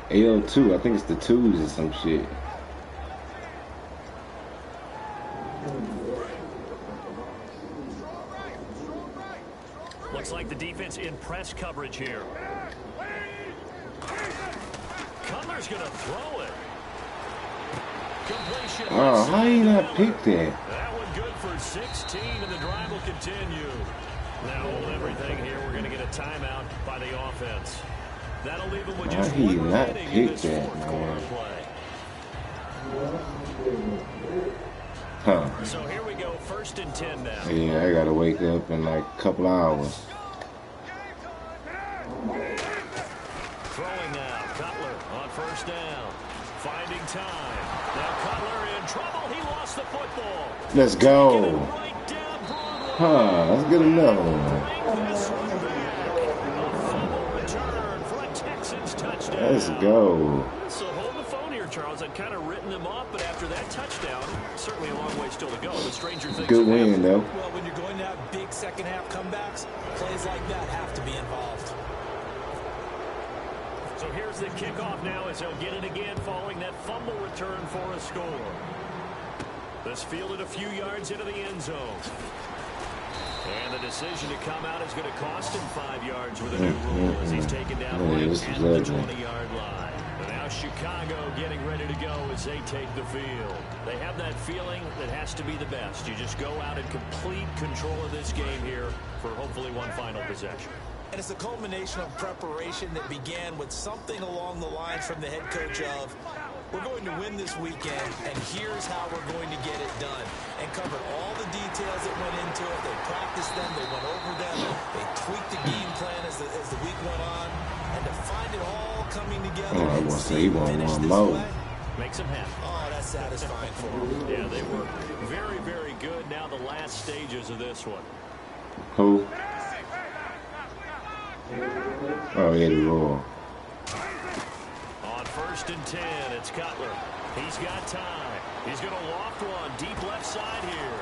L2. I think it's the 2s or some shit. Looks like the defense in press coverage here. Cutler's going to throw it. Completion. Oh, how you not pick that? That one good for 16, and the drive will continue. Now hold everything here. We're going to get a timeout by the offense. That'll leave him with Why just he one not remaining in pick this that, fourth quarter man? play. Huh. So here we go, 1st and 10 now. Yeah, I gotta wake up in like a couple hours. Throwing now, Cutler on 1st down. Finding time. Now Cutler in trouble. He lost the football. Let's Taking it go. right down Broadway. Huh, let's get another one. Bring this one back. A fumble return for a Texans touchdown. Let's go. So hold the phone here, Charles. I'd kind of written them off, but after that touchdown, certainly a long way still to go. But stranger things Good have win, happened. though. Well, when you're going to have big second half comebacks, plays like that have to be involved. So here's the kickoff now as he'll get it again following that fumble return for a score. This fielded a few yards into the end zone. And the decision to come out is going to cost him 5 yards with a new rule as he's taken down right at the 20-yard line. And now Chicago getting ready to go as they take the field. They have that feeling that has to be the best. You just go out in complete control of this game here for hopefully one final possession. And it's a culmination of preparation that began with something along the lines from the head coach of, we're going to win this weekend, and here's how we're going to get it done. And covered all the details that went into it. They practiced them. They went over them. They tweaked the game plan as the week went on. And to find it all coming together I and want to say he see want finish one this more. way. Makes him happy. Oh, that's satisfying for him. Yeah, they were very, very good. Now the last stages of this one. Who? Oh, Eddie Roy. On 1st and 10, it's Cutler. He's got time. He's going to loft one deep left side here.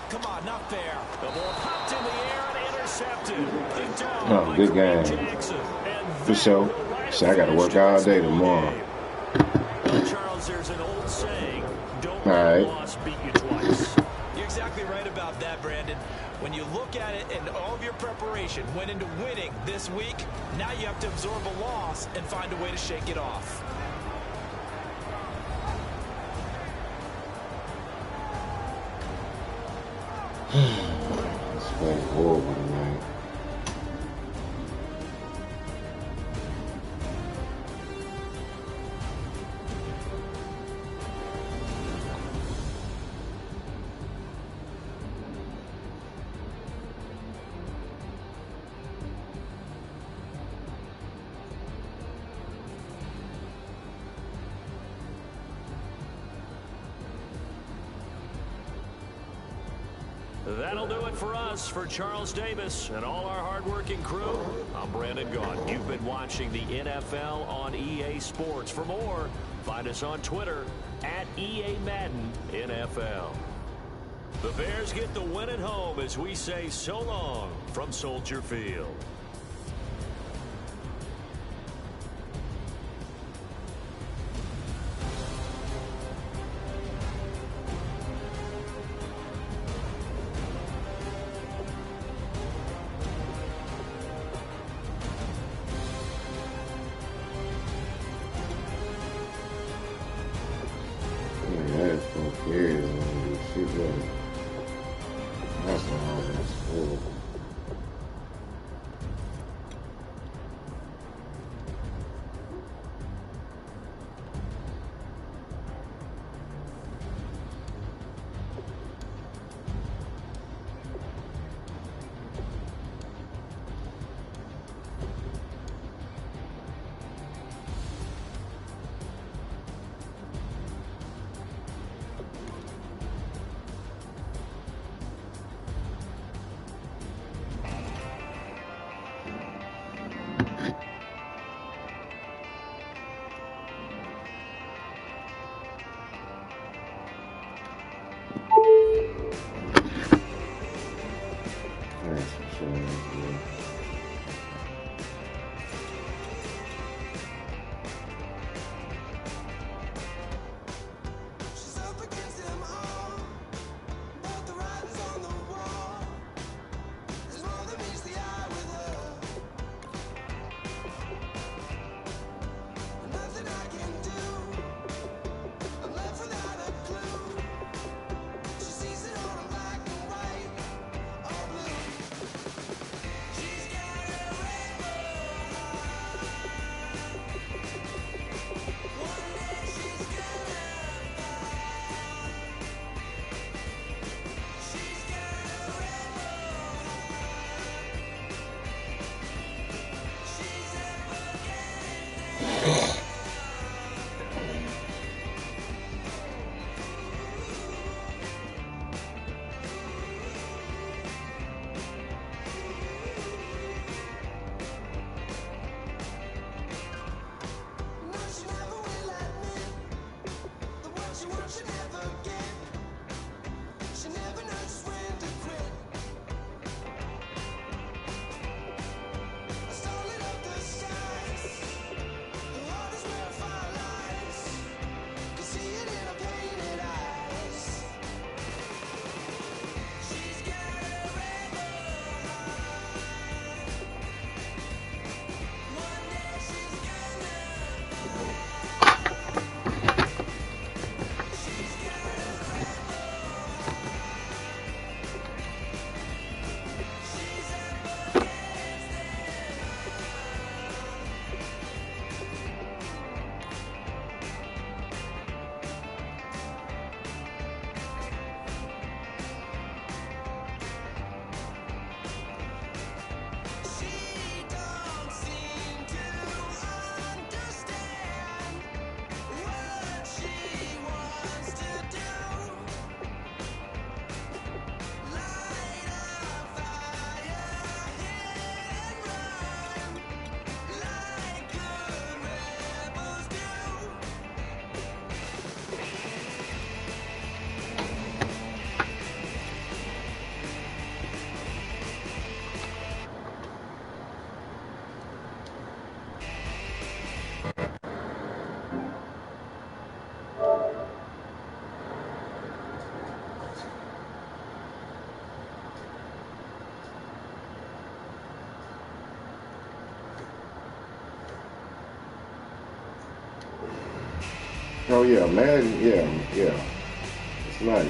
Come on, not fair. The ball popped in the air and intercepted. Picked off Oh, by good Kareem game. Jackson. And For sure. that will right Shit, I gotta finish work all this day ball tomorrow. game. Charles, there's an old saying, don't All let right. a loss beat you twice. You're exactly right about that, Brandon. When you look at it and all of your preparation went into winning this week, now you have to absorb a loss and find a way to shake it off. It's playing horrible tonight. That'll do it for us. For Charles Davis and all our hardworking crew, I'm Brandon Gaughan. You've been watching the NFL on EA Sports. For more, find us on Twitter at EA Madden NFL. The Bears get the win at home as we say so long from Soldier Field. That's all. That's horrible. Oh yeah, Madden. Yeah. It's nice.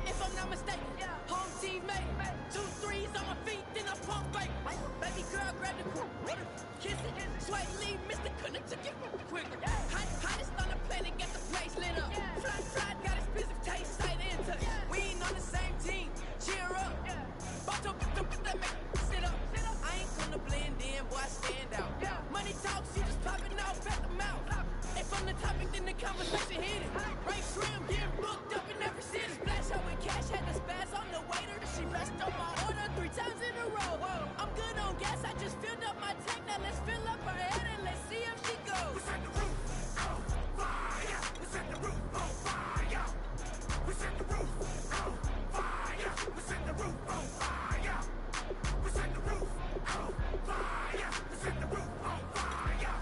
If I'm not mistaken, home team made it. 2 threes on my feet, then I pump back. Baby girl, grab the cool, kiss it, sway lead, Mr. Connect to get quicker. Hottest on the planet, get the place lit up. Fly, got a specific taste, sight into. We ain't on the same team, cheer up. Bottle, that make sit up. I ain't gonna blend in, boy, I stand out. Money talks, you just popping out, at the mouth. If I'm the topic, then the conversation hit it. Right trim, getting booked up in every city. Splash out with cash, had the spaz on the waiter. She messed up my order 3 times in a row. I'm good on gas, I just filled up my tank. Now let's fill up her head and let's see if she goes. We set the roof on fire. We set the roof on fire. We set the roof on fire. We set the roof on fire. We set the roof on fire. We set the roof on fire.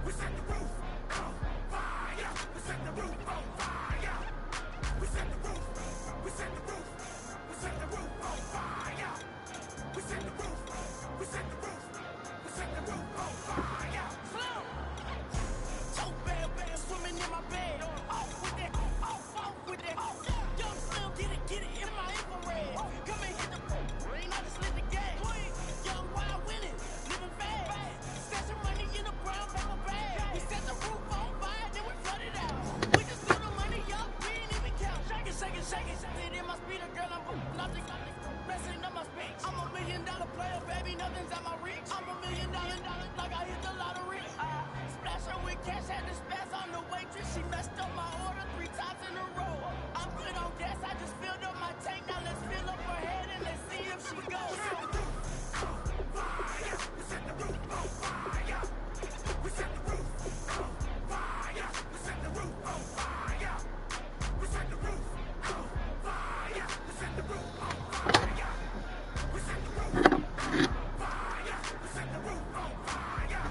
We set the roof on fire. We set the roof on fire. We set the roof. We set the roof. We set the roof on fire. We set the roof. We set the roof. We set the roof on fire. Slow. So bad, swimming in my bed. Off with it, off with it. Young Slim, get it in my infrared. Come and hit the rain, I just lit the gas. Young wild winning, living fast. Set some money in the brown paper bag. We set the roof on fire, then we flood it out. We just threw the money up, we ain't even count. Shake it. It in my speeder, girl, I'm nothing. Messing up my speech. I'm $1 million player, baby, nothing's out my reach. I'm $1 million, like I hit the lottery. Splash her with cash, had the spaz on the waitress. She messed up my order 3 times in a row. I'm good on gas, I just filled up my tank. Now let's fill up her head and let's see if she goes. We set the roof on fire. We set the roof on fire. We set the roof on fire. We set the roof on fire. We set the roof on fire. We set the roof on fire. We set the roof on fire. We set the roof on fire.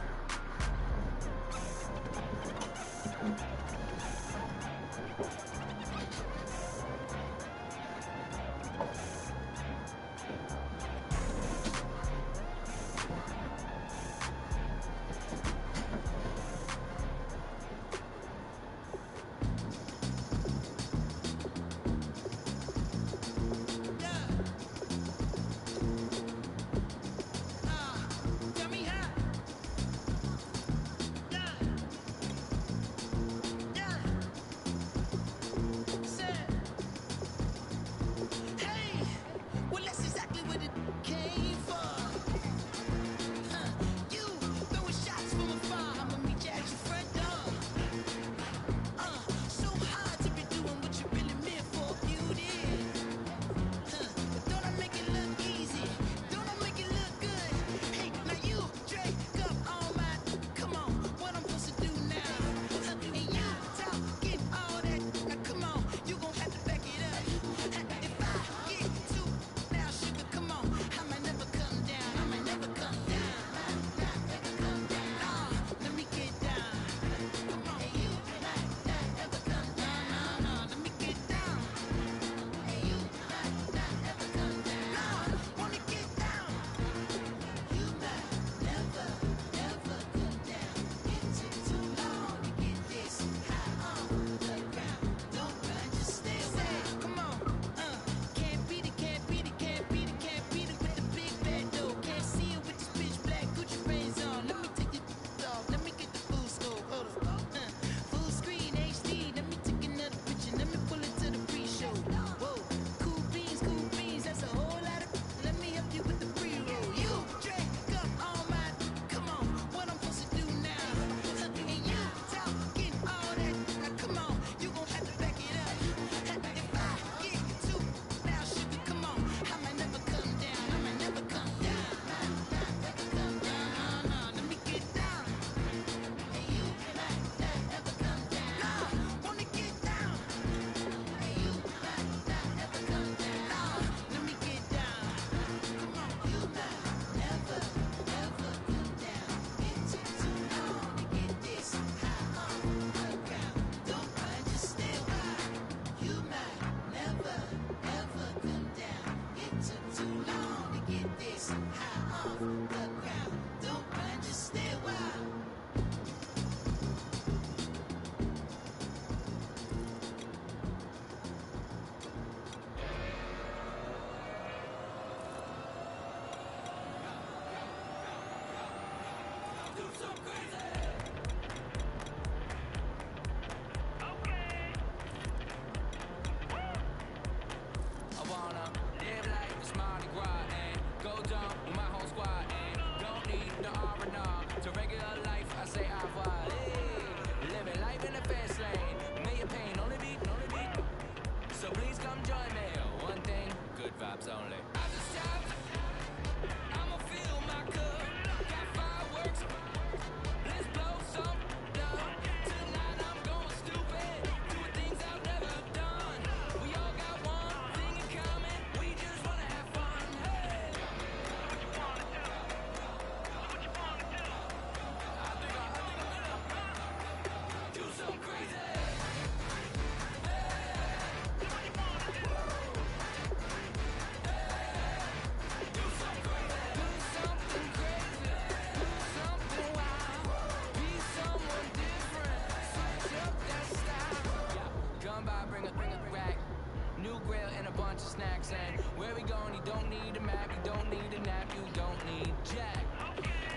saying, where we going? You don't need a map, you don't need a nap, you don't need jack.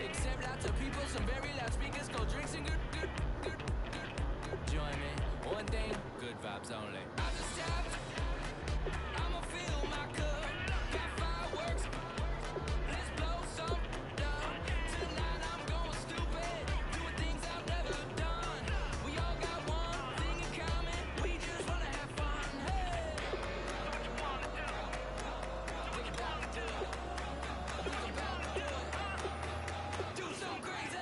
Except lots of people, some very loud speakers, cold drinks and good. Join me, one thing, good vibes only. I just tapped, I'ma fill my cup. Got fireworks, let's blow some up. Tonight I'm going stupid, doing things I've never done. We all got one thing in common, we just wanna have fun. Hey, what you wanna do? Think about it, do it. Think about it, do it. Do something crazy.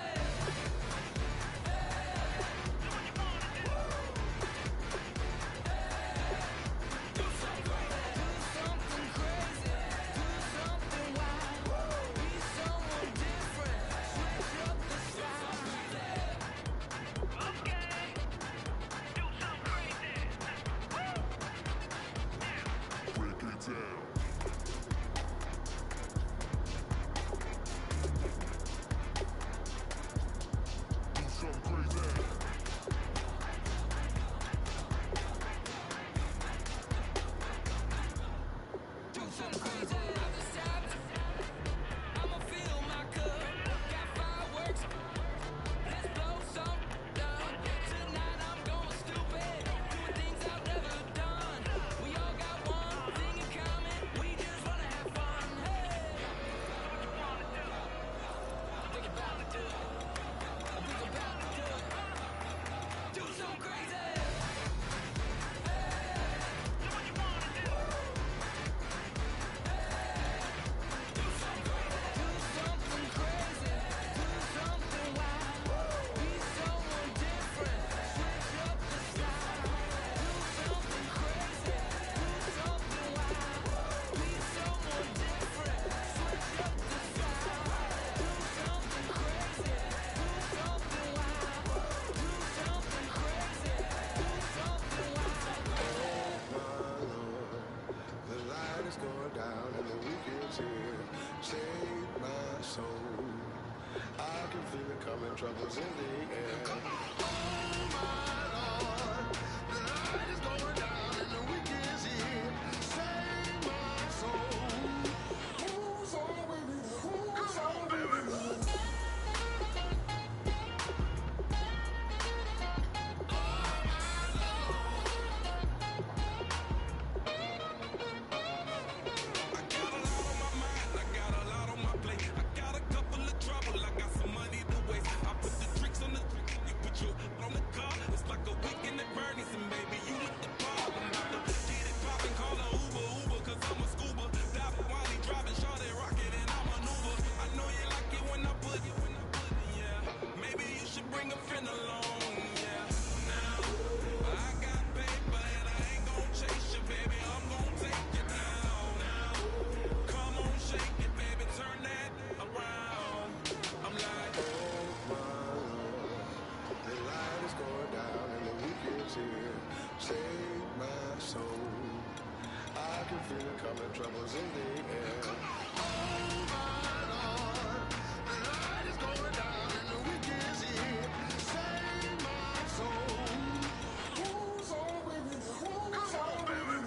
Troubles in the air. Oh my Lord, the light is going down and the week is here. Save my soul. Who's on with me? Who's on, baby? Troubles in the air. Oh my Lord, the light is going down and the week is here. Save my soul. Who's on with me? Who's on, baby?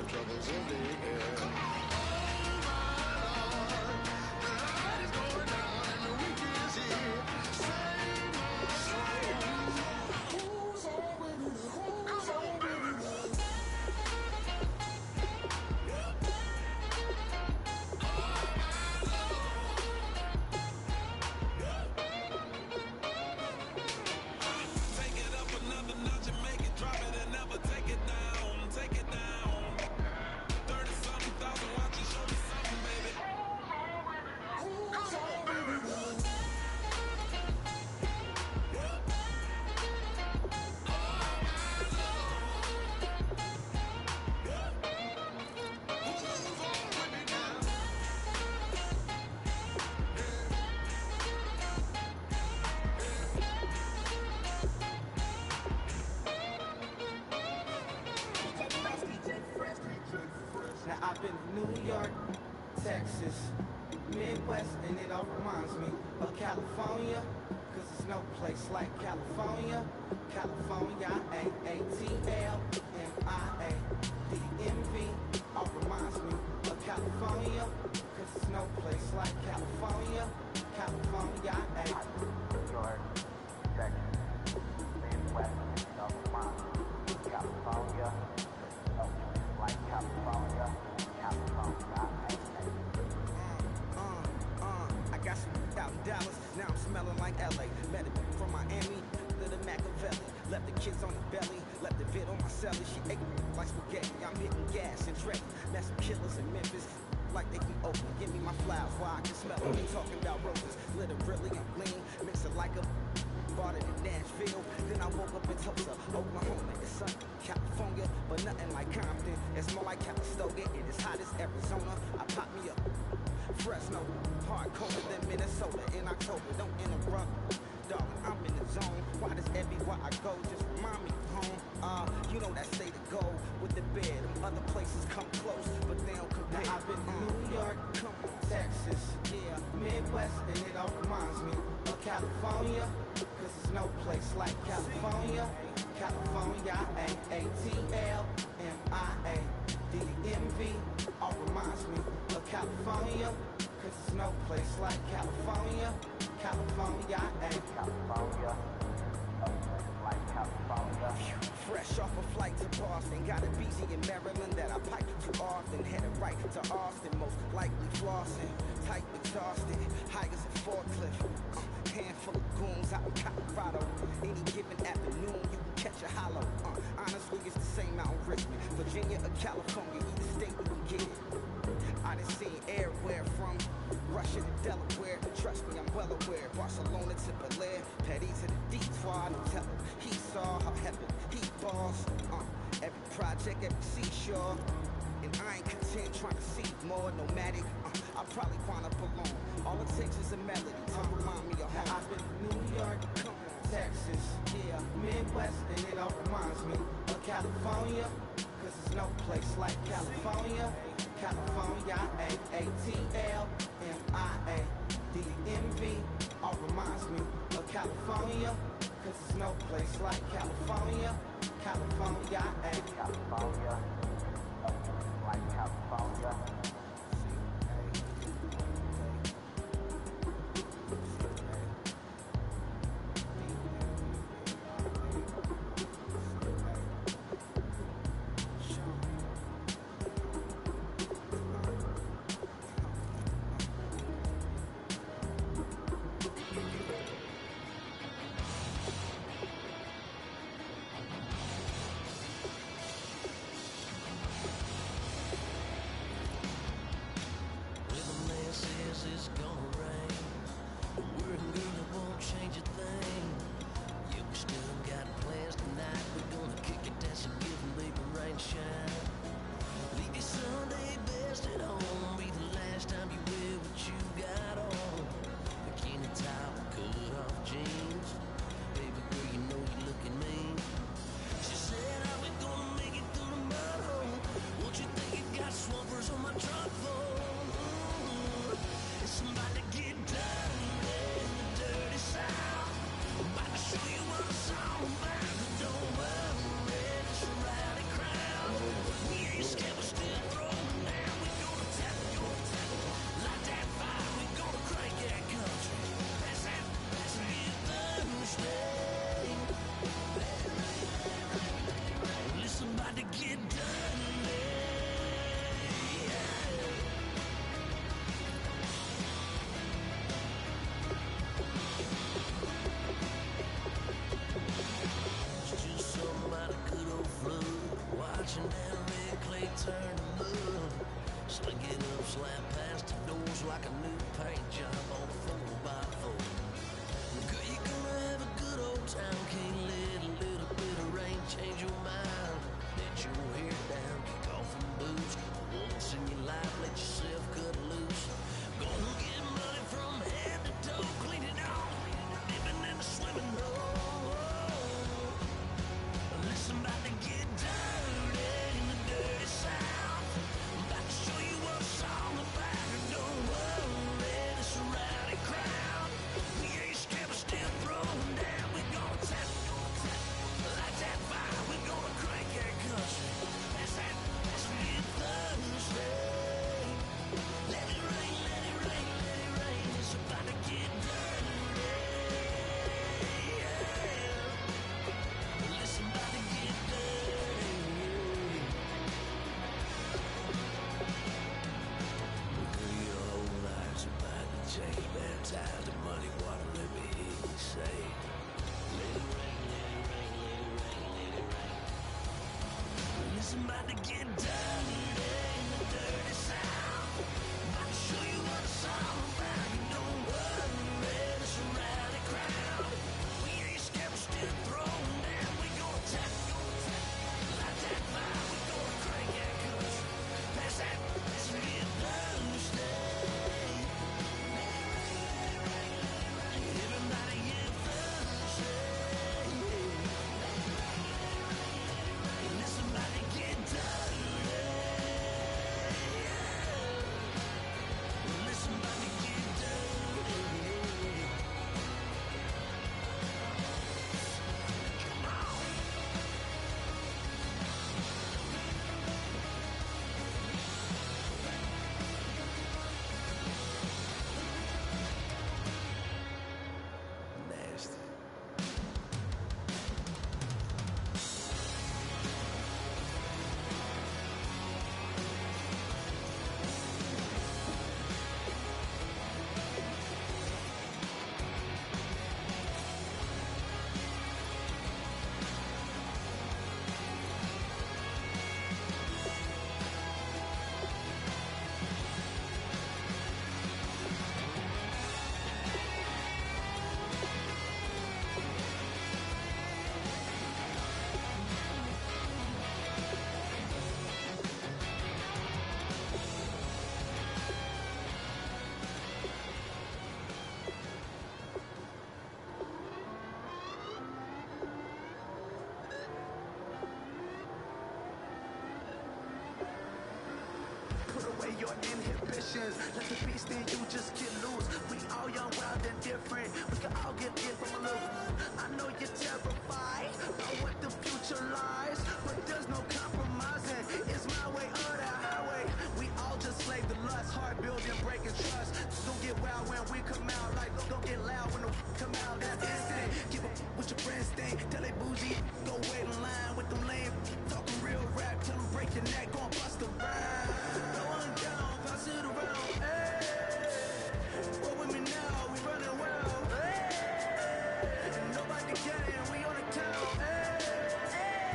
Troubles in the air. Oh my Lord, the light is going down and the week is here. Save my soul. Who's on with me? Who's on, baby? I've been to New York, Texas, Midwest, and it all reminds me of California. Cause there's no place like California. California, A-A-T-L-M-I-A-D-M-V. All reminds me of California. Cause there's no place like California. California, New York, Texas, Midwest, and all reminds me of California. No place like California. California, I got some out in Dallas, now I'm smelling like LA. Met it from Miami to the Machiavelli. Left the kids on the belly, left the vid on my celly. She ate like spaghetti, I'm hitting gas and Dre. Met some killers in Memphis, like they be open. Give me my flowers while I can smell them. They talking about roses, literally I'm lean. Mix it like a bought it in Nashville. Then I woke up in Tulsa, Oklahoma. It's sunny, California, but nothing like Compton. It's more like Calistoga, and it's hot as Arizona. I pop me up Fresno, hard colder than Minnesota in October. Don't interrupt, darling, I'm in the zone. Why does everywhere I go just remind me of home? You know that state of gold with the bed. Them other places come close, but they don't compare. I've been to New York, come on, Texas, yeah, Midwest, and it all reminds me of California. Cause there's no place like California. California, A-A-T-L-M-I-A-D-M-V. All reminds me of California. Cause there's no place like California. California, California. No place like California. fresh off a flight to Boston. Got a BZ in Maryland that I pipe too often. Headed right to Austin, most likely flossing. Type exhausted, high as a forklift. Handful of goons out in Colorado. Any given afternoon, you can catch a hollow. Honestly, it's the same out in Richmond, Virginia or California, either state you can get it. I done seen everywhere from Russia to Delaware. Trust me, I'm well aware. Barcelona to Bel-Air, Petty to the Detroit. No telling, he saw how heaven, he balls. Every project, every seashore. And I ain't content trying to see more nomadic. I probably wind up alone. All it takes is a melody to remind me of home. I've been to New York, come on, Texas, yeah, Midwest, and it all reminds me of California. Cause there's no place like California. California, A-A-T-L-M-I-A-D-M-V. All reminds me of California. Cause there's no place like California. California, California. No place like California. It's gonna rain. We're girl, it won't change a thing. Yeah, we still got plans tonight. We're gonna kick it, dance and give them baby rain shine. Leave your Sunday best at home. Be the last time you wear what you got on. Bikini top, cut off jeans. Baby girl, you know you're looking mean. She said, how we gonna make it through the mud hole? Won't you think you got swampers on my truck phone? It's about to get dirty in the dirty South. I'm about to show you what it's all about. Don't worry, it's a rowdy crowd. We ain't scared, we're still throwing down. We gonna tap, light that fire. We gonna crank that country. That's it, Thursday. Listen, about to get dirty. About a good old flood, watching that red clay turn to mud. Sling it up, slap past the doors like a new paint job on a 4x4. Girl, you gonna have a good old time. Can't let a little bit of rain change your mind. Let your hair down, kick off them boots. Once in your life, let yourself cut loose. Gonna get money from head to toe, clean it off, dipping in the swimming hole. Listen, about to get dirty in the dirty South. I'm about to your inhibitions. Let the beast in you just get loose. We all young, wild, and different. We can all get in from a little. I know you're terrified about what the future lies, but there's no compromising. It's my way or the highway. We all just slave the lust, heart building, breaking trust. Don't get wild when we come out, like don't get loud when the come out. That's instant. Keep up with your friends thing. Tell they bougie, go wait in line with them lame. Talking real rap, tell them break your neck, gon' bust a rhyme. Go on down, pass it around. Hey, roll with me now, we running wild. Hey, nobody getting, we on the town. Hey,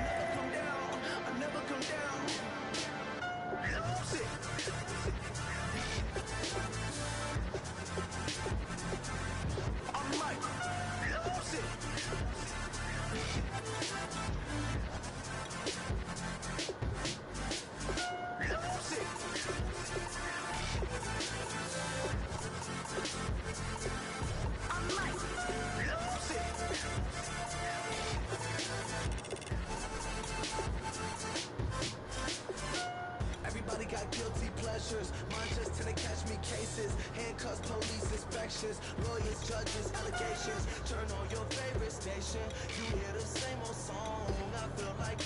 never come down, I never come down. Lose it. I'm Mike, lose it. Lose it. I'm Mike, lose it. Everybody got guilty pleasures. Mine just tend to catch me cases. Handcuffs, police inspections, lawyers, judges, allegations. Turn on your favorite station. You hear the same old song. I feel like